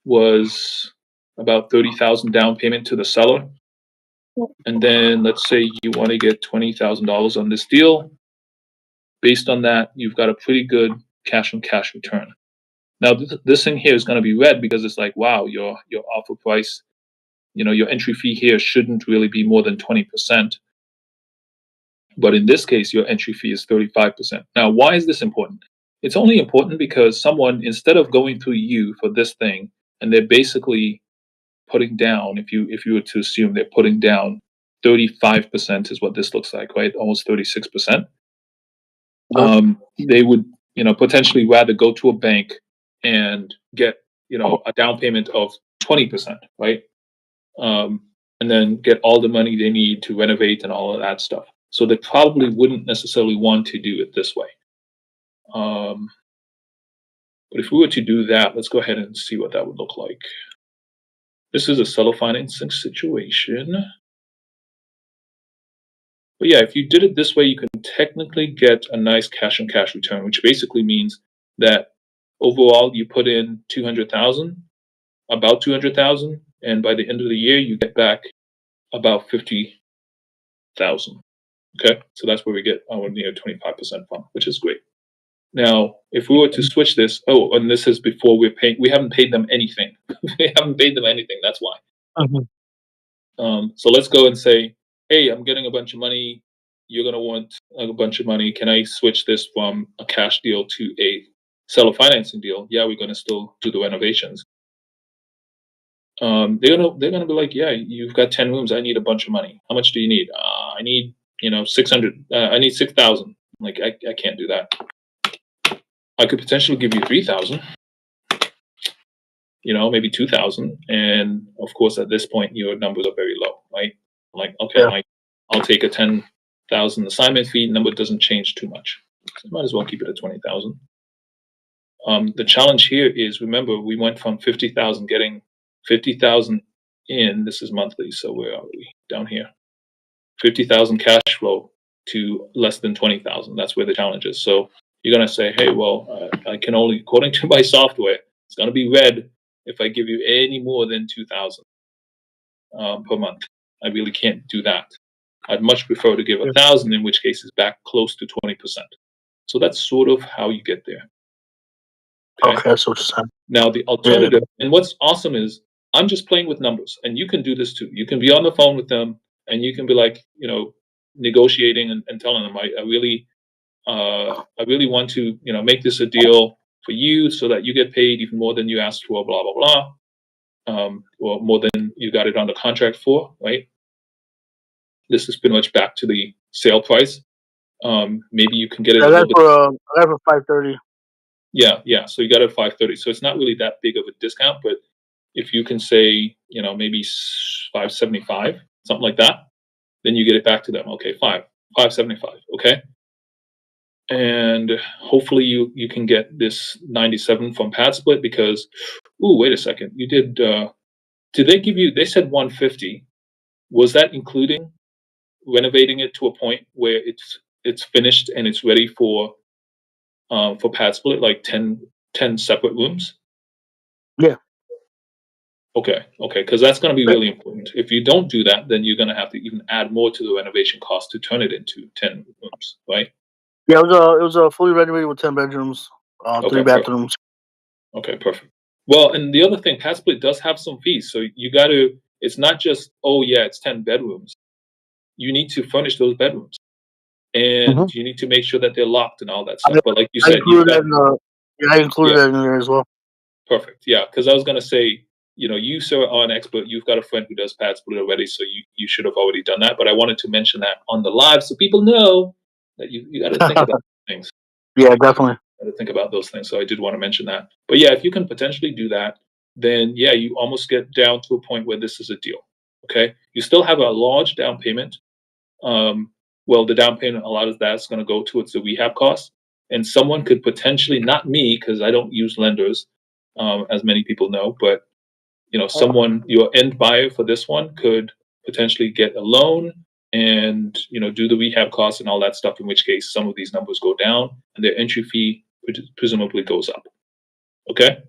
was about 30,000 down payment to the seller, and then let's say you want to get $20,000 on this deal. Based on that, you've got a pretty good cash on cash return. Now, this thing here is going to be red because it's like, wow, your offer price, your entry fee here shouldn't really be more than 20%. But in this case, your entry fee is 35%. Now, why is this important? It's only important because someone, instead of going through you for this thing, and they're basically putting down, if you were to assume they're putting down 35% is what this looks like, right? Almost 36%. They would, potentially rather go to a bank and get, a down payment of 20%, right? And then get all the money they need to renovate and all of that stuff. So they probably wouldn't necessarily want to do it this way. But if we were to do that, let's go ahead and see what that would look like. This is a seller financing situation. But yeah, if you did it this way, you can technically get a nice cash on cash return, which basically means that overall you put in 200,000, about 200,000, and by the end of the year you get back about 50,000. Okay, so that's where we get our near 25% from, which is great. Now, if we were to switch this, and this is before we haven't paid them anything. We haven't paid them anything. That's why. Mhm. So let's go and say, hey, I'm getting a bunch of money. You're going to want a bunch of money. Can I switch this from a cash deal to a seller financing deal? Yeah, we're going to still do the renovations. They're gonna be like, yeah, you've got 10 rooms. I need a bunch of money. How much do you need? I need 600. I need 6,000. Like I can't do that. I could potentially give you 3,000. Maybe 2,000. And of course, at this point, your numbers are very low, right? Like, okay, Yeah. I'll take a 10,000 assignment fee. Number doesn't change too much. So might as well keep it at 20,000. The challenge here is, remember, we went from 50,000, getting 50,000 in. This is monthly, so where are we? Down here. 50,000 cash flow to less than 20,000. That's where the challenge is. So you're gonna say, hey, well, I can only, according to my software, it's gonna be red if I give you any more than 2,000 per month. I really can't do that. I'd much prefer to give 1,000, in which case it's back close to 20%. So that's sort of how you get there. Okay, so what you're saying. Now the alternative, and what's awesome is I'm just playing with numbers, and you can do this too. You can be on the phone with them, and you can be like, negotiating and telling them, I really want to, make this a deal for you so that you get paid even more than you asked for, blah blah blah, or more than you got it under contract for, right? This is pretty much back to the sale price. Maybe you can get it a little bit. I got for 530. Yeah. So you got it at 530. So it's not really that big of a discount, but if you can say, maybe 575, something like that, then you get it back to them. Okay, 575. Okay. And hopefully you can get this 97 from Pad Split because, wait a second. You did they give you, they said 150. Was that including renovating it to a point where it's finished and it's ready for Pad Split, like 10 separate rooms? Yeah. Okay, because that's going to be really important. If you don't do that, then you're going to have to even add more to the renovation cost to turn it into 10 rooms, right? Yeah, it was a fully renovated with 10 bedrooms, 3 bathrooms. Okay, perfect. Well, and the other thing, Pad Split does have some fees, so you got to. It's not just it's 10 bedrooms. You need to furnish those bedrooms, and you need to make sure that they're locked and all that stuff. But like you said, I included that in there as well. Perfect. Yeah, because I was going to say, you, sir, are an expert. You've got a friend who does Pad Split already, so you should have already done that. But I wanted to mention that on the live so people know that you got to think about things. Yeah, definitely. Got to think about those things. So I did want to mention that. But yeah, if you can potentially do that, then yeah, you almost get down to a point where this is a deal. Okay, you still have a large down payment. Well, the down payment, a lot of that's going to go towards the rehab costs, and someone could potentially, not me, because I don't use lenders, as many people know, but someone, your end buyer for this one, could potentially get a loan and do the rehab costs and all that stuff. In which case, some of these numbers go down, and their entry fee presumably goes up. Okay.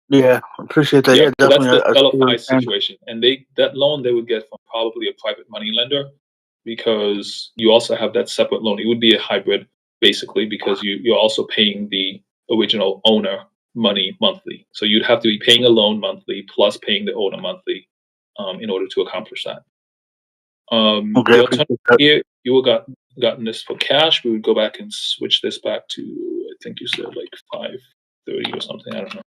Yeah, appreciate that. Yeah, so definitely. That's the LFI situation, and that loan they would get from probably a private money lender, because you also have that separate loan. It would be a hybrid, basically, because you're also paying the original owner money monthly. So you'd have to be paying a loan monthly plus paying the owner monthly in order to accomplish that. The alternative here, you would gotten this for cash. We would go back and switch this back to, I think you said like 530 or something. I don't know.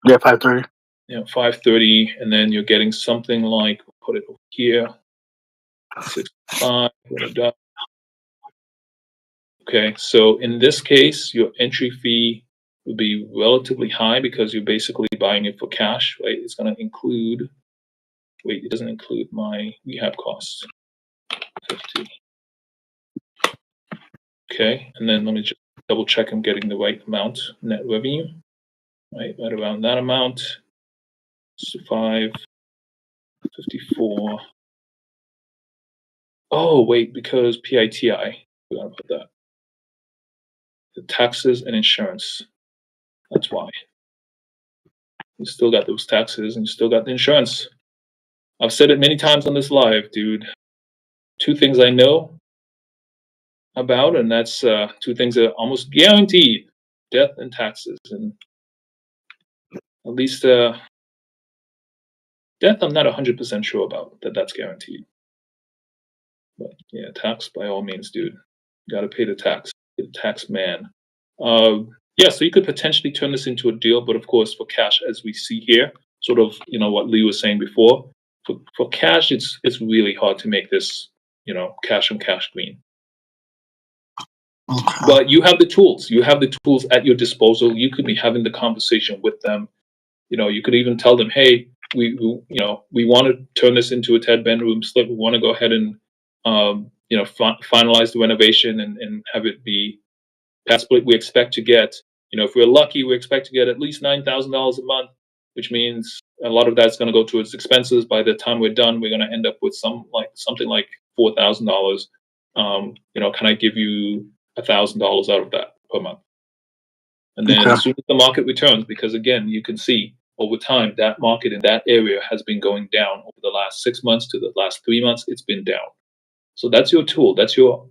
Yeah, 530. Yeah, 530, and then you're getting something like, put it over here, 65. Okay, so in this case, your entry fee would be relatively high because you're basically buying it for cash, right? It's going to include. Wait, it doesn't include my rehab costs. 50. Okay, and then let me just double check I'm getting the right amount, net revenue. Right around that amount. 554. Oh, wait, because PITI. We're going to put that. The taxes and insurance. That's why. You still got those taxes and you still got the insurance. I've said it many times on this live, dude. 2 things I know about, and that's 2 things that are almost guaranteed: death and taxes. And at least death, I'm not 100% sure about that's guaranteed. But yeah, tax by all means, dude. Got to pay the tax. Be the tax man. Yeah, so you could potentially turn this into a deal, but of course, for cash, as we see here, sort of, what Lee was saying before, for cash, it's really hard to make this, cash on cash green. Okay. But you have the tools. You have the tools at your disposal. You could be having the conversation with them. You could even tell them, hey, we want to turn this into a 10 bedroom split. We want to go ahead and finalize the renovation and have it be Pad Split. We expect to get, if we're lucky, we expect to get at least $9,000 a month, which means a lot of that's going to go towards expenses. By the time we're done, we're going to end up with something like $4,000. Can I give you $1,000 out of that per month? And then as soon as the market returns, because again, you can see over time, that market in that area has been going down over the last 6 months to the last 3 months. It's been down. So that's your tool. That's your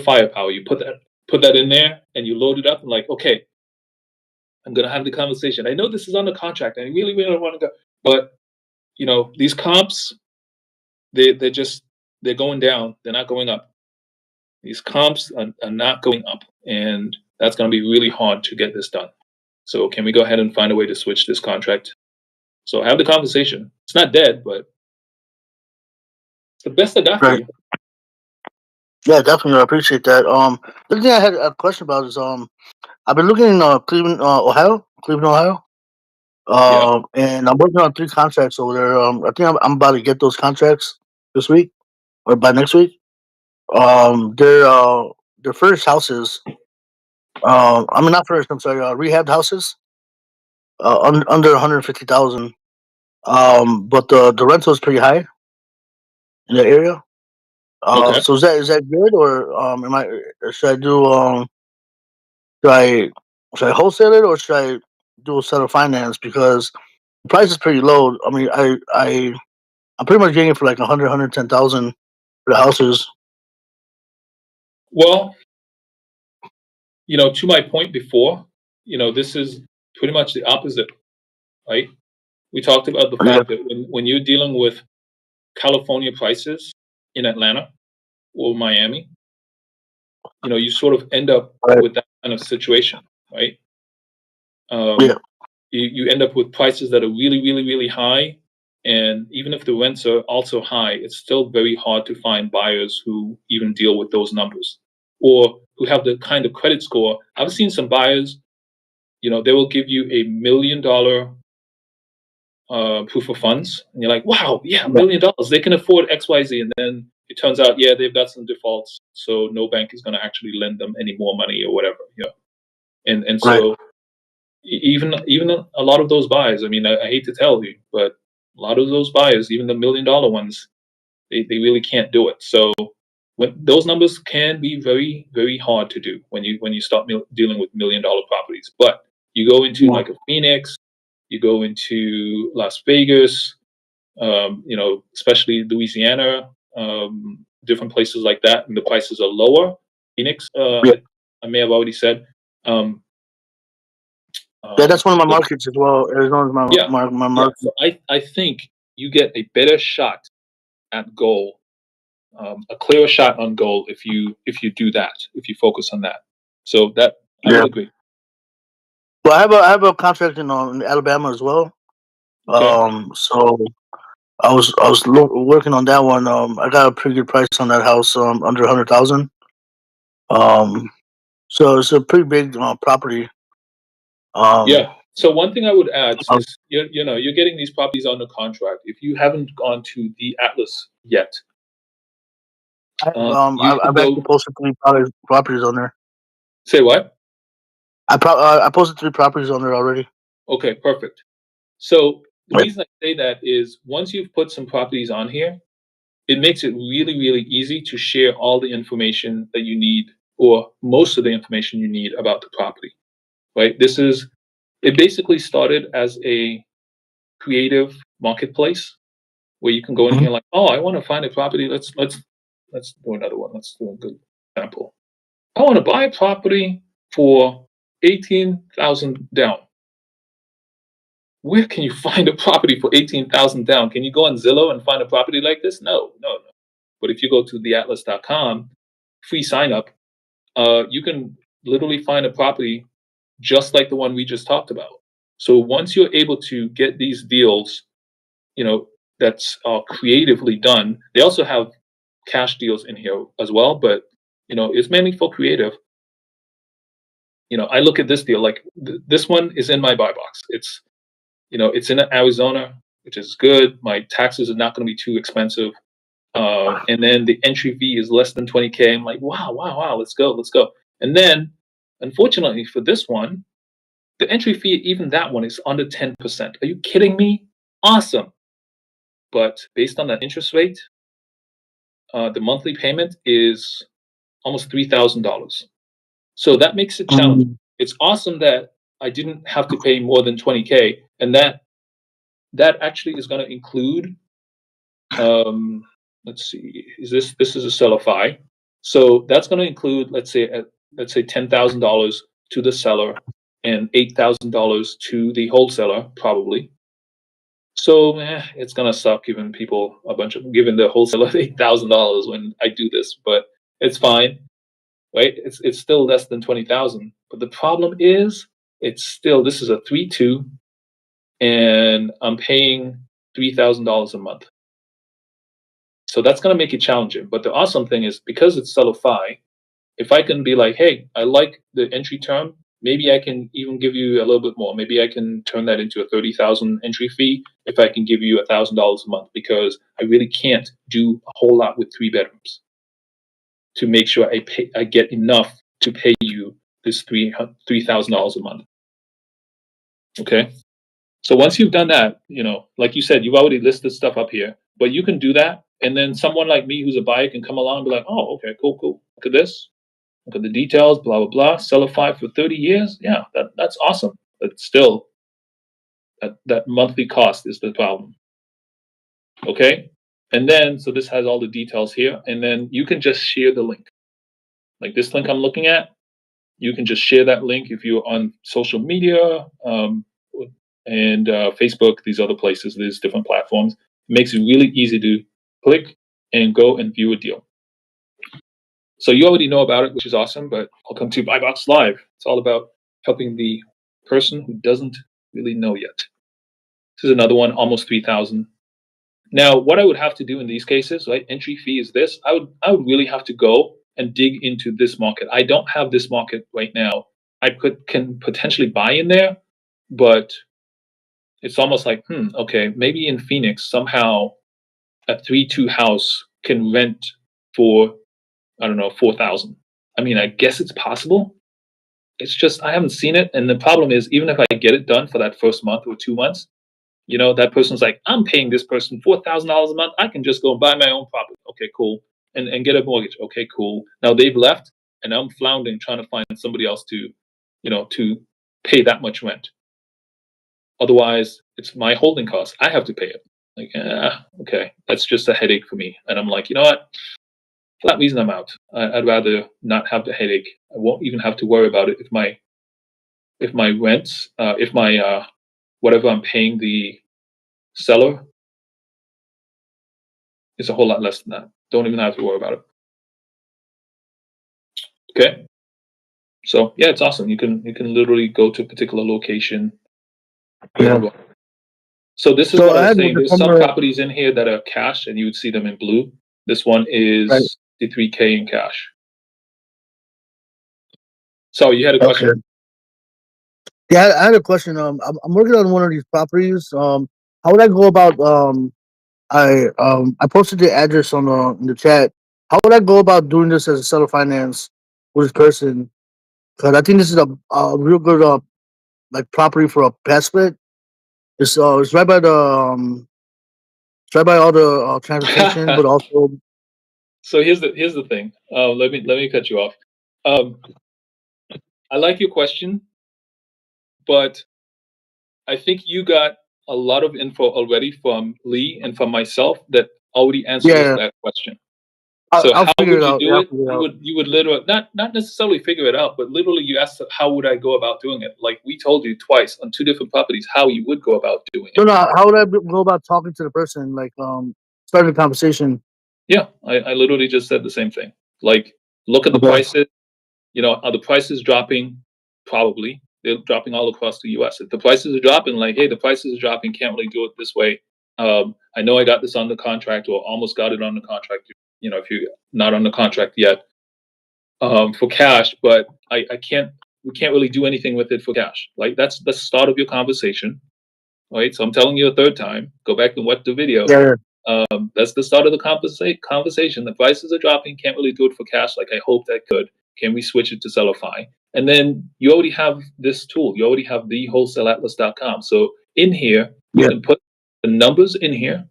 firepower. You put that in there and you load it up and like, okay, I'm gonna have the conversation. I know this is under contract and I really, really don't want to go, but these comps, they're going down. They're not going up. These comps are not going up, and that's going to be really hard to get this done. So can we go ahead and find a way to switch this contract? So have the conversation. It's not dead, but it's the best I got for you. Yeah, definitely. I appreciate that. The thing I had a question about is I've been looking in Cleveland, Ohio, and I'm working on 3 contracts over there. I think I'm about to get those contracts this week or by next week. They're furnished houses. I mean not furnished. I'm sorry, rehabbed houses. Under 150,000. But the rental is pretty high in the area. Okay. So is that good or should I do should I wholesale it or should I do a set of finance because the price is pretty low. I mean I'm pretty much getting it for like 110,000 for the houses. Well, to my point before, this is pretty much the opposite, right? We talked about the fact that when you're dealing with California prices in Atlanta or Miami, you sort of end up with that kind of situation, right? You end up with prices that are really, really, really high. And even if the rents are also high, it's still very hard to find buyers who even deal with those numbers or who have the kind of credit score. I've seen some buyers, they will give you $1 million proof of funds. And you're like, wow, yeah, $1 million. They can afford XYZ. And then it turns out, yeah, they've got some defaults. So no bank is going to actually lend them any more money or whatever. And so even a lot of those buyers, I mean, I hate to tell you, but a lot of those buyers, even the $1 million ones, they really can't do it. So when those numbers can be very, very hard to do when you start dealing with $1 million properties. But you go into like a Phoenix, you go into Las Vegas, especially Louisiana, different places like that, and the prices are lower. Phoenix, I may have already said. That's one of my markets as well. Arizona's my market. So I think you get a better shot at goal, a clearer shot on goal if you do that, if you focus on that. So that I would agree. Well, I have a contract in Alabama as well. Okay. So I was working on that one. I got a pretty good price on that house, under 100,000. So it's a pretty big property. Yeah. So one thing I would add, since you're getting these properties under contract, if you haven't gone to the Atlas yet, I've actually posted 3 properties on there. Say what? I posted 3 properties on there already. Okay, perfect. So the reason I say that is once you've put some properties on here, it makes it really, really easy to share all the information that you need, or most of the information you need about the property. Right? It basically started as a creative marketplace where you can go in here like, oh, I want to find a property. Let's do another one. Let's do a good example. I want to buy a property for 18,000 down. Where can you find a property for 18,000 down? Can you go on Zillow and find a property like this? No. But if you go to theatlas.com, free sign up, you can literally find a property just like the one we just talked about. So once you're able to get these deals, that's creatively done. They also have cash deals in here as well, but it's mainly for creative. I look at this deal like this one is in my buy box. It's in Arizona, which is good. My taxes are not going to be too expensive, and then the entry fee is less than 20K. I'm like, wow, let's go. And then, unfortunately for this one, the entry fee, even that one, is under 10%. Are you kidding me? Awesome. But based on that interest rate, the monthly payment is almost $3,000. So that makes it challenging. It's awesome that I didn't have to pay more than 20K, and that actually is going to include. Let's see, this is a seller fi, so that's going to include, let's say $10,000 to the seller and $8,000 to the wholesaler probably. So it's gonna suck giving the wholesaler $8,000 when I do this, but it's fine, right? It's still less than 20,000. But the problem is, this is a 3-2, and I'm paying $3,000 a month. So that's gonna make it challenging. But the awesome thing is, because it's seller fi, if I can be like, hey, I like the entry term, maybe I can even give you a little bit more. Maybe I can turn that into a 30,000 entry fee if I can give you $1,000 a month, because I really can't do a whole lot with 3 bedrooms to make sure I get enough to pay you this $3,000 a month. Okay. So once you've done that, like you said, you've already listed stuff up here, but you can do that. And then someone like me who's a buyer can come along and be like, oh, okay, cool. Look at this. Look at the details, blah, blah, blah. Seller fi for 30 years. Yeah, that's awesome. But still, that monthly cost is the problem. Okay? And then, so this has all the details here. And then you can just share the link. Like this link I'm looking at, you can just share that link if you're on social media and Facebook, these other places, these different platforms. It makes it really easy to click and go and view a deal. So you already know about it, which is awesome, but welcome to BuyBox Live. It's all about helping the person who doesn't really know yet. This is another one, almost 3,000. Now, what I would have to do in these cases, right? Entry fee is this. I would really have to go and dig into this market. I don't have this market right now. I can potentially buy in there, but it's almost like, okay, maybe in Phoenix somehow a 3-2 house can rent for, I don't know, 4,000. I mean, I guess it's possible. It's just I haven't seen it, and the problem is, even if I get it done for that first month or 2 months, that person's like, I'm paying this person $4,000 a month. I can just go and buy my own property. Okay, cool, and get a mortgage. Okay, cool. Now they've left, and I'm floundering trying to find somebody else to pay that much rent. Otherwise, it's my holding cost. I have to pay it. Like, okay, that's just a headache for me. And I'm like, you know what? For that reason, I'm out. I'd rather not have the headache. I won't even have to worry about it if my rents, if my whatever I'm paying the seller is a whole lot less than that. Don't even have to worry about it. Okay. So yeah, it's awesome. You can literally go to a particular location. Yeah. So this is what I was saying. There's some properties in here that are cash, and you would see them in blue. This one is 63K in cash. So you had a question? Okay. Yeah, I had a question. I'm working on one of these properties. How would I go about? I posted the address on in the chat. How would I go about doing this as a seller finance with this person? Because I think this is a real good like property for a pet split. It's right by the it's right by all the transportation, but also. So here's the thing. Let me cut you off. I like your question, but I think you got a lot of info already from Lee and from myself that already answers that question. So I'll how would figure it you out. do it? You would literally not necessarily figure it out, but literally you asked how would I go about doing it? Like we told you twice on 2 different properties how you would go about doing it. No, how would I go about talking to the person? Like starting a conversation. Yeah, I literally just said the same thing. Like look at the prices. Are the prices dropping? Probably. They're dropping all across the U.S. If the prices are dropping, like, hey, the prices are dropping, can't really do it this way. I know I got this on the contract or almost got it on the contract. If you're not on the contract yet for cash, but we can't really do anything with it for cash. Like that's the start of your conversation, right? So I'm telling you a third time, go back and watch the video. Yeah. That's the start of the conversation. The prices are dropping, can't really do it for cash like I hoped I could. Can we switch it to seller fi? And then you already have this tool. You already have the wholesaleatlas.com. So in here, you can put the numbers in here,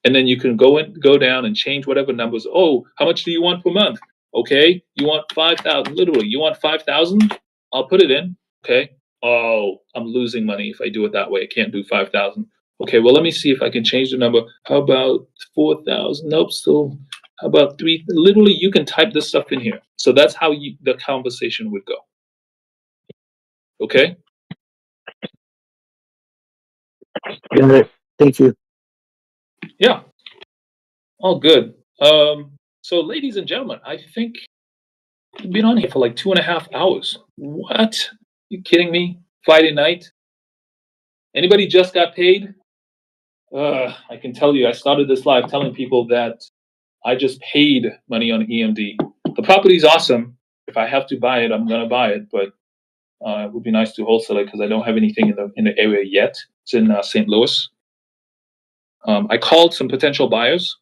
and then you can go down and change whatever numbers. Oh, how much do you want per month? Okay, you want 5,000. Literally, you want 5,000? I'll put it in. Okay, Oh, I'm losing money if I do it that way. I can't do 5,000. Okay, well, let me see if I can change the number. How about 4,000? Nope, still. How about 3? Literally, you can type this stuff in here. So that's how the conversation would go. Okay? Got it. Thank you. Yeah. All good. So, ladies and gentlemen, I think we've been on here for like 2.5 hours. What? You kidding me? Friday night? Anybody just got paid? I can tell you, I started this live telling people that I just paid money on EMD. The property's awesome. If I have to buy it, I'm gonna buy it. But it would be nice to wholesale it because I don't have anything in the area yet. It's in St. Louis. I called some potential buyers.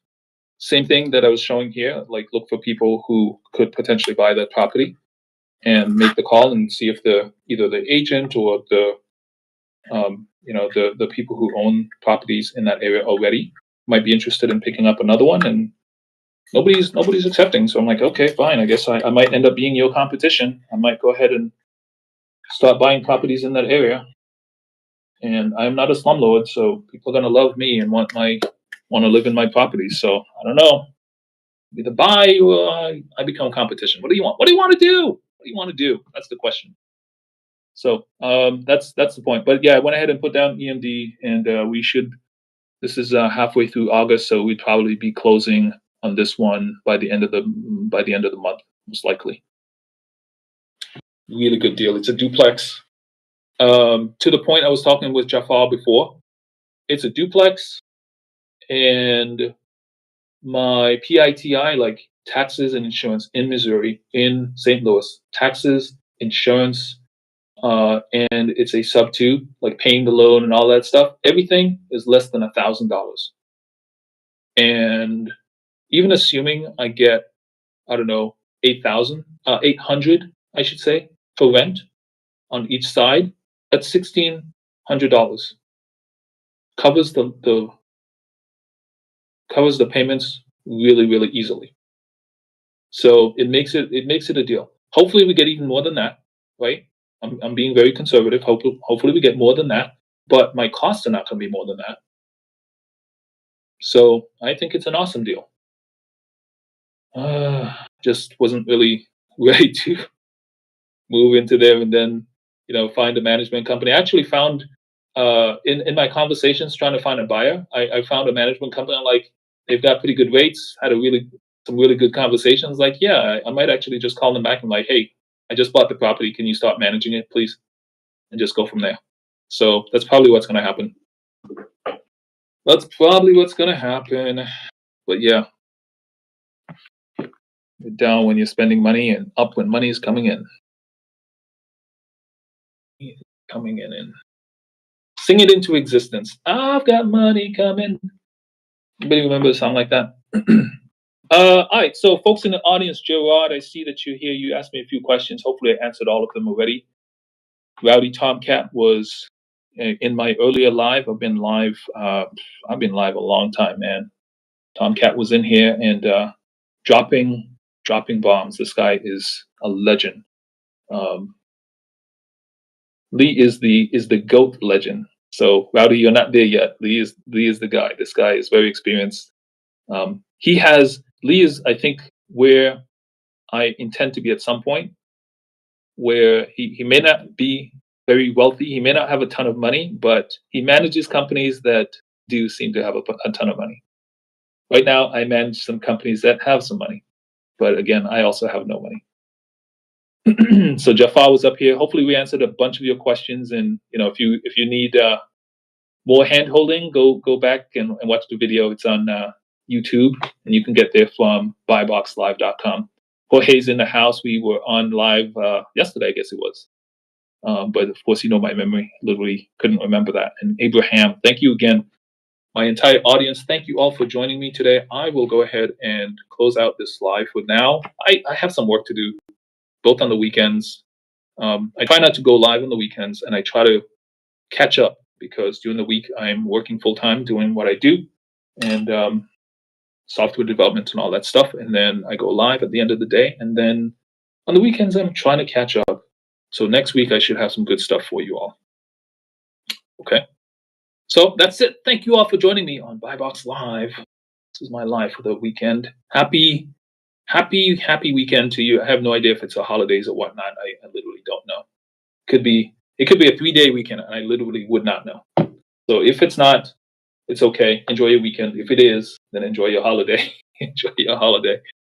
Same thing that I was showing here. Like look for people who could potentially buy that property and make the call and see if either the agent or the people who own properties in that area already might be interested in picking up another one. And nobody's accepting. So I'm like, okay, fine. I guess I might end up being your competition. I might go ahead and start buying properties in that area. And I'm not a slumlord, so people are gonna love me and want to live in my properties. So I don't know. Either buy or I become competition. What do you want? What do you want to do? What do you want to do? That's the question. So that's the point. But yeah, I went ahead and put down EMD, and we should. This is halfway through August, so we'd probably be closing on this one by the end of the month, most likely. Really good deal. It's a duplex. To the point I was talking with Jafar before, it's a duplex, and my PITI, like taxes and insurance in Missouri, in St. Louis, taxes, insurance, and it's a sub 2, like paying the loan and all that stuff. Everything is less than $1,000. And even assuming I get, I don't know, 800, I should say, for rent on each side, that's $1,600. Covers the payments really, really easily. So it makes it a deal. Hopefully we get even more than that, right? I'm being very conservative. Hopefully we get more than that, but my costs are not going to be more than that. So I think it's an awesome deal. Just wasn't really ready to move into there and then find a management company. I actually found in my conversations trying to find a buyer, I found a management company. Like they've got pretty good rates. Had some really good conversations. Like yeah, I might actually just call them back and like, hey, I just bought the property. Can you start managing it, please? And just go from there. So that's probably what's going to happen. That's probably what's going to happen. But yeah, you're down when you're spending money and up when money is coming in. Coming in and sing it into existence. I've got money coming. Anybody remember a song like that? All right, so folks in the audience, Gerard, I see that you're here. You asked me a few questions. Hopefully I answered all of them already. Rowdy Tomcat was in my earlier live. I've been live a long time, man. Tomcat was in here and dropping bombs. This guy is a legend. Lee is the GOAT legend. So Rowdy, you're not there yet. Lee is the guy. This guy is very experienced. Lee is, I think, where I intend to be at some point, where he may not be very wealthy. He may not have a ton of money, but he manages companies that do seem to have a ton of money. Right now, I manage some companies that have some money, but again, I also have no money. So Jafar was up here. Hopefully, we answered a bunch of your questions. And if you need more hand holding, go back and watch the video. It's on YouTube, and you can get there from buyboxlive.com. Jorge's in the house. We were on live yesterday, I guess it was. But of course, my memory literally couldn't remember that. And Abraham, thank you again. My entire audience, thank you all for joining me today. I will go ahead and close out this live for now. I have some work to do, both on the weekends. I try not to go live on the weekends, and I try to catch up because during the week I'm working full time doing what I do, and software development and all that stuff. And then I go live at the end of the day, and then on the weekends I'm trying to catch up. So next week I should have some good stuff for you all. Okay. So that's it. Thank you all for joining me on Buy Box Live. This is my life for the weekend. Happy weekend to you. I have no idea if it's a holidays or whatnot. I literally don't know. It could be a 3-day weekend, and I literally would not know. So if it's not, it's okay. Enjoy your weekend. If it is, then enjoy your holiday. Enjoy your holiday.